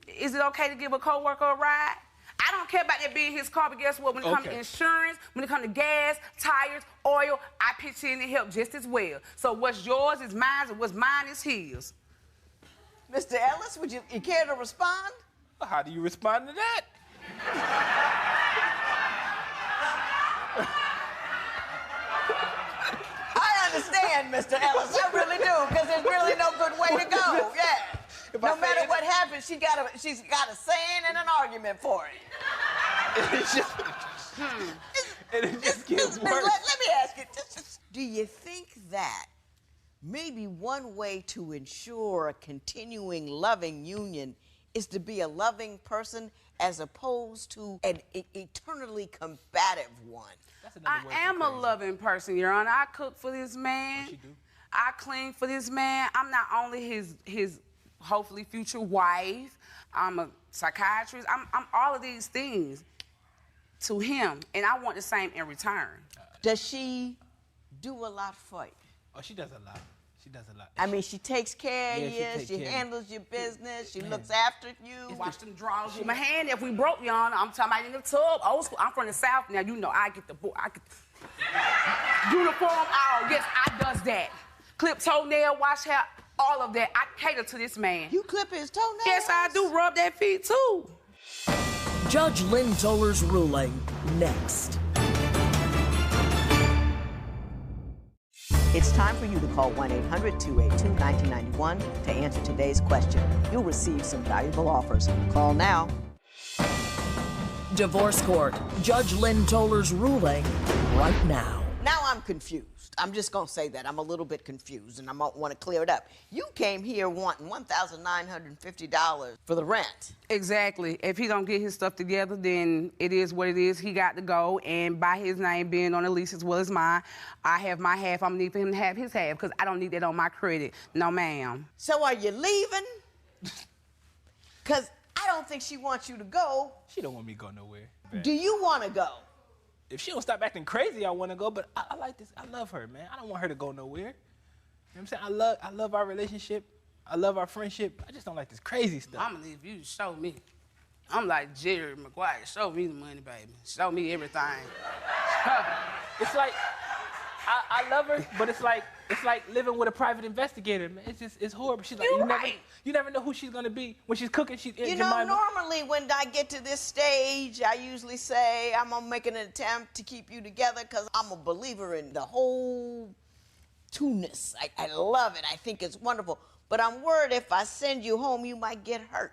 Speaker 12: is it okay to give a coworker a ride?" I don't care about that being his car, but guess what? When it comes to insurance, when it comes to gas, tires, oil, I pitch in and help just as well. So what's yours is mine, and what's mine is his.
Speaker 1: Mr. Ellis, would you care to respond?
Speaker 13: Well, how do you respond to that?
Speaker 1: I understand, Mr. Ellis. I really do, because there's really no good way to go. Yeah. No matter what happens, she's got a saying and an argument for it.
Speaker 13: And it just gets worse.
Speaker 1: Let me ask you, do you think that maybe one way to ensure a continuing loving union is to be a loving person as opposed to an eternally combative one?
Speaker 12: I am a loving person, Your Honor. I cook for this man.
Speaker 13: What you do?
Speaker 12: I clean for this man. I'm not only his hopefully future wife. I'm a psychiatrist. I'm all of these things to him, and I want the same in return.
Speaker 1: Does she do a lot for you?
Speaker 13: Oh, she does a lot. She does a lot.
Speaker 1: I mean, she takes care of
Speaker 13: Yeah,
Speaker 1: you, she
Speaker 13: care.
Speaker 1: handles your business, she looks after you.
Speaker 12: Watch them drawers with my hand. If we broke, Your Honor, I'm talking about in the tub, old school. I'm from the South now. You know, I get the uniform. Oh, yes, I does that. Clip toenail, wash hair, all of that. I cater to this man.
Speaker 1: You clip his toenails?
Speaker 12: Yes, I do. Rub that feet too.
Speaker 11: Judge Lynn Toler's ruling next.
Speaker 1: It's time for you to call 1-800-282-1991 to answer today's question. You'll receive some valuable offers. Call now.
Speaker 11: Divorce Court. Judge Lynn Toler's ruling right now.
Speaker 1: Now I'm confused. I'm just going to say that. I'm a little bit confused, and I might want to clear it up. You came here wanting $1,950 for the rent.
Speaker 12: Exactly. If he don't get his stuff together, then it is what it is. He got to go, and by his name being on the lease as well as mine, I have my half. I'm going to need for him to have his half because I don't need that on my credit. No, ma'am.
Speaker 1: So are you leaving? Because I don't think she wants you to go.
Speaker 13: She don't want me to go nowhere.
Speaker 1: Do you want to go?
Speaker 13: If she don't stop acting crazy, I want to go, but I like this. I love her, man. I don't want her to go nowhere. You know what I'm saying? I love our relationship. I love our friendship. I just don't like this crazy stuff.
Speaker 12: I'm going to need you to show me. I'm like Jerry Maguire. Show me the money, baby. Show me everything.
Speaker 13: It's like, I love her, but it's like living with a private investigator, man. It's horrible. She's like, you never know who she's gonna be when she's cooking.
Speaker 1: You know, normally when I get to this stage, I usually say I'm gonna make an attempt to keep you together because I'm a believer in the whole two-ness. I love it. I think it's wonderful. But I'm worried if I send you home, you might get hurt.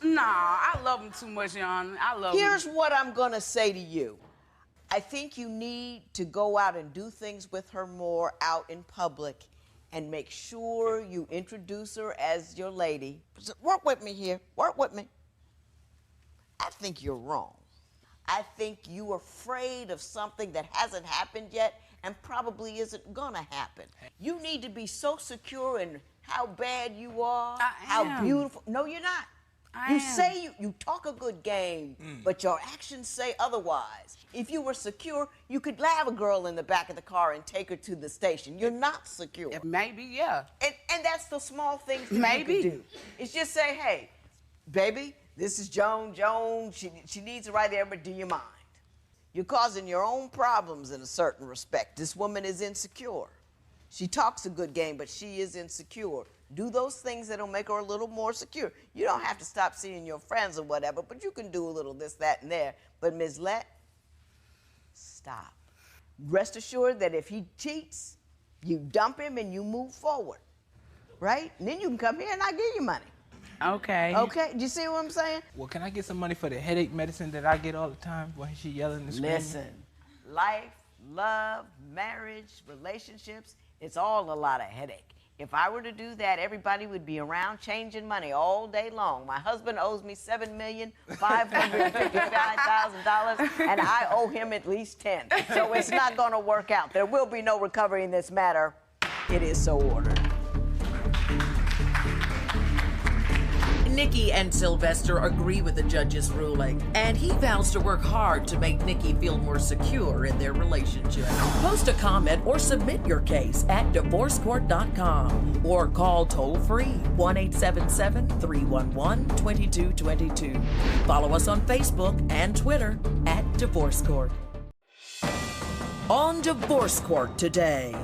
Speaker 12: Nah, I love him too much, Yon. I love him.
Speaker 1: Here's what I'm gonna say to you. I think you need to go out and do things with her more out in public and make sure you introduce her as your lady. Work with me here. Work with me. I think you're wrong. I think you're afraid of something that hasn't happened yet and probably isn't gonna happen. You need to be so secure in how bad you are, how beautiful. No, you're not. You talk a good game, but your actions say otherwise. If you were secure, you could have a girl in the back of the car and take her to the station. You're not secure.
Speaker 12: Maybe, yeah.
Speaker 1: And that's the small things that you could do. It's just say, hey, baby, this is Joan. She needs it right there, but do you mind? You're causing your own problems in a certain respect. This woman is insecure. She talks a good game, but she is insecure. Do those things that'll make her a little more secure. You don't have to stop seeing your friends or whatever, but you can do a little this, that, and there. But Ms. Lett, stop. Rest assured that if he cheats, you dump him and you move forward, right? And then you can come here and I'll give you money.
Speaker 12: Okay.
Speaker 1: Okay, do you see what I'm saying?
Speaker 13: Well, can I get some money for the headache medicine that I get all the time when she yelling and screaming?
Speaker 1: Listen, life, love, marriage, relationships, it's all a lot of headache. If I were to do that, everybody would be around changing money all day long. My husband owes me $7,555,000, and I owe him at least 10. So it's not going to work out. There will be no recovery in this matter. It is so ordered.
Speaker 11: Nikki and Sylvester agree with the judge's ruling, and he vows to work hard to make Nikki feel more secure in their relationship. Post a comment or submit your case at divorcecourt.com or call toll-free 1-877-311-2222. Follow us on Facebook and Twitter at Divorce Court. On Divorce Court today.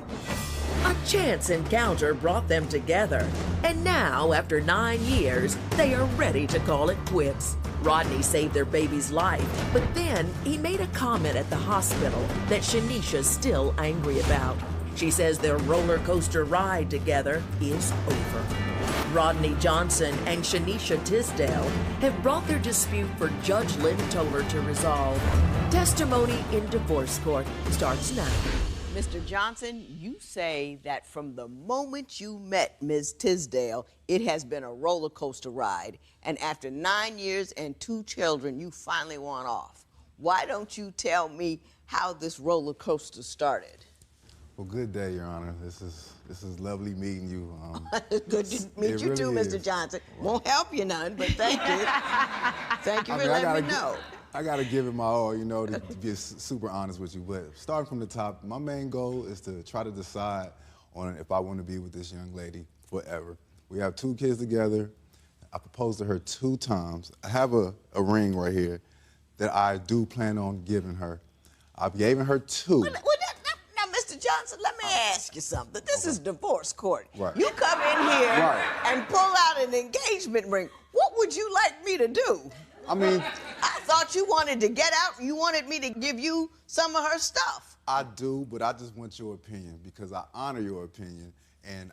Speaker 11: A chance encounter brought them together, and now, after 9 years, they are ready to call it quits. Rodney saved their baby's life, but then he made a comment at the hospital that Shanisha's still angry about. She says their roller coaster ride together is over. Rodney Johnson and Shanisha Tisdale have brought their dispute for Judge Lynn Toler to resolve. Testimony in Divorce Court starts now.
Speaker 1: Mr. Johnson, you say that from the moment you met Ms. Tisdale, it has been a roller coaster ride, and after 9 years and 2 children, you finally want off. Why don't you tell me how this roller coaster started?
Speaker 14: Well, good day, Your Honor. This is lovely meeting you.
Speaker 1: Good to meet you too, Mr. Johnson. Won't help you none, but thank you. Thank you for letting me know.
Speaker 14: I got to give it my all, you know, to be super honest with you. But starting from the top, my main goal is to try to decide on if I want to be with this young lady forever. We have 2 kids together. I proposed to her 2 times. I have a ring right here that I do plan on giving her. I've given her 2.
Speaker 1: Now, Mr. Johnson, let me ask you something. This is divorce court.
Speaker 14: Right.
Speaker 1: You come in here and pull out an engagement ring. What would you like me to do?
Speaker 14: I mean,
Speaker 1: I thought you wanted to get out. You wanted me to give you some of her stuff.
Speaker 14: I do, but I just want your opinion because I honor your opinion. And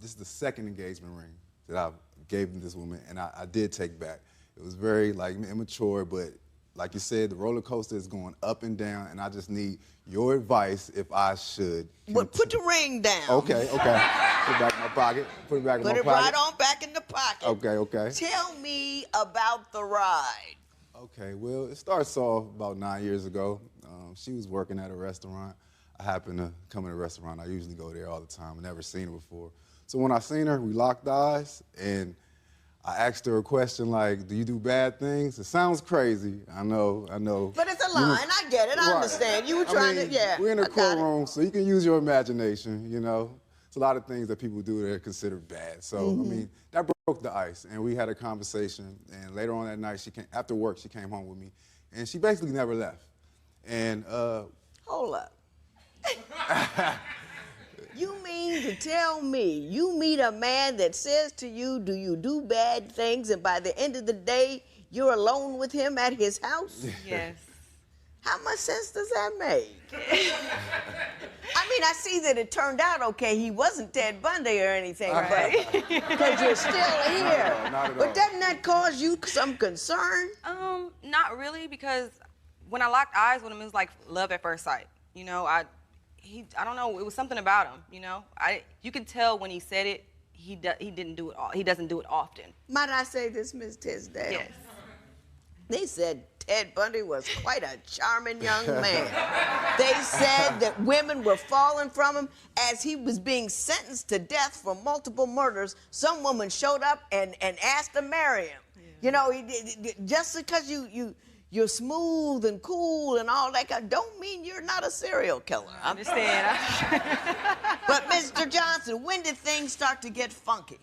Speaker 14: this is the second engagement ring that I gave this woman, and I did take back. It was very immature, but like you said, the roller coaster is going up and down, and I just need your advice if I should.
Speaker 1: Well, put the ring down.
Speaker 14: Okay. Put it back in my pocket. Put it back in my pocket.
Speaker 1: Put it right on back in the pocket.
Speaker 14: Okay.
Speaker 1: Tell me about the ride.
Speaker 14: Okay, well, it starts off about 9 years ago. She was working at a restaurant. I happened to come in a restaurant. I usually go there all the time. I've never seen her before. So when I seen her, we locked eyes, and I asked her a question like, do you do bad things? It sounds crazy, I know.
Speaker 1: But it's a line, I get it, I understand. You were trying to, yeah.
Speaker 14: We're in a courtroom, so you can use your imagination, you know. It's a lot of things that people do that are considered bad. So, I mean, that broke the ice, and we had a conversation, and later on that night, after work, she came home with me, and she basically never left. And,
Speaker 1: Hold up. You mean to tell me you meet a man that says to you, do you do bad things, and by the end of the day, you're alone with him at his house?
Speaker 15: Yes.
Speaker 1: How much sense does that make? I mean, I see that it turned out okay. He wasn't Ted Bundy or anything,
Speaker 15: Right.
Speaker 1: but because you're still here.
Speaker 14: No, not at
Speaker 1: But
Speaker 14: all.
Speaker 1: doesn't that cause you some concern?
Speaker 15: Not really, because when I locked eyes with him, it was like love at first sight. You know, I don't know, it was something about him, you know? You could tell when he said it, he didn't do it all. He doesn't do it often.
Speaker 1: Might I say this, Ms. Tisdale?
Speaker 15: Yes.
Speaker 1: They said Ted Bundy was quite a charming young man. They said that women were falling from him as he was being sentenced to death for multiple murders. Some woman showed up and asked to marry him. Yeah. You know, just because you're smooth and cool and all that, don't mean you're not a serial killer.
Speaker 15: I understand.
Speaker 1: But Mr. Johnson, when did things start to get funky?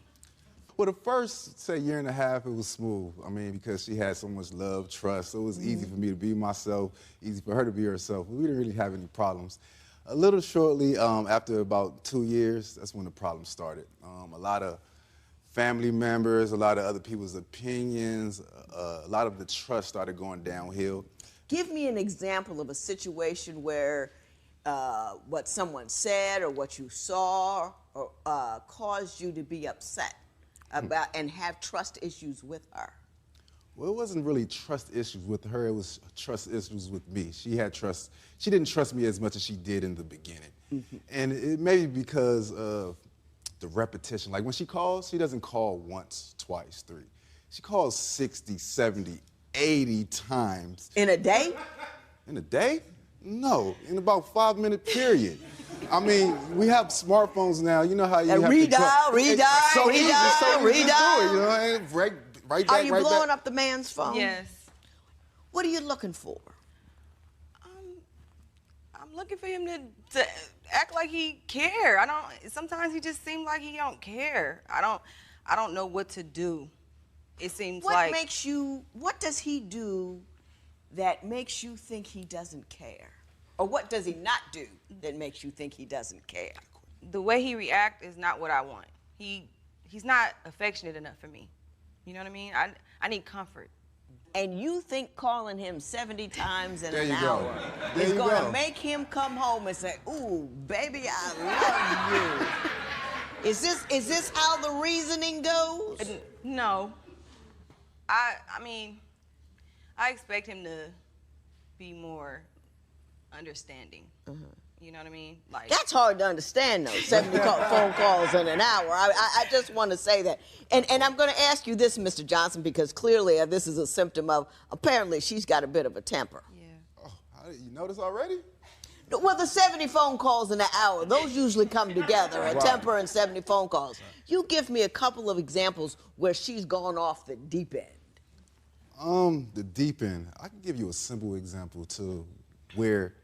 Speaker 14: Well, the first, say, year and a half, it was smooth. I mean, because she had so much love, trust, so it was easy for me to be myself, easy for her to be herself. We didn't really have any problems. A little shortly, after about 2 years, that's when the problems started. A lot of family members, a lot of other people's opinions, a lot of the trust started going downhill.
Speaker 1: Give me an example of a situation where what someone said or what you saw or, caused you to be upset about and have trust issues with her.
Speaker 14: Well, it wasn't really trust issues with her, it was trust issues with me. She didn't trust me as much as she did in the beginning. And it may be because of the repetition. Like when she calls, she doesn't call once, twice, three. She calls 60, 70, 80 times.
Speaker 1: In a day?
Speaker 14: In a day? No, in about a 5-minute period. I mean, we have smartphones now. You know how you have
Speaker 1: redial,
Speaker 14: to
Speaker 1: redial,
Speaker 14: so easy,
Speaker 1: redial,
Speaker 14: so easy to do
Speaker 1: redial.
Speaker 14: it, you know, and right back,
Speaker 1: Are you
Speaker 14: right
Speaker 1: blowing
Speaker 14: back.
Speaker 1: up the man's phone?
Speaker 15: Yes.
Speaker 1: What are you looking for?
Speaker 15: I'm looking for him to act like he care. Sometimes he just seems like he don't care. I don't know what to do. It seems like.
Speaker 1: What does he do that makes you think he doesn't care? Or what does he not do that makes you think he doesn't care?
Speaker 15: The way he reacts is not what I want. He's not affectionate enough for me. You know what I mean? I need comfort.
Speaker 1: And you think calling him 70 times in
Speaker 14: There
Speaker 1: an
Speaker 14: you go.
Speaker 1: hour
Speaker 14: There
Speaker 1: is
Speaker 14: you
Speaker 1: going to
Speaker 14: go.
Speaker 1: make him come home and say, ooh, baby, I love you. Is this how the reasoning goes?
Speaker 15: No. I mean, I expect him to be more understanding. You know what I mean? Like
Speaker 1: That's hard to understand, though, 70 phone calls in an hour. I just want to say that. And I'm going to ask you this, Mr. Johnson, because clearly this is a symptom of, apparently she's got a bit of a temper.
Speaker 15: Yeah.
Speaker 14: Oh, you notice already?
Speaker 1: Well, the 70 phone calls in an hour, those usually come together, a temper and 70 phone calls. You give me a couple of examples where she's gone off the deep end.
Speaker 14: The deep end. I can give you a simple example to where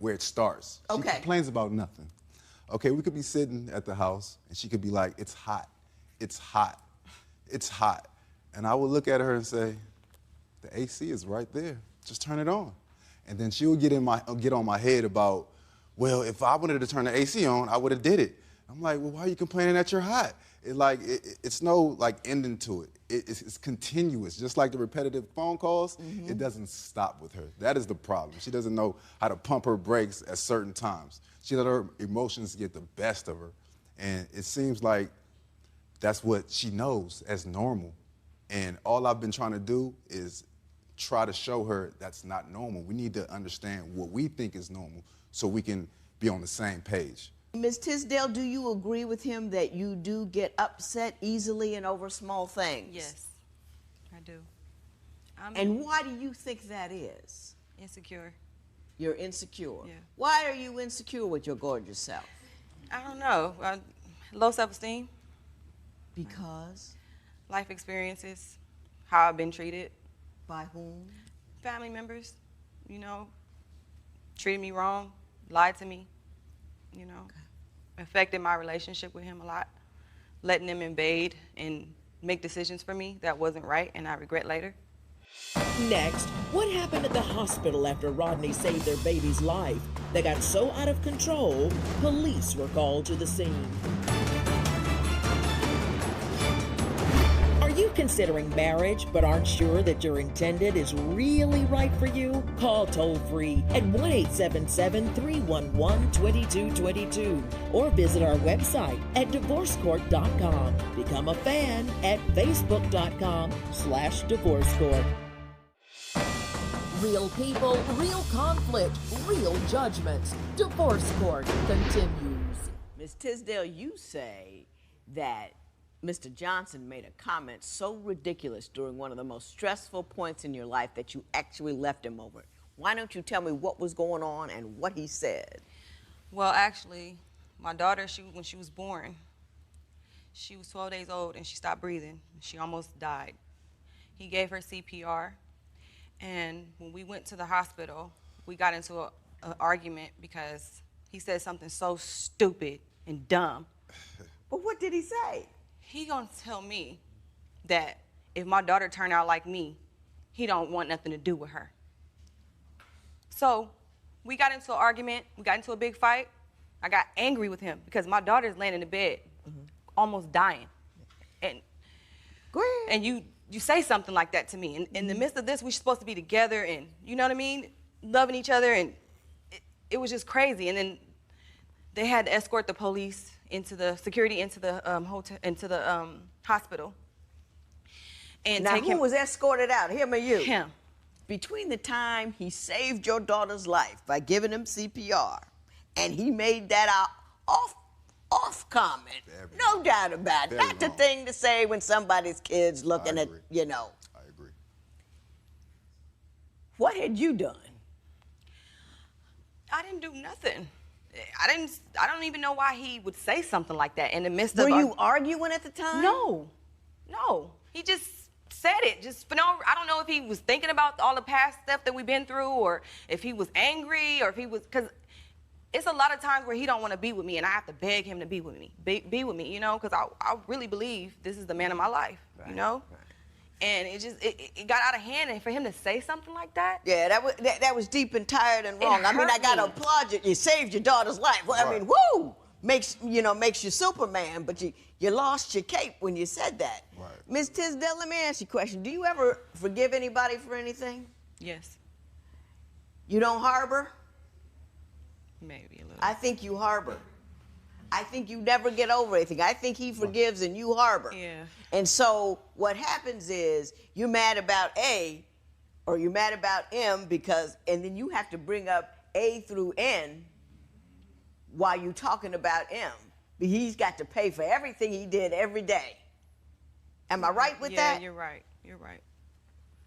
Speaker 14: it starts. She complains about nothing. Okay, we could be sitting at the house and she could be like, it's hot, it's hot, it's hot. And I would look at her and say, the AC is right there, just turn it on. And then she would get on my head about, well, if I wanted to turn the AC on, I would have did it. I'm like, well, why are you complaining that you're hot? It's no like ending to it. It's continuous. Just like the repetitive phone calls, it doesn't stop with her. That is the problem. She doesn't know how to pump her brakes at certain times. She let her emotions get the best of her. And it seems like that's what she knows as normal. And all I've been trying to do is try to show her that's not normal. We need to understand what we think is normal so we can be on the same page.
Speaker 1: Ms. Tisdale, do you agree with him that you do get upset easily and over small things?
Speaker 15: Yes, I do.
Speaker 1: And why do you think that is?
Speaker 15: Insecure.
Speaker 1: You're insecure?
Speaker 15: Yeah.
Speaker 1: Why are you insecure with your gorgeous self?
Speaker 15: I don't know. Low self-esteem.
Speaker 1: Because?
Speaker 15: Life experiences, how I've been treated.
Speaker 1: By whom?
Speaker 15: Family members, you know, treated me wrong, lied to me, you know, affected my relationship with him a lot, letting them invade and make decisions for me that wasn't right and I regret later.
Speaker 11: Next, what happened at the hospital after Rodney saved their baby's life? They got so out of control, police were called to the scene. Are you considering marriage but aren't sure that your intended is really right for you? Call toll-free at 1-877-311-2222 or visit our website at divorcecourt.com. Become a fan at facebook.com/divorcecourt. Real people, real conflict, real judgments. Divorce Court continues.
Speaker 1: Ms. Tisdale, you say that Mr. Johnson made a comment so ridiculous during one of the most stressful points in your life that you actually left him over it. Why don't you tell me what was going on and what he said?
Speaker 15: Well, actually, my daughter, when she was born, she was 12 days old and she stopped breathing. She almost died. He gave her CPR, and when we went to the hospital, we got into an argument because he said something so stupid and dumb.
Speaker 1: But what did he say?
Speaker 15: He gonna tell me that if my daughter turned out like me, he don't want nothing to do with her. So we got into an argument, we got into a big fight. I got angry with him because my daughter's laying in the bed, almost dying. And you say something like that to me. In the midst of this, we're supposed to be together and, you know what I mean, loving each other, and it was just crazy. And then they had to escort the police into the security into the hospital. And
Speaker 1: now, who was escorted out, him or you?
Speaker 15: Him.
Speaker 1: Between the time he saved your daughter's life by giving him CPR, and he made that off comment, no doubt about it. Not the thing to say when somebody's kid's looking at, you know.
Speaker 14: I agree.
Speaker 1: What had you done?
Speaker 15: I didn't do nothing. I don't even know why he would say something like that in the midst of.
Speaker 1: Were you arguing at the time?
Speaker 15: No. He just said it. I don't know if he was thinking about all the past stuff that we've been through, or if he was angry, or if he was, because it's a lot of times where he don't want to be with me, and I have to beg him to be with me, be with me, you know, because I really believe this is the man of my life, you know. And it got out of hand, and for him to say something like that.
Speaker 1: Yeah, that was deep and tired and wrong. I mean, I gotta applaud you. You saved your daughter's life. Well,
Speaker 14: Right.
Speaker 1: I mean, woo! Makes you Superman, but you lost your cape when you said that.
Speaker 14: Right.
Speaker 1: Ms. Tisdale, let me ask you a question. Do you ever forgive anybody for anything?
Speaker 15: Yes.
Speaker 1: You don't harbor?
Speaker 15: Maybe a little.
Speaker 1: I think you harbor. I think you never get over anything. I think he forgives and you harbor.
Speaker 15: Yeah.
Speaker 1: And so what happens is you're mad about A or you're mad about M and then you have to bring up A through N while you're talking about M. He's got to pay for everything he did every day. Am I right with that?
Speaker 15: Yeah, you're right. You're right.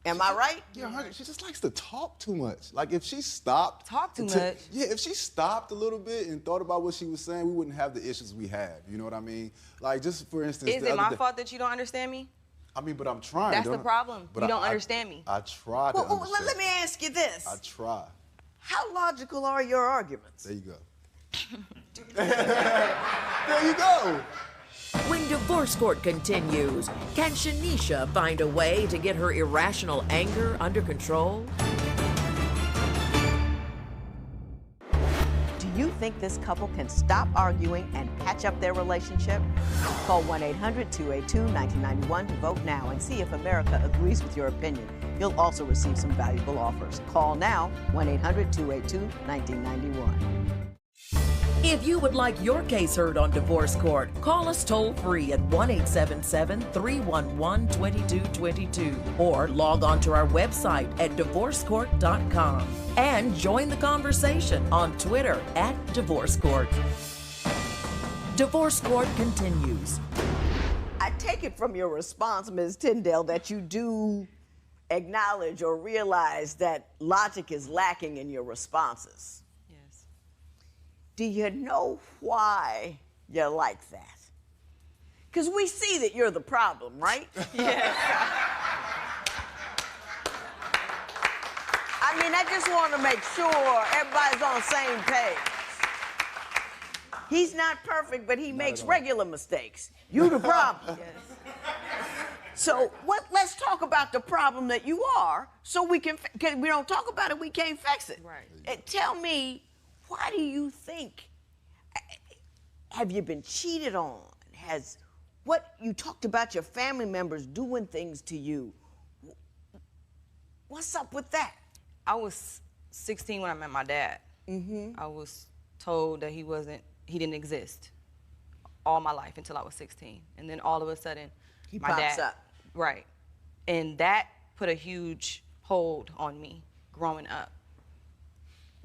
Speaker 1: Am I right?
Speaker 14: Yeah, she just likes to talk too much. Like if she stopped.
Speaker 15: Talk too much?
Speaker 14: Yeah, if she stopped a little bit and thought about what she was saying, we wouldn't have the issues we have. You know what I mean? Like just for instance.
Speaker 15: Is it my fault that you don't understand me?
Speaker 14: I mean, but I'm trying.
Speaker 15: That's the problem.
Speaker 14: But
Speaker 15: you don't understand me.
Speaker 14: I try to understand.
Speaker 1: Let me ask you this.
Speaker 14: I try.
Speaker 1: How logical are your arguments?
Speaker 14: There you go. There you go.
Speaker 11: When Divorce Court continues, can Shanisha find a way to get her irrational anger under control?
Speaker 1: Do you think this couple can stop arguing and patch up their relationship? Call 1-800-282-1991 to vote now and see if America agrees with your opinion. You'll also receive some valuable offers. Call now, 1-800-282-1991.
Speaker 11: If you would like your case heard on Divorce Court, call us toll-free at 1-877-311-2222 or log on to our website at divorcecourt.com and join the conversation on Twitter at Divorce Court. Divorce Court continues.
Speaker 1: I take it from your response, Ms. Tyndale, that you do acknowledge or realize that logic is lacking in your responses. Do you know why you're like that? Because we see that you're the problem, right?
Speaker 15: Yes.
Speaker 1: I mean, I just want to make sure everybody's on the same page. He's not perfect, but he makes regular mistakes. You the problem.
Speaker 15: Yes.
Speaker 1: So let's talk about the problem that you are, so we can, because we don't talk about it, we can't fix it.
Speaker 15: Right.
Speaker 1: And tell me, why do you think, have you been cheated on? You talked about your family members doing things to you. What's up with that?
Speaker 15: I was 16 when I met my dad. I was told that he didn't exist all my life until I was 16. And then all of a sudden, my
Speaker 1: pops
Speaker 15: dad,
Speaker 1: up.
Speaker 15: Right. And that put a huge hold on me growing up.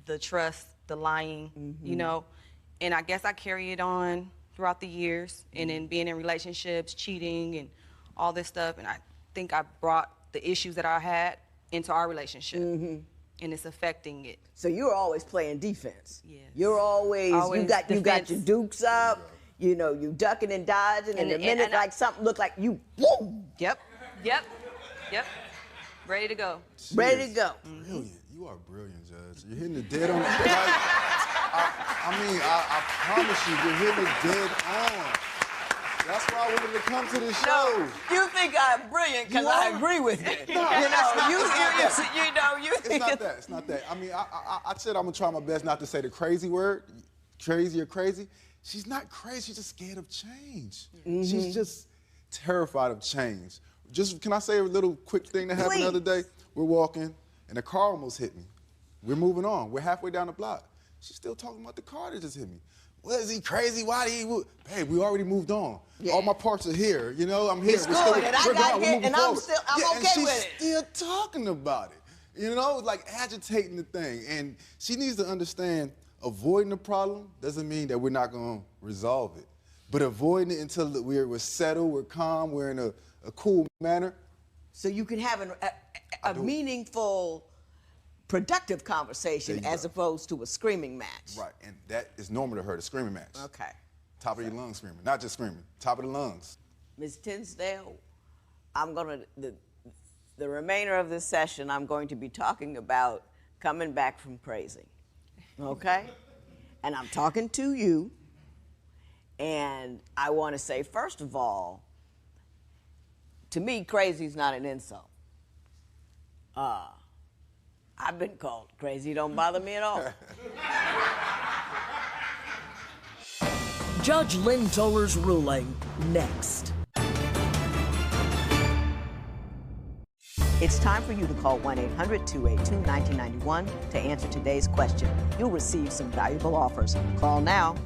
Speaker 15: The trust, the lying, you know, and I guess I carry it on throughout the years, and then being in relationships, cheating, and all this stuff, and I think I brought the issues that I had into our relationship, and it's affecting it.
Speaker 1: So you're always playing defense.
Speaker 15: Yes.
Speaker 1: You're always you got your dukes up, you know, you ducking and dodging, and the minute like something look like you, boom.
Speaker 15: Yep. Ready to go.
Speaker 1: Ready to go.
Speaker 14: Brilliant. You are brilliant, Judge. You're hitting the dead on. I promise you, you're hitting it dead on. That's why I wanted to come to this show.
Speaker 1: No, you think I'm brilliant because I agree with you.
Speaker 14: It's not that. I mean, I said I'm gonna try my best not to say the crazy word, crazy or crazy. She's not crazy. She's just scared of change. She's just terrified of change. Can I say a little quick thing that happened the other day? We're walking, and a car almost hit me. We're moving on. We're halfway down the block. She's still talking about the car that just hit me. Well, is he crazy? Why did he move? Babe, we already moved on. Yeah. All my parts are here. You know, I'm here.
Speaker 1: It's good, and I got here, and I'm okay
Speaker 14: and she's
Speaker 1: with it.
Speaker 14: Still talking about it. You know, like agitating the thing. And she needs to understand avoiding the problem doesn't mean that we're not going to resolve it. But avoiding it until we're settled, we're calm, we're in a cool manner.
Speaker 1: So you can have a meaningful, productive conversation as opposed to a screaming match.
Speaker 14: Right, and that is normal to her, the screaming match.
Speaker 1: Okay.
Speaker 14: Top of your lungs screaming, not just screaming, top of the lungs.
Speaker 1: Ms. Tinsdale, the remainder of this session, I'm going to be talking about coming back from crazy, okay? And I'm talking to you, and I want to say, first of all, to me, crazy is not an insult. I've been called crazy. It don't bother me at all.
Speaker 11: Judge Lynn Toler's ruling next.
Speaker 1: It's time for you to call 1-800-282-1991 to answer today's question. You'll receive some valuable offers. Call now.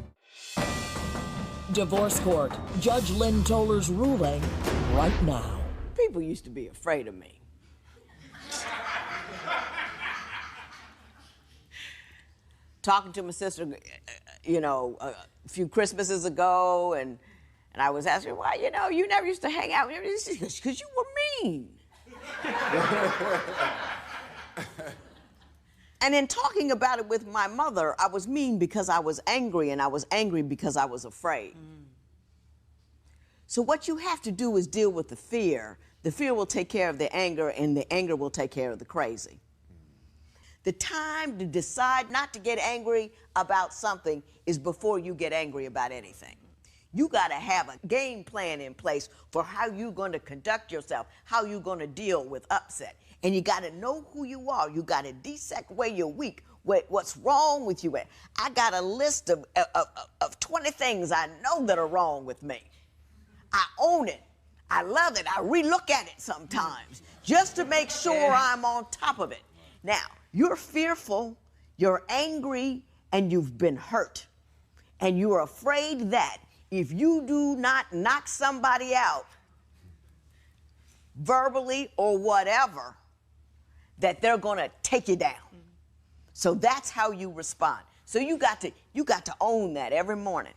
Speaker 11: Divorce Court. Judge Lynn Toler's ruling right now.
Speaker 1: People used to be afraid of me. Talking to my sister, you know, a few Christmases ago, and I was asking, why, you know, you never used to hang out. Because you were mean. And in talking about it with my mother, I was mean because I was angry, and I was angry because I was afraid. So what you have to do is deal with the fear. The fear will take care of the anger, and the anger will take care of the crazy. The time to decide not to get angry about something is before you get angry about anything. You got to have a game plan in place for how you're going to conduct yourself, how you're going to deal with upset. And you got to know who you are. You got to dissect where you're weak, what's wrong with you. I got a list of 20 things I know that are wrong with me. I own it. I love it. I relook at it sometimes just to make sure I'm on top of it. Now, you're fearful, you're angry, and you've been hurt. And you're afraid that if you do not knock somebody out, verbally or whatever, that they're gonna take you down. So that's how you respond. So you got to own that every morning.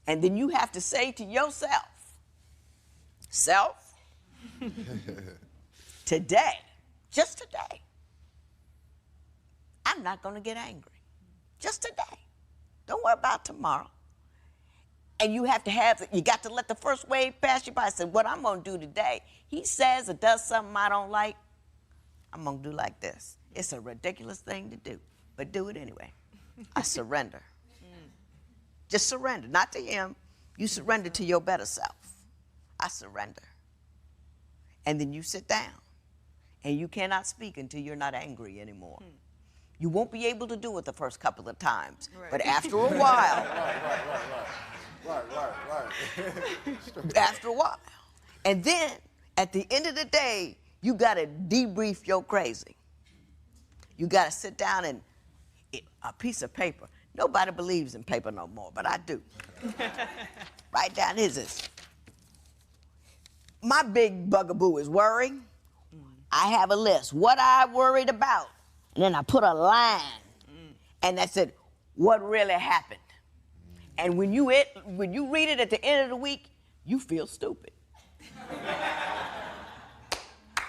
Speaker 1: And then you have to say to yourself, self, today, just today, I'm not gonna get angry. Just today. Don't worry about tomorrow. And you got to let the first wave pass you by. I said, what I'm gonna do today, he says or does something I don't like, I'm gonna do like this. It's a ridiculous thing to do, but do it anyway. I surrender. Just surrender, not to him. You surrender to your better self. I surrender. And then you sit down, and you cannot speak until you're not angry anymore. You won't be able to do it the first couple of times, but after a while, after a while, and then at the end of the day, you got to debrief your crazy. You got to sit down and a piece of paper. Nobody believes in paper no more, but I do. Write down his. My big bugaboo is worry. I have a list. What I worried about. And then I put a line. And that said, what really happened? And when you read it at the end of the week, you feel stupid.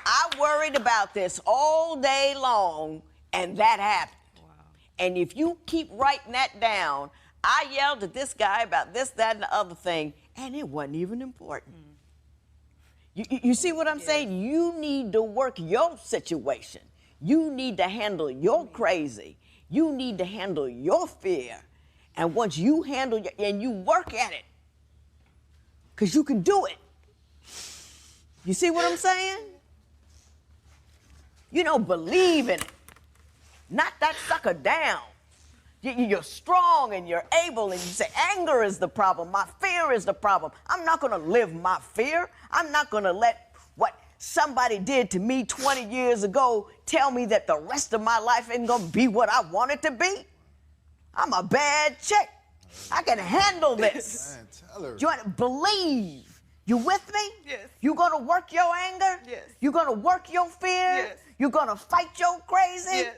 Speaker 1: I worried about this all day long, and that happened. Wow. And if you keep writing that down, I yelled at this guy about this, that, and the other thing, and it wasn't even important. You see what I'm saying? You need to work your situation. You need to handle your crazy. You need to handle your fear. And once you handle and you work at it, because you can do it. You see what I'm saying? Believe in it. Knock that sucker down. You're strong and you're able, and you say, anger is the problem. My fear is the problem. I'm not going to live my fear. I'm not going to let what somebody did to me 20 years ago tell me that the rest of my life ain't going to be what I want it to be. I'm a bad chick. I can handle this.
Speaker 14: Man, tell her.
Speaker 1: You want to believe. You with me?
Speaker 15: Yes.
Speaker 1: You going to work your anger?
Speaker 15: Yes.
Speaker 1: You going to work your fear?
Speaker 15: Yes.
Speaker 1: You going to fight your crazy?
Speaker 15: Yes.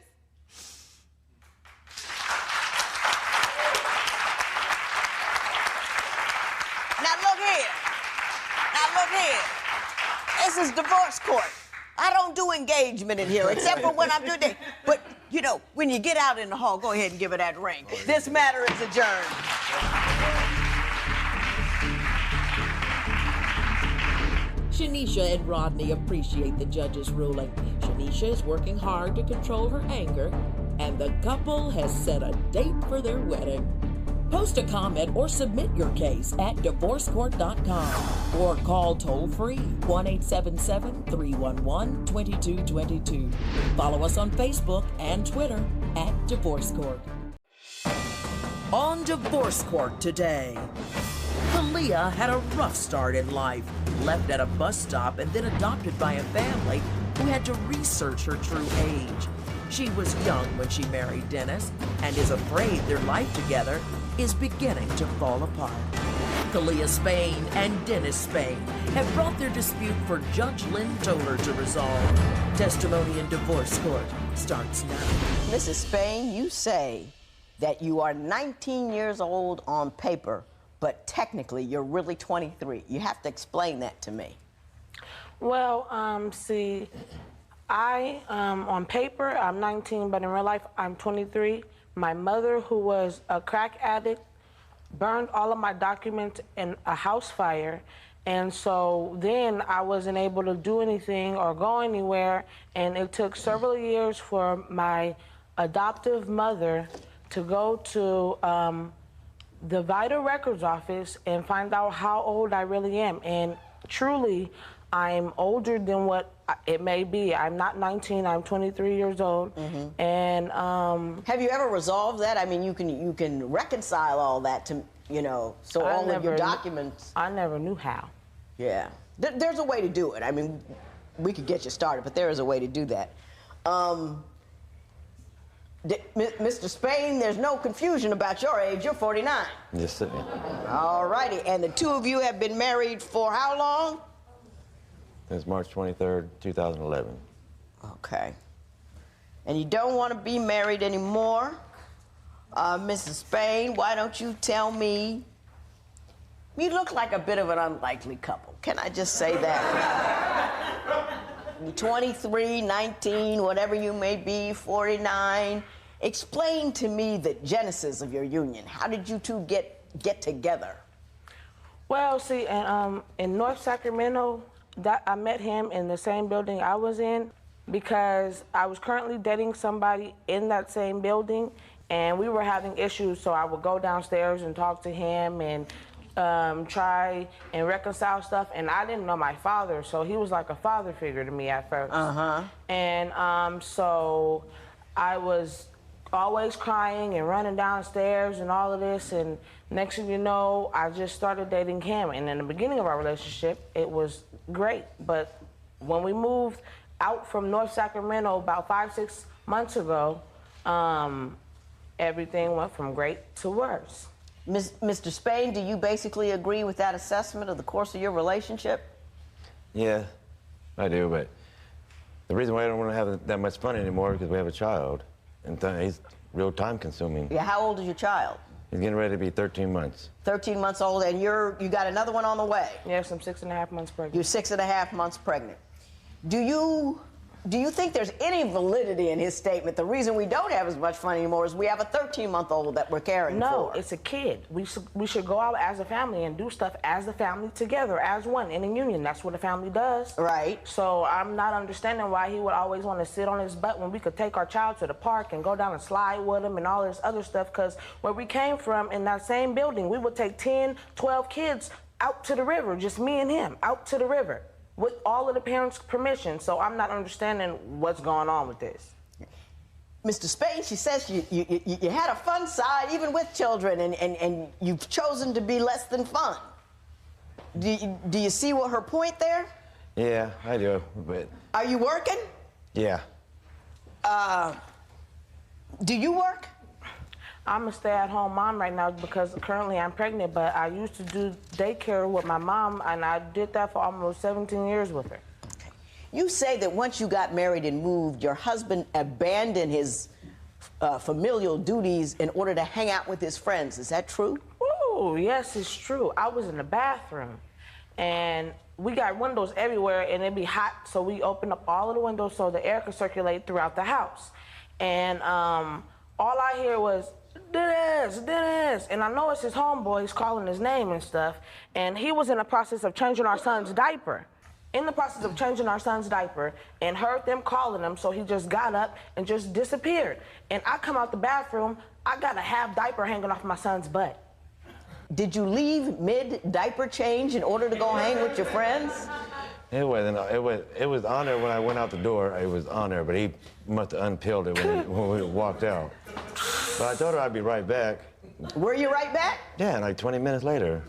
Speaker 15: Now look here.
Speaker 1: This is divorce court. I don't do engagement in here, except for when I'm doing it. But, when you get out in the hall, go ahead and give her that ring. This matter is adjourned.
Speaker 11: Shanisha and Rodney appreciate the judge's ruling. Shanisha is working hard to control her anger, and the couple has set a date for their wedding. Post a comment or submit your case at divorcecourt.com or call toll-free 1-877-311-2222. Follow us on Facebook and Twitter at Divorce Court. On Divorce Court today, Kalia had a rough start in life, left at a bus stop and then adopted by a family who had to research her true age. She was young when she married Dennis and is afraid their life together is beginning to fall apart. Kalia Spain and Dennis Spain have brought their dispute for Judge Lynn Toler to resolve. Testimony in divorce court starts now.
Speaker 1: Mrs. Spain, you say that you are 19 years old on paper, but technically you're really 23. You have to explain that to me.
Speaker 16: Well, see, on paper, I'm 19, but in real life, I'm 23. My mother, who was a crack addict, burned all of my documents in a house fire. And so then I wasn't able to do anything or go anywhere. And it took several years for my adoptive mother to go to the Vital Records office and find out how old I really am. And truly, I'm older than what it may be. I'm not 19, I'm 23 years old. And
Speaker 1: have you ever resolved that? I mean, you can reconcile all that to, you know, so all of your documents.
Speaker 16: I never knew how.
Speaker 1: Yeah. There's a way to do it. I mean, we could get you started, but there is a way to do that. Mr. Spain, there's no confusion about your age. You're 49.
Speaker 17: Yes, sir.
Speaker 1: All righty. And the two of you have been married for how long?
Speaker 17: Since March 23rd, 2011.
Speaker 1: Okay. And you don't want to be married anymore? Mrs. Spain, why don't you tell me? You look like a bit of an unlikely couple. Can I just say that? 23, 19, whatever you may be, 49. Explain to me the genesis of your union. How did you two get together?
Speaker 16: Well, see, in North Sacramento, I met him in the same building I was in because I was currently dating somebody in that same building, and we were having issues, so I would go downstairs and talk to him and try and reconcile stuff. And I didn't know my father, so he was like a father figure to me at first. And so I was always crying and running downstairs and all of this, and next thing you know, I just started dating him. And in the beginning of our relationship, it was great. But when we moved out from North Sacramento about 5-6 months ago, everything went from great to worse.
Speaker 1: Mr. Spain, do you basically agree with that assessment of the course of your relationship?
Speaker 17: Yeah, I do, but the reason why I don't want to have that much fun anymore is because we have a child, and he's real time consuming.
Speaker 1: Yeah, how old is your child?
Speaker 17: He's getting ready to be 13 months.
Speaker 1: 13 months old, and you got another one on the way?
Speaker 16: Yes, I'm 6.5 months pregnant.
Speaker 1: You're 6.5 months pregnant. Do you think there's any validity in his statement? The reason we don't have as much fun anymore is we have a 13-month-old that we're caring for.
Speaker 16: No, it's a kid. We should go out as a family and do stuff as a family together, as one, in a union. That's what a family does.
Speaker 1: Right.
Speaker 16: So I'm not understanding why he would always want to sit on his butt when we could take our child to the park and go down and slide with him and all this other stuff, because where we came from in that same building, we would take 10, 12 kids out to the river, just me and him, out to the river, with all of the parents' permission. So I'm not understanding what's going on with this.
Speaker 1: Mr. Spain, she says you had a fun side even with children, and you've chosen to be less than fun. Do you see her point there?
Speaker 17: Yeah, I do, but...
Speaker 1: Are you working?
Speaker 17: Yeah.
Speaker 1: Do you work?
Speaker 16: I'm a stay-at-home mom right now because currently I'm pregnant, but I used to do daycare with my mom, and I did that for almost 17 years with her.
Speaker 1: Okay. You say that once you got married and moved, your husband abandoned his familial duties in order to hang out with his friends. Is that true?
Speaker 16: Oh, yes, it's true. I was in the bathroom, and we got windows everywhere, and it'd be hot, so we opened up all of the windows so the air could circulate throughout the house. And all I hear was, Dennis, and I know it's his homeboy, he's calling his name and stuff, and he was in the process of changing our son's diaper. In the process of changing our son's diaper, and heard them calling him, so he just got up and just disappeared. And I come out the bathroom, I got a half diaper hanging off my son's butt.
Speaker 1: Did you leave mid-diaper change in order to go hang with your friends?
Speaker 17: It wasn't. It was on there when I went out the door. It was on there, but he must have unpeeled it when we walked out. But I told her I'd be right back.
Speaker 1: Were you right back?
Speaker 17: Yeah, like 20 minutes later.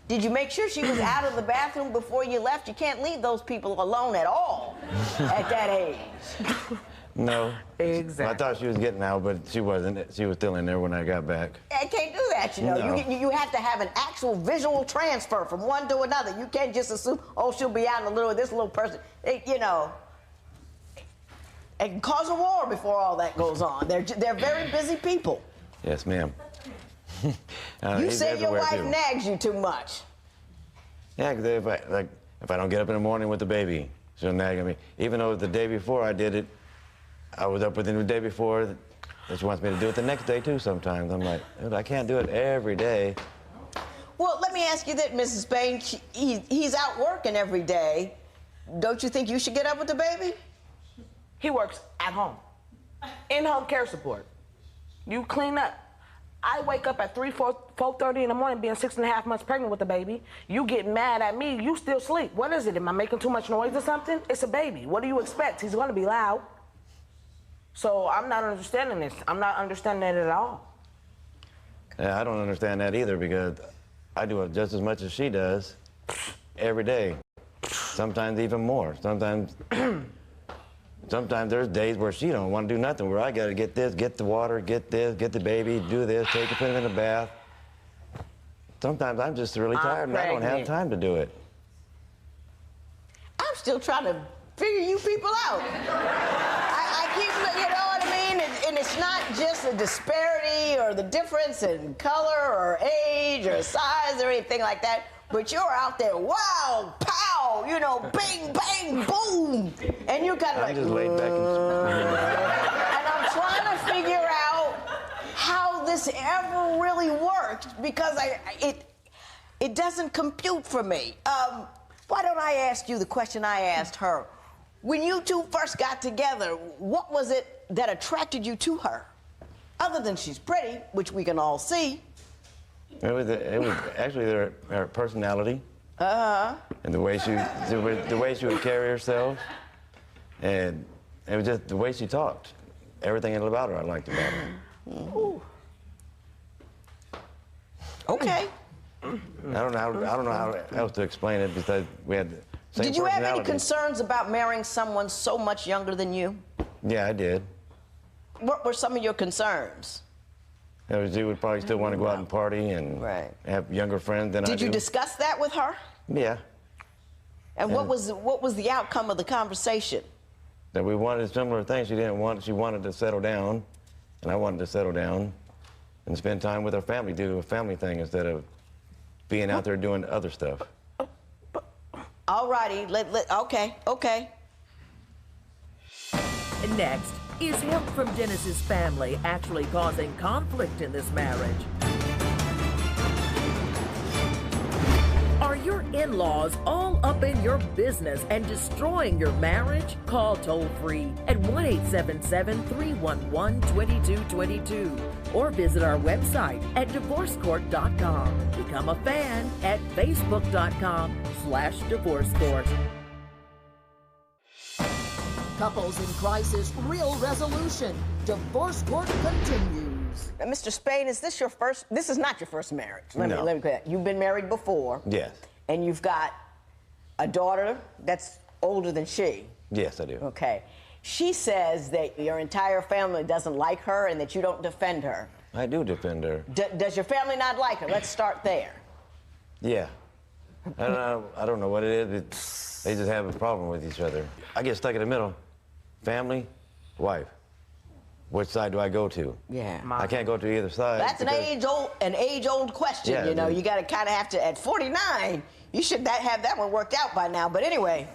Speaker 1: Did you make sure she was out of the bathroom before you left? You can't leave those people alone at all at that age.
Speaker 17: No.
Speaker 16: Exactly.
Speaker 17: I thought she was getting out, but she wasn't. She was still in there when I got back.
Speaker 1: I can't do that, you know.
Speaker 17: No.
Speaker 1: You have to have an actual visual transfer from one to another. You can't just assume, oh, she'll be out in a little, this little person. You know, it can cause a war before all that goes on. They're very busy people.
Speaker 17: Yes, ma'am.
Speaker 1: You say your wife nags you too much.
Speaker 17: Yeah, because if I don't get up in the morning with the baby, she'll nag at me. Even though the day before I did it, I was up with him the day before, and she wants me to do it the next day too sometimes. I'm like, I can't do it every day.
Speaker 1: Well, let me ask you this, Mrs. Spain. He's out working every day. Don't you think you should get up with the baby?
Speaker 16: He works at home. In-home care support. You clean up. I wake up at 4:30 in the morning being 6.5 months pregnant with a baby. You get mad at me, you still sleep. What is it? Am I making too much noise or something? It's a baby. What do you expect? He's gonna be loud. So I'm not understanding this. I'm not understanding it at all.
Speaker 17: Yeah, I don't understand that either because I do it just as much as she does every day. Sometimes even more. Sometimes there's days where she don't want to do nothing, where I got to get this, get the water, get this, get the baby, do this, take it, put him in the bath. Sometimes I'm just really tired and I don't have time to do it.
Speaker 1: I'm still trying to figure you people out. I keep, you know what I mean? And it's not just a disparity or the difference in color or age or size or anything like that, but you're out there, wow, pow, you know, bang, bang, boom. And you're kind of like,
Speaker 17: just laid back
Speaker 1: and I'm trying to figure out how this ever really worked because it doesn't compute for me. Why don't I ask you the question I asked her? When you two first got together, what was it that attracted you to her? Other than she's pretty, which we can all see.
Speaker 17: It was actually her personality. And the way she would carry herself. And it was just the way she talked. Everything about her I liked about her.
Speaker 1: Ooh. Okay.
Speaker 17: I don't know how else to explain it because we had the same
Speaker 1: Did you have any
Speaker 17: personality.
Speaker 1: concerns about marrying someone so much younger than you?
Speaker 17: Yeah, I did.
Speaker 1: What were some of your concerns?
Speaker 17: She would probably still want to go out and party and have younger friends than I do.
Speaker 1: Did you discuss that with her?
Speaker 17: Yeah.
Speaker 1: And what was the outcome of the conversation?
Speaker 17: That we wanted similar things. She wanted to settle down, and I wanted to settle down and spend time with her family, do a family thing instead of being out there doing other stuff.
Speaker 1: All righty, okay.
Speaker 11: Next, is help from Dennis's family actually causing conflict in this marriage? Are your in-laws all up in your business and destroying your marriage? Call toll-free at 1-877-311-2222 or visit our website at divorcecourt.com. Become a fan at facebook.com/divorcecourt. Couples in crisis, real resolution. Divorce Court continues.
Speaker 1: Now, Mr. Spain, is this your first? This is not your first marriage. Let me clear that. You've been married before.
Speaker 17: Yes.
Speaker 1: And you've got a daughter that's older than she.
Speaker 17: Yes, I do.
Speaker 1: Okay. She says that your entire family doesn't like her and that you don't defend her.
Speaker 17: I do defend her.
Speaker 1: Does your family not like her? Let's start there.
Speaker 17: Yeah. I don't know what it is, but they just have a problem with each other. I get stuck in the middle. Family, wife. Which side do I go to?
Speaker 1: Yeah.
Speaker 17: I can't go to either side.
Speaker 1: That's an age-old question,
Speaker 17: Yeah,
Speaker 1: you know. You got to kind of have to, at 49, you should have that one worked out by now. But anyway,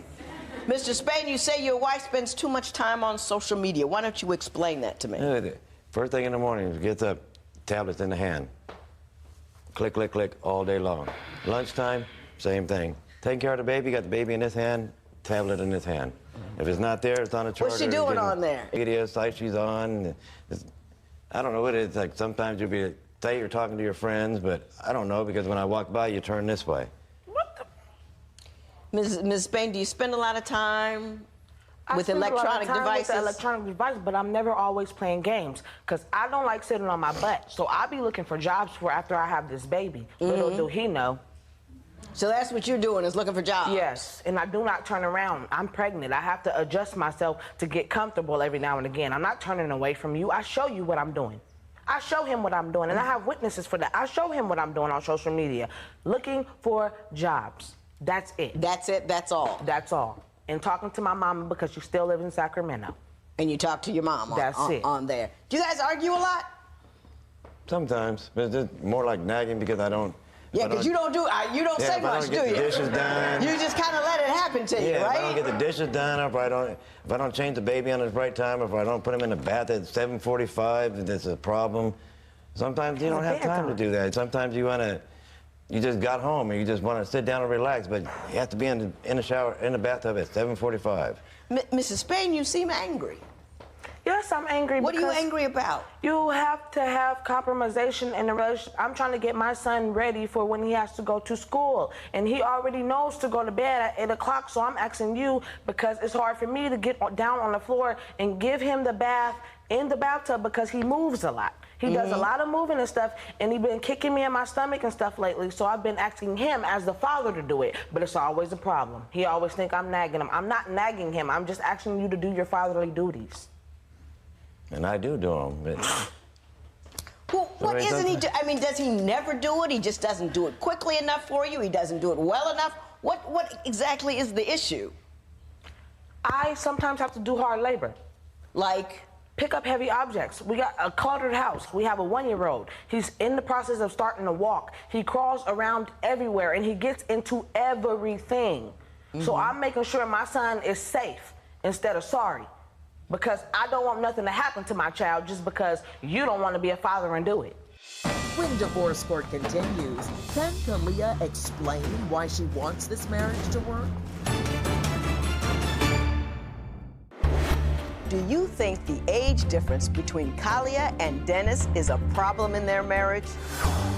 Speaker 1: Mr. Spain, you say your wife spends too much time on social media. Why don't you explain that to me?
Speaker 17: First thing in the morning, she gets up, tablets in the hand. Click, click, click all day long. Lunchtime, same thing. Taking care of the baby, got the baby in this hand, tablet in this hand. If it's not there, it's on a charger.
Speaker 1: What's she doing on there?
Speaker 17: Media site she's on. I don't know what it is. Like sometimes you'll say you're talking to your friends, but I don't know because when I walk by, you turn this way.
Speaker 1: Ms. Spain, do you spend a lot of time with electronic devices?
Speaker 16: With electronic devices, but I'm never always playing games because I don't like sitting on my butt. So I'll be looking for jobs for after I have this baby. Little do he know.
Speaker 1: So that's what you're doing, is looking for jobs?
Speaker 16: Yes, and I do not turn around. I'm pregnant. I have to adjust myself to get comfortable every now and again. I'm not turning away from you. I show you what I'm doing. I show him what I'm doing, and I have witnesses for that. I show him what I'm doing on social media, looking for jobs. That's it.
Speaker 1: That's it? That's all?
Speaker 16: That's all. And talking to my mama because she still lives in Sacramento.
Speaker 1: And you talk to your mom on there. Do you guys argue a lot?
Speaker 17: Sometimes, but it's more like nagging because I don't.
Speaker 1: Yeah, because you don't say much, do you?
Speaker 17: If I don't get the dishes done.
Speaker 1: You just kind of let it happen to you, right?
Speaker 17: If I don't get the dishes done, or if I don't change the baby on his right time, or if I don't put him in the bath at 7:45, that's a problem. Sometimes you don't have time to do that. Sometimes you just got home and you just want to sit down and relax, but you have to be in the shower, in the bathtub at 7:45.
Speaker 1: Mrs. Spain, you seem angry.
Speaker 16: Yeah, Yes, I'm angry.
Speaker 1: What are you
Speaker 16: because
Speaker 1: angry about?
Speaker 16: You have to have compromisation in the relationship. I'm trying to get my son ready for when he has to go to school. And he already knows to go to bed at 8 o'clock, so I'm asking you because it's hard for me to get down on the floor and give him the bath in the bathtub because he moves a lot. He does a lot of moving and stuff, and he's been kicking me in my stomach and stuff lately, so I've been asking him as the father to do it, but it's always a problem. He always think I'm nagging him. I'm not nagging him. I'm just asking you to do your fatherly duties.
Speaker 17: And I do them, but...
Speaker 1: Well, what isn't he do? I mean, does he never do it? He just doesn't do it quickly enough for you? He doesn't do it well enough? What exactly is the issue?
Speaker 16: I sometimes have to do hard labor.
Speaker 1: Like?
Speaker 16: Pick up heavy objects. We got a cluttered house. We have a 1-year-old. He's in the process of starting to walk. He crawls around everywhere, and he gets into everything. So I'm making sure my son is safe instead of sorry. Because I don't want nothing to happen to my child just because you don't want to be a father and do it.
Speaker 11: When divorce court continues, can Kalia explain why she wants this marriage to work?
Speaker 1: Do you think the age difference between Kalia and Dennis is a problem in their marriage?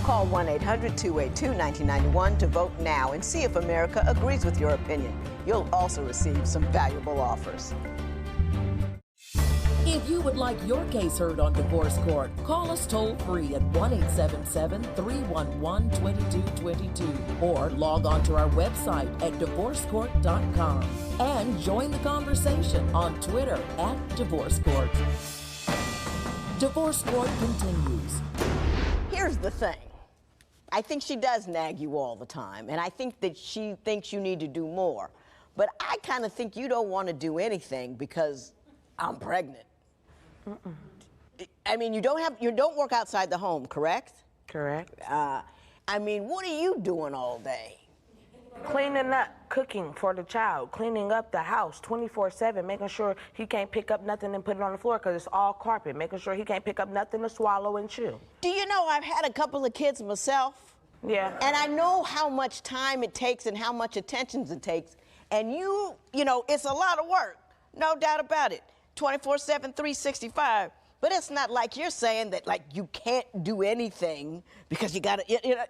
Speaker 1: Call 1-800-282-1991 to vote now and see if America agrees with your opinion. You'll also receive some valuable offers.
Speaker 11: If you would like your case heard on Divorce Court, call us toll-free at 1-877-311-2222 or log on to our website at divorcecourt.com and join the conversation on Twitter at Divorce Court. Divorce Court continues.
Speaker 1: Here's the thing. I think she does nag you all the time, and I think that she thinks you need to do more. But I kind of think you don't want to do anything because I'm pregnant. I mean, you don't work outside the home, correct?
Speaker 16: Correct.
Speaker 1: I mean, what are you doing all day?
Speaker 16: Cleaning up, cooking for the child, cleaning up the house 24/7, making sure he can't pick up nothing and put it on the floor because it's all carpet, making sure he can't pick up nothing to swallow and chew.
Speaker 1: Do you know I've had a couple of kids myself?
Speaker 16: Yeah.
Speaker 1: And I know how much time it takes and how much attention it takes. And you know, it's a lot of work, no doubt about it. 24/7, 365. But it's not like you're saying that, like, you can't do anything because you gotta,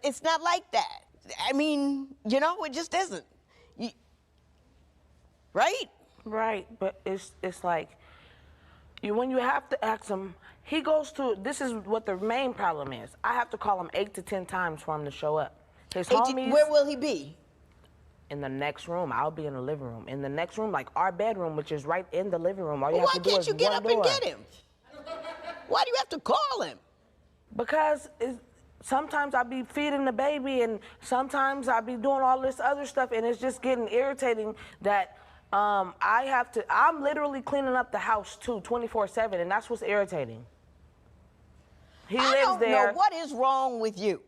Speaker 1: it's not like that. I mean, you know, it just isn't. Right?
Speaker 16: Right, but it's like, when you have to ask him, he goes to, this is what the main problem is. I have to call him 8 to 10 times for him to show up. His homies.
Speaker 1: Where will he be?
Speaker 16: In the next room. I'll be in the living room. In the next room, like our bedroom, which is right in the living room. All you have to do is
Speaker 1: why can't you get
Speaker 16: one
Speaker 1: up
Speaker 16: door.
Speaker 1: and get him? Why do you have to call him?
Speaker 16: Because sometimes I'll be feeding the baby and sometimes I'll be doing all this other stuff and it's just getting irritating that I'm literally cleaning up the house too, 24/7, and that's what's irritating. He lives there.
Speaker 1: I don't know what is wrong with you.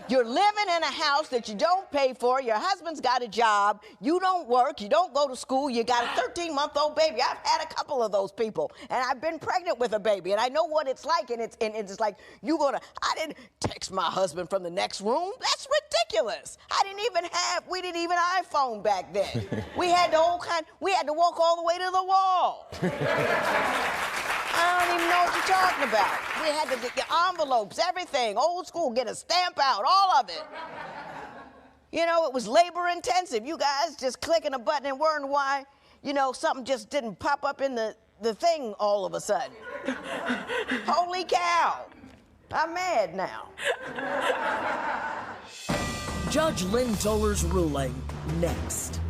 Speaker 1: You're living in a house that you don't pay for. Your husband's got a job. You don't work. You don't go to school. You got a 13-month-old baby. I've had a couple of those people, and I've been pregnant with a baby, and I know what it's like. And it's like I didn't text my husband from the next room. That's ridiculous. We didn't even iPhone back then. We had to walk all the way to the wall. I don't even know what you're talking about. We had to get your envelopes, everything, old school, get a stamp out, all of it. You know, it was labor intensive. You guys just clicking a button and wondering why, something just didn't pop up in the thing all of a sudden. Holy cow. I'm mad now.
Speaker 11: Judge Lynn Toler's ruling next.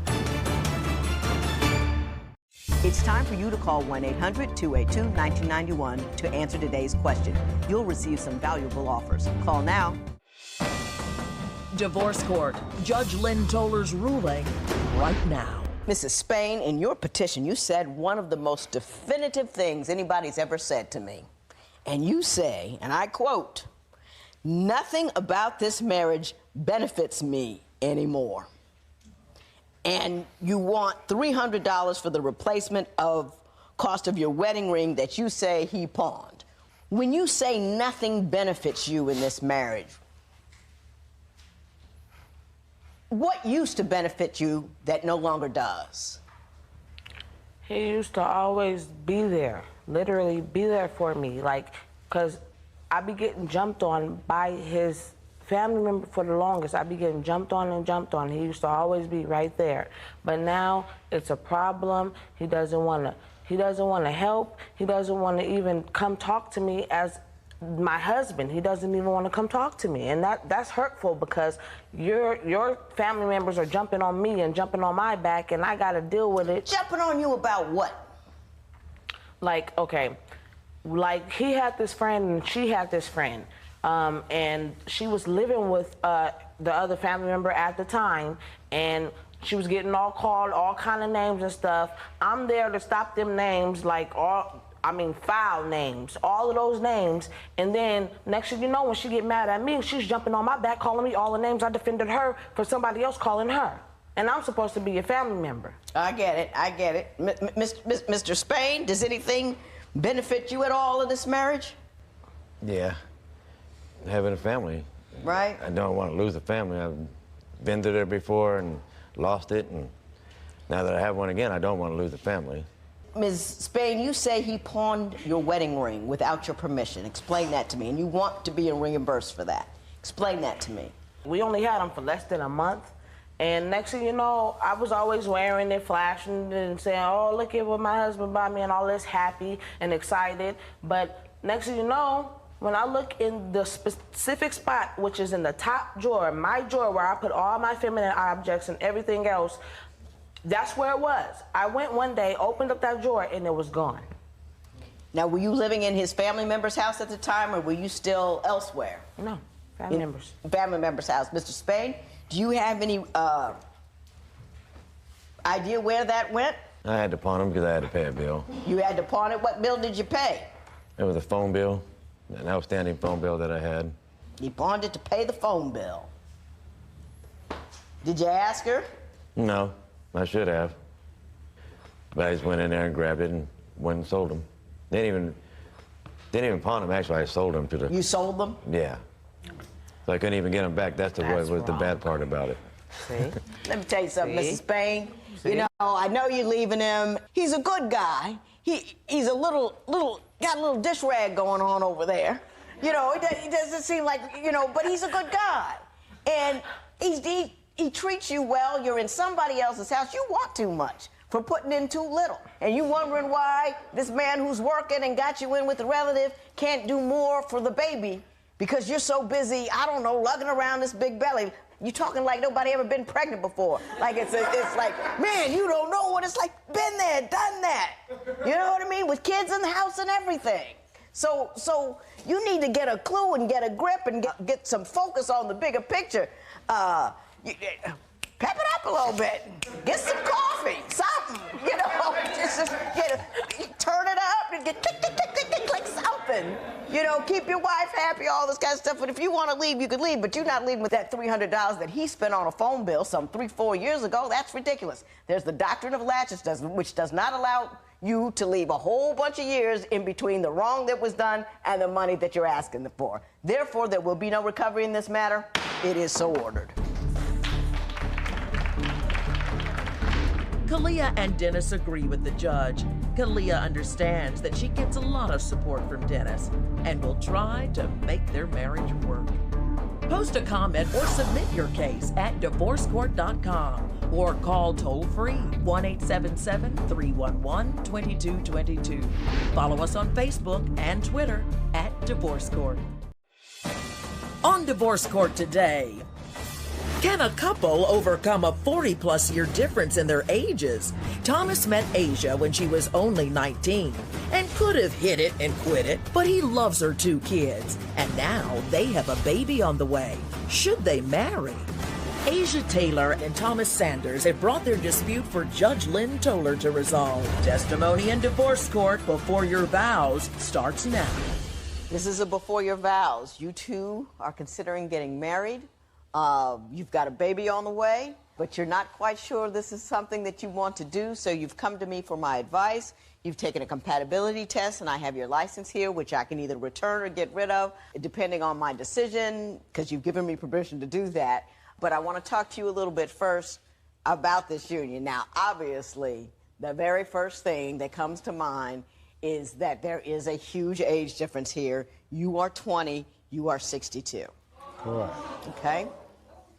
Speaker 1: It's time for you to call 1-800-282-1991 to answer today's question. You'll receive some valuable offers. Call now.
Speaker 11: Divorce Court. Judge Lynn Toler's ruling right now.
Speaker 1: Mrs. Spain, in your petition, you said one of the most definitive things anybody's ever said to me. And you say, and I quote, "Nothing about this marriage benefits me anymore." And you want $300 for the replacement of cost of your wedding ring that you say he pawned. When you say nothing benefits you in this marriage, what used to benefit you that no longer does?
Speaker 16: He used to always be there literally be there for me, like, because I be getting jumped on by his family member for the longest. I be getting jumped on and jumped on. He used to always be right there. But now it's a problem. He doesn't want to help. He doesn't want to even come talk to me as my husband. He doesn't even want to come talk to me. And that's hurtful because your family members are jumping on me and jumping on my back, and I got to deal with it.
Speaker 1: Jumping on you about what?
Speaker 16: Like, okay, like he had this friend and she had this friend. And she was living with the other family member at the time, and she was getting called all kind of names and stuff. I'm there to stop them names, like foul names, all of those names. And then next thing you know, when she get mad at me, she's jumping on my back, calling me all the names I defended her for somebody else calling her. And I'm supposed to be a family member.
Speaker 1: I get it. Mr. Spain, does anything benefit you at all in this marriage?
Speaker 17: Yeah. Having a family.
Speaker 1: Right.
Speaker 17: I don't want to lose a family. I've been through there before and lost it, and now that I have one again, I don't want to lose a family.
Speaker 1: Ms. Spain, you say he pawned your wedding ring without your permission. Explain that to me, and you want to be reimbursed for that. Explain that to me.
Speaker 16: We only had him for less than a month, and next thing you know, I was always wearing it, flashing and saying, oh, look at what my husband bought me and all this, happy and excited. But next thing you know, when I look in the specific spot, which is in the top drawer, my drawer where I put all my feminine objects and everything else, that's where it was. I went one day, opened up that drawer, and it was gone.
Speaker 1: Now, were you living in his family member's house at the time, or were you still elsewhere?
Speaker 16: No, family members.
Speaker 1: Family member's house. Mr. Spain, do you have any idea where that went?
Speaker 17: I had to pawn them because I had to pay a bill.
Speaker 1: You had to pawn it? What bill did you pay?
Speaker 17: It was a phone bill, an outstanding phone bill that I had.
Speaker 1: He pawned it to pay the phone bill. Did you ask her?
Speaker 17: No, I should have. But I just went in there and grabbed it and went and sold them. Didn't even pawn them, actually. I sold them to the...
Speaker 1: You sold them?
Speaker 17: Yeah. So I couldn't even get them back. That's the bad part about it.
Speaker 1: See? Let me tell you something, Mrs. Spain. See? You know, I know you're leaving him. He's a good guy. He's a little, got a little dish rag going on over there. You know, he doesn't seem like, you know, but he's a good guy. And he treats you well. You're in somebody else's house. You want too much for putting in too little. And you wondering why this man who's working and got you in with a relative can't do more for the baby because you're so busy, I don't know, lugging around this big belly. You talking like nobody ever been pregnant before. Like it's like, man, you don't know what it's like. Been there, done that. You know what I mean? With kids in the house and everything. So you need to get a clue and get a grip and get some focus on the bigger picture. Pep it up a little bit. Get some coffee, something. You know, just turn it up and get click something. You know, keep your wife happy, all this kind of stuff. But if you want to leave, you can leave. But you're not leaving with that $300 that he spent on a phone bill some 3-4 years ago. That's ridiculous. There's the doctrine of latches, which does not allow you to leave a whole bunch of years in between the wrong that was done and the money that you're asking for. Therefore, there will be no recovery in this matter. It is so ordered.
Speaker 11: Kalia and Dennis agree with the judge. Kalia understands that she gets a lot of support from Dennis and will try to make their marriage work. Post a comment or submit your case at divorcecourt.com or call toll-free 1-877-311-2222. Follow us on Facebook and Twitter at Divorce Court. On Divorce Court today, can a couple overcome a 40-plus year difference in their ages? Thomas met Asia when she was only 19 and could have hit it and quit it, but he loves her 2 kids, and now they have a baby on the way. Should they marry? Asia Taylor and Thomas Sanders have brought their dispute for Judge Lynn Toler to resolve. Testimony in Divorce Court Before Your Vows starts now.
Speaker 1: This is a Before Your Vows. You two are considering getting married. You've got a baby on the way, but you're not quite sure this is something that you want to do, so you've come to me for my advice. You've taken a compatibility test, and I have your license here, which I can either return or get rid of, depending on my decision, because you've given me permission to do that. But I want to talk to you a little bit first about this union. Now, obviously, the very first thing that comes to mind is that there is a huge age difference here. You are 20, you are 62.
Speaker 18: Correct.
Speaker 1: Okay?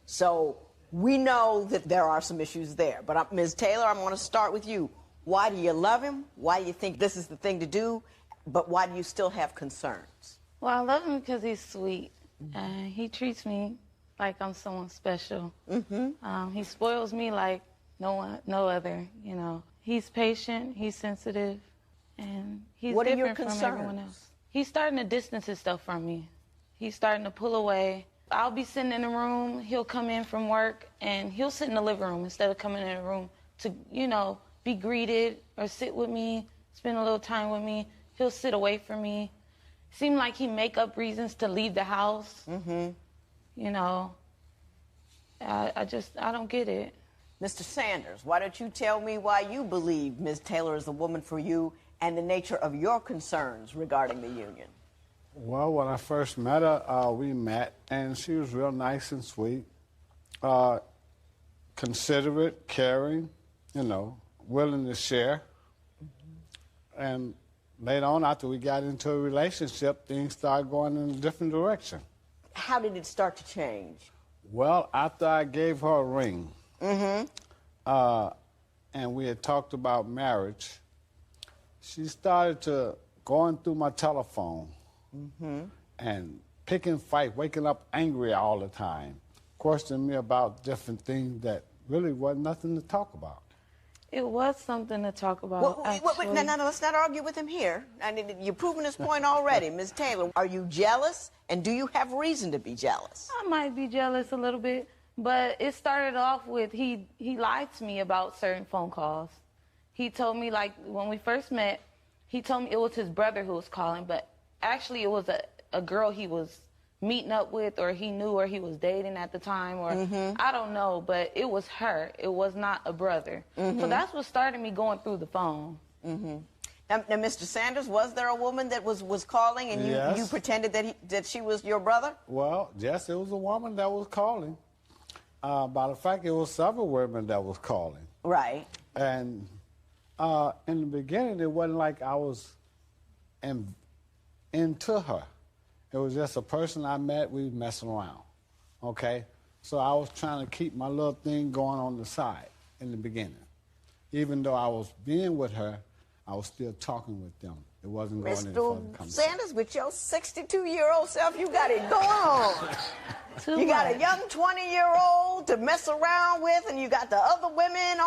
Speaker 1: So we know that there are some issues there. But Ms. Taylor, I'm going to start with you. Why do you love him? Why do you think this is the thing to do? But why do you still have concerns?
Speaker 19: Well, I love him because he's sweet. He treats me like I'm someone special. He spoils me like no other, you know. He's patient, he's sensitive, and he's
Speaker 1: What are your
Speaker 19: different from everyone
Speaker 1: concerns?
Speaker 19: else. He's starting to distance himself from me. He's starting to pull away. I'll be sitting in the room, he'll come in from work, and he'll sit in the living room instead of coming in the room to, you know, be greeted or sit with me, spend a little time with me. He'll sit away from me. Seem like he make up reasons to leave the house. You know, I don't get it.
Speaker 1: Mr. Sanders, why don't you tell me why you believe Ms. Taylor is the woman for you and the nature of your concerns regarding the union?
Speaker 18: Well, when I first met her, we met, and she was real nice and sweet, considerate, caring, you know, willing to share. And later on, after we got into a relationship, things started going in a different direction.
Speaker 1: How did it start to change?
Speaker 18: Well, after I gave her a ring, and we had talked about marriage, she started to going through my telephone and picking fight, waking up angry all the time, questioning me about different things that really wasn't nothing to talk about.
Speaker 19: It was something to talk about,
Speaker 1: Well,
Speaker 19: actually.
Speaker 1: no, let's not argue with him here. You're proving this point already. Ms. Taylor, are you jealous, and do you have reason to be jealous?
Speaker 19: I might be jealous a little bit, but it started off with he lied to me about certain phone calls. He told me, like, when we first met, he told me it was his brother who was calling, but actually it was a girl he was meeting up with, or he knew, or he was dating at the time, or I don't know, but it was her. It was not a brother. So that's what started me going through the phone.
Speaker 1: Now, Mr. Sanders, was there a woman that was calling and you pretended that she was your brother?
Speaker 18: Well, yes, it was a woman that was calling. By the fact, it was several women that was calling.
Speaker 1: Right.
Speaker 18: And in the beginning, it wasn't like I was into her. It was just a person I met, we was messing around, okay? So I was trying to keep my little thing going on the side in the beginning. Even though I was being with her, I was still talking with them. It wasn't going any further.
Speaker 1: Mr. Sanders, with your 62-year-old self, you got it going on. You got a young 20-year-old to mess around with, and you got the other women,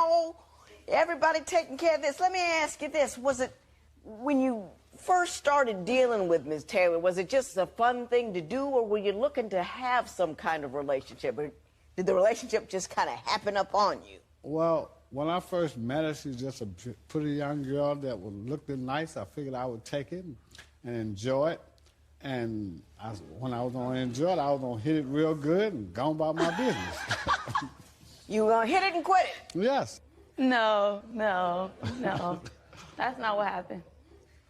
Speaker 1: everybody taking care of this. Let me ask you this. Was it, when you first started dealing with Ms. Taylor, was it just a fun thing to do, or were you looking to have some kind of relationship? Or did the relationship just kind of happen upon you?
Speaker 18: Well, when I first met her, she was just a pretty young girl that looked nice. I figured I would take it and enjoy it. And when I was going to enjoy it, I was going to hit it real good and go about my business.
Speaker 1: You were going to hit it and quit it?
Speaker 18: Yes.
Speaker 19: No. That's not what happened.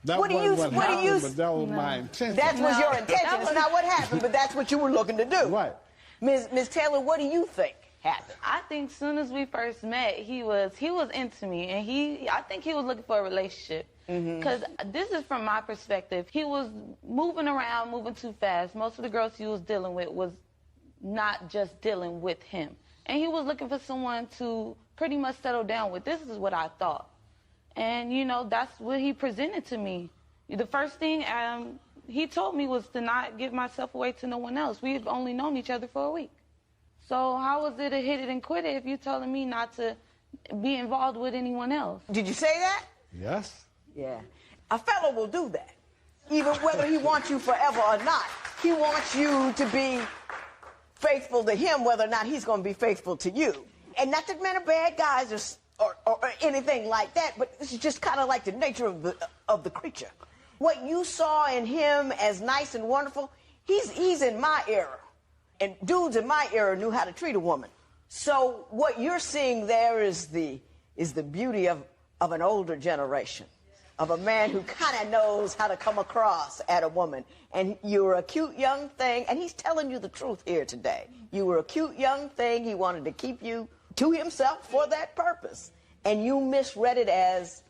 Speaker 18: That
Speaker 1: what do you?
Speaker 18: but that was my intention.
Speaker 1: That was your intention. It's not what happened, but that's what you were looking to do.
Speaker 18: Right.
Speaker 1: Ms. Taylor, what do you think happened?
Speaker 19: I think as soon as we first met, he was into me, and I think he was looking for a relationship. Because this is from my perspective. He was moving around, moving too fast. Most of the girls he was dealing with was not just dealing with him. And he was looking for someone to pretty much settle down with. This is what I thought. And, you know, that's what he presented to me. The first thing he told me was to not give myself away to no one else. We've only known each other for a week. So how was it a hit it and quit it if you're telling me not to be involved with anyone else?
Speaker 1: Did you say that?
Speaker 18: Yes.
Speaker 1: Yeah. A fellow will do that, even whether he wants you forever or not. He wants you to be faithful to him, whether or not he's going to be faithful to you. And not that men are bad guys or anything like that, but this is just kind of like the nature of the creature. What you saw in him as nice and wonderful, he's in my era. And dudes in my era knew how to treat a woman. So what you're seeing there is the beauty of an older generation, of a man who kind of knows how to come across at a woman. And you were a cute young thing, and he's telling you the truth here today. You were a cute young thing. He wanted to keep you to himself for that purpose. And you misread it as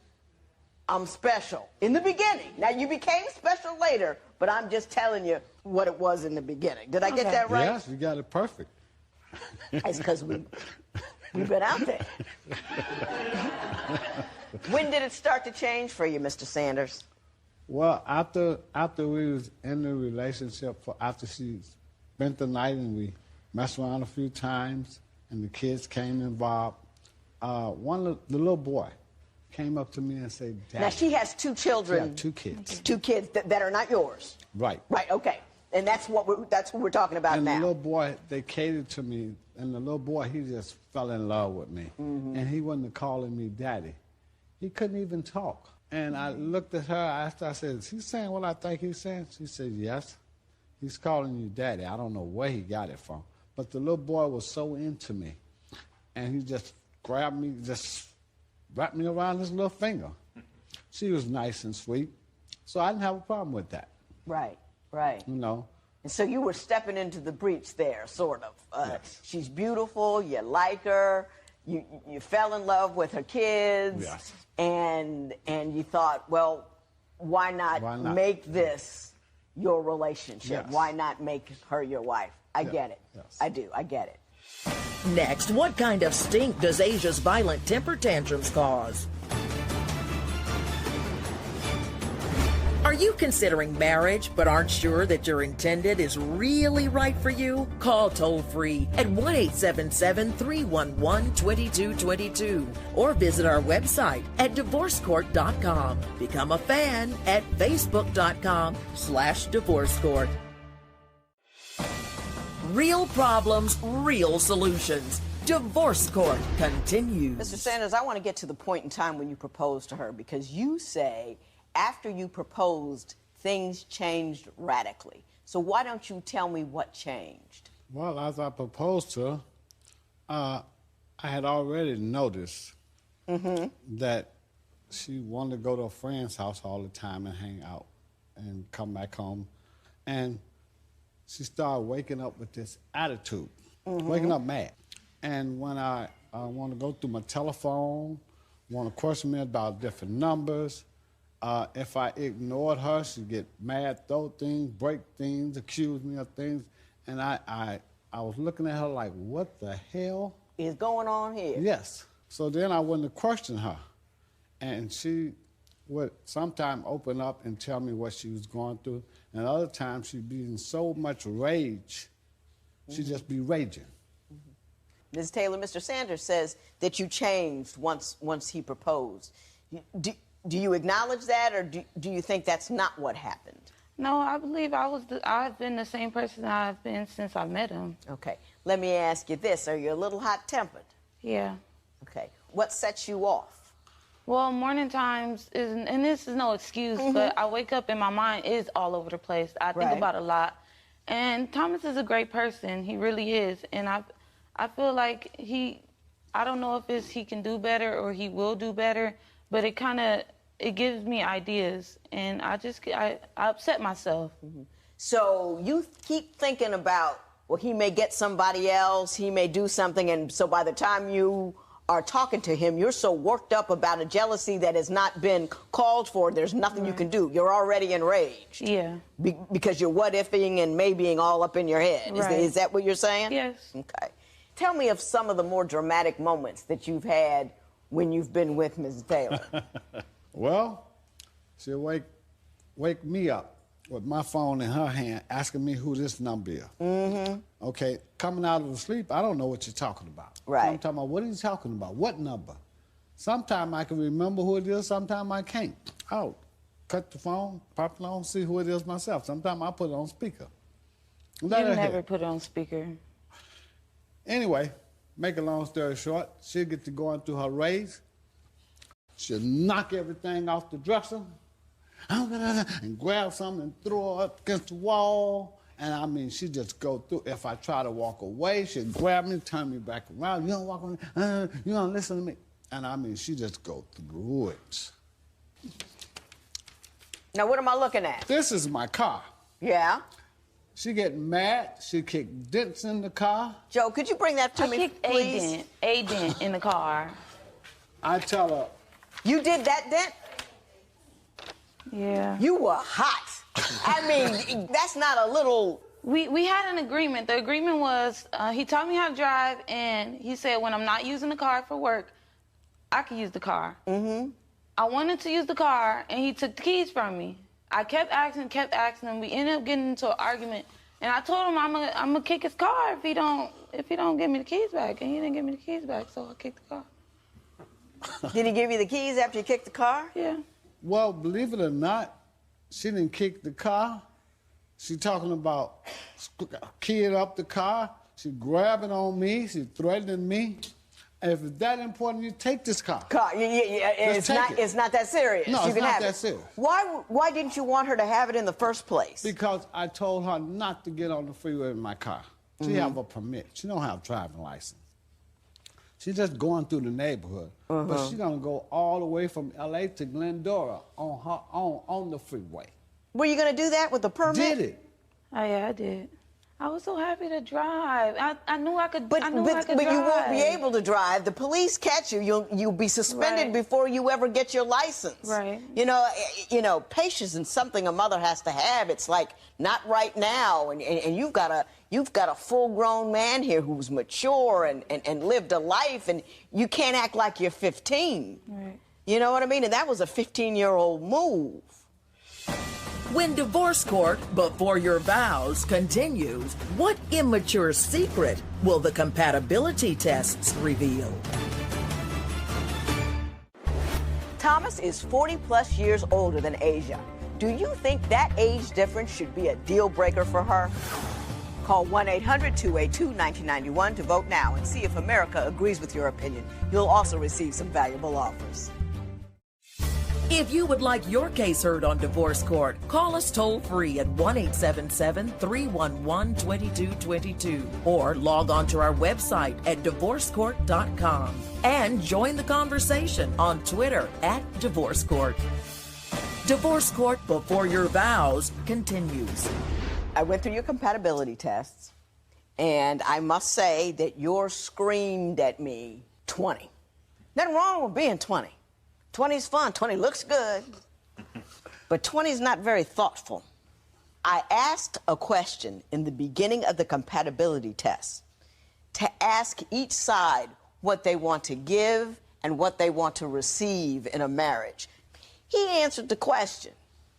Speaker 1: I'm special in the beginning. Now, you became special later, but I'm just telling you what it was in the beginning. Did I get that right?
Speaker 18: Yes, you got it perfect.
Speaker 1: It's because we've been out there. When did it start to change for you, Mr. Sanders?
Speaker 18: Well, after we was in the relationship, after she spent the night and we messed around a few times and the kids came involved, the little boy came up to me and said, Daddy.
Speaker 1: Now, she has 2 children.
Speaker 18: Yeah, 2 kids.
Speaker 1: 2 kids that are not yours.
Speaker 18: Right.
Speaker 1: Right, okay. And that's what we're talking about
Speaker 18: and
Speaker 1: now.
Speaker 18: And the little boy, they catered to me, and the little boy, he just fell in love with me.
Speaker 1: Mm-hmm.
Speaker 18: And he wasn't calling me Daddy. He couldn't even talk. And I looked at her, I asked her, I said, is he saying what I think he's saying? She said, yes. He's calling you Daddy. I don't know where he got it from. But the little boy was so into me. And he just grabbed me, just wrapped me around his little finger. She was nice and sweet. So I didn't have a problem with that.
Speaker 1: Right, right.
Speaker 18: You know.
Speaker 1: And so you were stepping into the breach there, sort of.
Speaker 18: Yes.
Speaker 1: She's beautiful, you like her, you fell in love with her kids,
Speaker 18: yes.
Speaker 1: and you thought, well, why not make this your relationship?
Speaker 18: Yes.
Speaker 1: Why not make her your wife? I
Speaker 18: Yes.
Speaker 1: get it.
Speaker 18: Yes.
Speaker 1: I do. I get it.
Speaker 11: Next, what kind of stink does Asia's violent temper tantrums cause? Are you considering marriage but aren't sure that your intended is really right for you? Call toll-free at 1-877-311-2222 or visit our website at divorcecourt.com. Become a fan at facebook.com/divorcecourt. Real problems, real solutions. Divorce Court continues.
Speaker 1: Mr. Sanders, I want to get to the point in time when you proposed to her, because you say after you proposed, things changed radically. So why don't you tell me what changed?
Speaker 18: Well, as I proposed to her, I had already noticed that she wanted to go to a friend's house all the time and hang out and come back home. And she started waking up with this attitude, waking up mad. And when I want to go through my telephone, want to question me about different numbers, if I ignored her, she'd get mad, throw things, break things, accuse me of things. And I was looking at her like, what the hell
Speaker 1: is going on here?
Speaker 18: Yes. So then I went to question her. And she would sometimes open up and tell me what she was going through. And other times she'd be in so much rage, she'd just be raging.
Speaker 1: Ms. Taylor, Mr. Sanders says that you changed once he proposed. Do you acknowledge that, or do you think that's not what happened?
Speaker 19: No, I believe I've been the same person I've been since I met him.
Speaker 1: Okay. Let me ask you this. Are you a little hot-tempered?
Speaker 19: Yeah.
Speaker 1: Okay. What sets you off?
Speaker 19: Well, morning times is, and this is no excuse, but I wake up and my mind is all over the place. I think about a lot. And Thomas is a great person. He really is. And I feel like I don't know if he can do better or he will do better, but it gives me ideas, and I upset myself.
Speaker 1: So you keep thinking about, well, he may get somebody else, he may do something, and so by the time you are talking to him, you're so worked up about a jealousy that has not been called for, there's nothing you can do. You're already enraged.
Speaker 19: Yeah.
Speaker 1: Because you're what-ifing and maybeing all up in your head.
Speaker 19: Right.
Speaker 1: Is that what you're saying?
Speaker 19: Yes.
Speaker 1: Okay. Tell me of some of the more dramatic moments that you've had when you've been with Ms. Taylor.
Speaker 18: Well, she'll wake me up with my phone in her hand, asking me who this number is. Okay, coming out of the sleep, I don't know what you're talking about.
Speaker 1: Right.
Speaker 18: So I'm talking about, what are you talking about? What number? Sometimes I can remember who it is, sometimes I can't. I'll cut the phone, pop it on, see who it is myself. Sometimes I put it on speaker.
Speaker 19: You never put it on speaker.
Speaker 18: Anyway, make a long story short, she'll get to going through her rage. She'll knock everything off the dresser and grab something and throw it up against the wall. And I mean, she just go through. If I try to walk away, she'll grab me, turn me back around. You don't walk on me. You don't listen to me. And I mean, she just go through it.
Speaker 1: Now, what am I looking at?
Speaker 18: This is my car.
Speaker 1: Yeah?
Speaker 18: She get mad. She kick dents in the car.
Speaker 1: Joe, could you bring that to me, please?
Speaker 19: I kicked a dent in the car.
Speaker 18: I tell her.
Speaker 1: You did that dent?
Speaker 19: Yeah.
Speaker 1: You were hot. I mean, that's not a little...
Speaker 19: We had an agreement. The agreement was he taught me how to drive, and he said when I'm not using the car for work, I can use the car. I wanted to use the car, and he took the keys from me. I kept asking him. We ended up getting into an argument, and I told him I'm gonna kick his car if he don't give me the keys back, and he didn't give me the keys back, so I kicked the car.
Speaker 1: Did he give you the keys after you kicked the car?
Speaker 19: Yeah.
Speaker 18: Well, believe it or not, she didn't kick the car. She talking about keying up the car. She grabbing on me. She threatening me. And if it's that important, you take this car.
Speaker 1: It's not that serious.
Speaker 18: No,
Speaker 1: you
Speaker 18: it's
Speaker 1: can
Speaker 18: not
Speaker 1: have
Speaker 18: that
Speaker 1: it.
Speaker 18: serious.
Speaker 1: Why didn't you want her to have it in the first place?
Speaker 18: Because I told her not to get on the freeway in my car. She have a permit. She don't have a driving license. She's just going through the neighborhood. But she gonna go all the way from LA to Glendora on her own on the freeway.
Speaker 1: Were you gonna do that with the permit?
Speaker 18: Did it.
Speaker 19: Oh yeah, I did. I was so happy to drive. I knew I could.
Speaker 1: But
Speaker 19: I knew I could
Speaker 1: you
Speaker 19: drive.
Speaker 1: won't be able to drive. The police catch you. You'll be suspended before you ever get your license.
Speaker 19: Right.
Speaker 1: You know, patience is something a mother has to have. It's like not right now, and you've got a full-grown man here who's mature and lived a life, and you can't act like you're 15.
Speaker 19: Right.
Speaker 1: You know what I mean? And that was a 15-year-old move.
Speaker 11: When divorce court before your vows continues, what immature secret will the compatibility tests reveal?
Speaker 1: Thomas is 40-plus years older than Asia. Do you think that age difference should be a deal breaker for her? Call 1-800-282-1991 to vote now and see if America agrees with your opinion. You'll also receive some valuable offers.
Speaker 11: If you would like your case heard on Divorce Court, call us toll-free at 1-877-311-2222 or log on to our website at divorcecourt.com and join the conversation on Twitter at Divorce Court. Divorce Court before your vows continues.
Speaker 1: I went through your compatibility tests, and I must say that yours screamed at me 20. Nothing wrong with being 20. 20 is fun. 20 looks good. But 20 is not very thoughtful. I asked a question in the beginning of the compatibility test to ask each side what they want to give and what they want to receive in a marriage. He answered the question.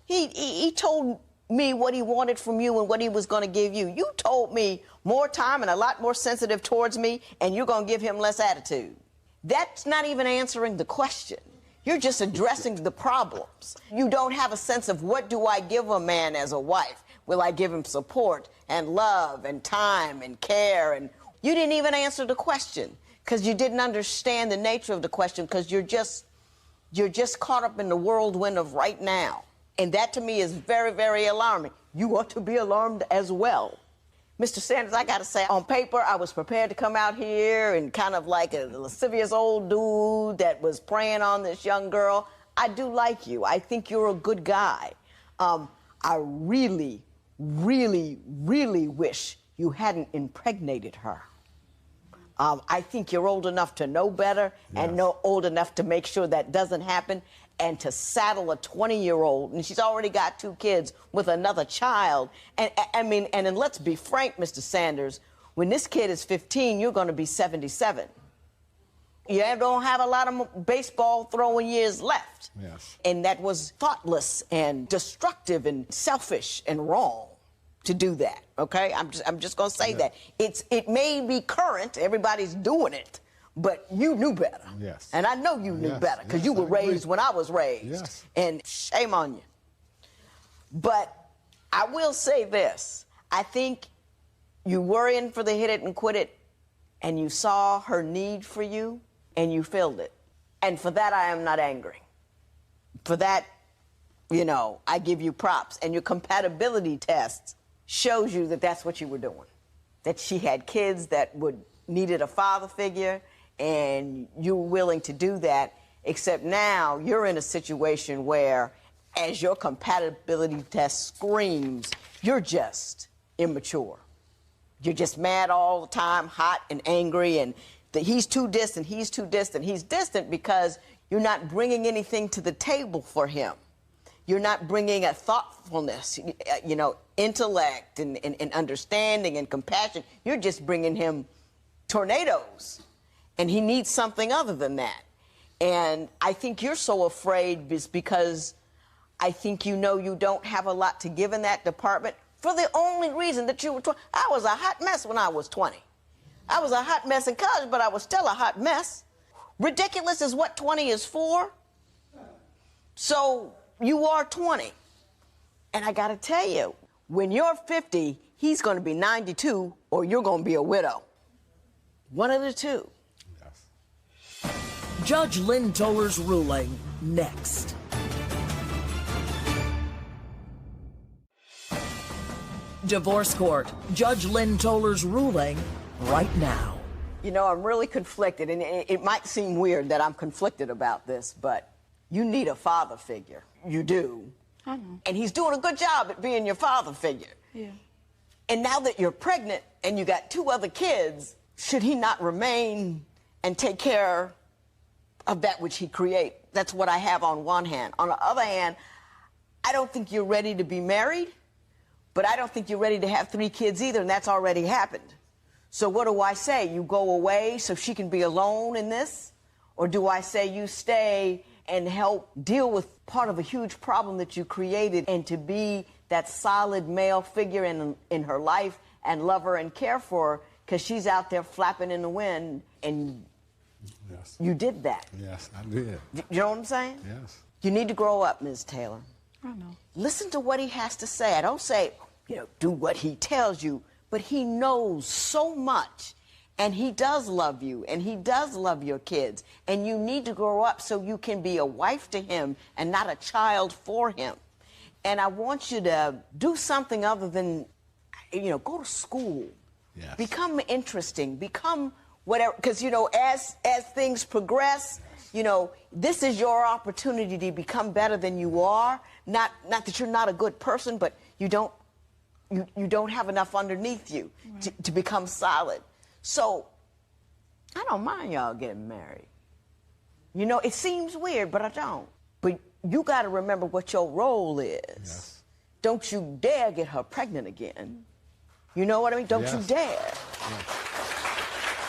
Speaker 1: He told me what he wanted from you and what he was going to give you. You told me more time and a lot more sensitive towards me, and you're going to give him less attitude. That's not even answering the question. You're just addressing the problems. You don't have a sense of what do I give a man as a wife? Will I give him support and love and time and care? And you didn't even answer the question because you didn't understand the nature of the question because you're just caught up in the whirlwind of right now. And that to me is very, very alarming. You ought to be alarmed as well. Mr. Sanders, I got to say, on paper, I was prepared to come out here and kind of like a lascivious old dude that was preying on this young girl. I do like you. I think you're a good guy. I really, really, really wish you hadn't impregnated her. I think you're old enough to know better and old enough to make sure that doesn't happen. And to saddle a 20-year-old, and she's already got 2 kids, with another child. And and let's be frank, Mr. Sanders, when this kid is 15, you're going to be 77. You don't have a lot of baseball throwing years left.
Speaker 18: Yes.
Speaker 1: And that was thoughtless and destructive and selfish and wrong to do that, okay? I'm just going to say that. It may be current, everybody's doing it, but you knew better.
Speaker 18: Yes.
Speaker 1: And I know you knew better because you were raised when I was raised.
Speaker 18: Yes.
Speaker 1: And shame on you. But I will say this. I think you were in for the hit it and quit it, and you saw her need for you, and you filled it. And for that, I am not angry. For that, I give you props. And your compatibility test shows you that that's what you were doing. That she had kids that needed a father figure, and you were willing to do that, except now you're in a situation where, as your compatibility test screams, you're just immature. You're just mad all the time, hot and angry, and he's too distant, he's too distant. He's distant because you're not bringing anything to the table for him. you're not bringing a thoughtfulness, intellect and understanding and compassion. You're just bringing him tornadoes. And he needs something other than that. And I think you're so afraid because I think you know you don't have a lot to give in that department for the only reason that you were 20. I was a hot mess when I was 20. I was a hot mess in college, but I was still a hot mess. Ridiculous is what 20 is for. So you are 20. And I got to tell you, when you're 50, he's going to be 92 or you're going to be a widow. One of the two.
Speaker 11: Judge Lynn Toler's ruling next. Divorce Court. Judge Lynn Toler's ruling right now.
Speaker 1: I'm really conflicted, and it might seem weird that I'm conflicted about this, but you need a father figure. You do.
Speaker 2: I know.
Speaker 1: And he's doing a good job at being your father figure.
Speaker 2: Yeah.
Speaker 1: And now that you're pregnant and you got 2 other kids, should he not remain and take care of that which he created? That's what I have on one hand. On the other hand, I don't think you're ready to be married, but I don't think you're ready to have 3 kids either, and that's already happened. So what do I say? You go away so she can be alone in this? Or do I say you stay and help deal with part of a huge problem that you created and to be that solid male figure in her life and love her and care for her because she's out there flapping in the wind and
Speaker 18: Yes.
Speaker 1: you did that.
Speaker 18: Yes, I did.
Speaker 1: You know what I'm saying?
Speaker 18: Yes.
Speaker 1: You need to grow up, Ms. Taylor.
Speaker 2: I know.
Speaker 1: Listen to what he has to say. I don't say, do what he tells you, but he knows so much. And he does love you, and he does love your kids. And you need to grow up so you can be a wife to him and not a child for him. And I want you to do something other than, go to school.
Speaker 18: Yes.
Speaker 1: Become interesting. Become whatever. Because, as things progress, this is your opportunity to become better than you are. Not that you're not a good person, but you don't have enough underneath you to become solid. So I don't mind y'all getting married. It seems weird, but I don't. But you got to remember what your role is.
Speaker 18: Yes.
Speaker 1: Don't you dare get her pregnant again. You know what I mean? Don't you dare.
Speaker 18: Yes.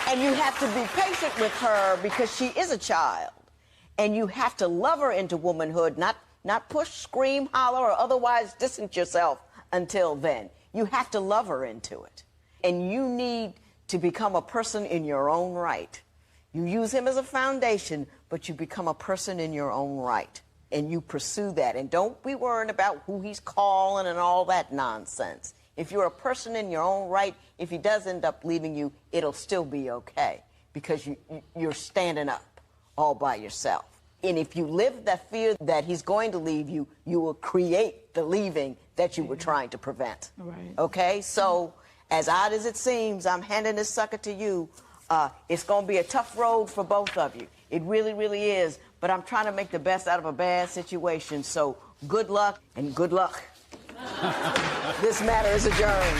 Speaker 1: And you have to be patient with her because she is a child. And you have to love her into womanhood, not push, scream, holler, or otherwise distance yourself until then. You have to love her into it. And you need to become a person in your own right. You use him as a foundation, but you become a person in your own right. And you pursue that. And don't be worried about who he's calling and all that nonsense. If you're a person in your own right, if he does end up leaving you, it'll still be okay because you're standing up all by yourself. And if you live that fear that he's going to leave you, you will create the leaving that you were trying to prevent.
Speaker 2: Right.
Speaker 1: Okay? So, as odd as it seems, I'm handing this sucker to you. It's going to be a tough road for both of you. It really, really is. But I'm trying to make the best out of a bad situation. So, good luck and good luck. This matter is adjourned.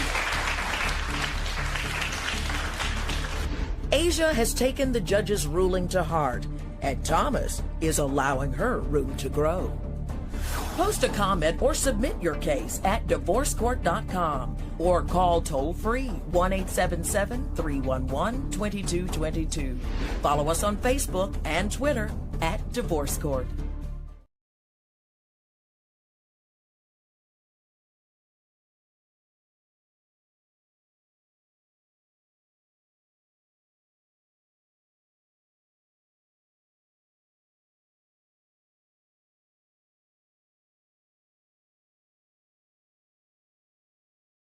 Speaker 11: Asia has taken the judge's ruling to heart, and Thomas is allowing her room to grow. Post a comment or submit your case at divorcecourt.com or call toll-free 1-877-311-2222. Follow us on Facebook and Twitter at Divorce Court.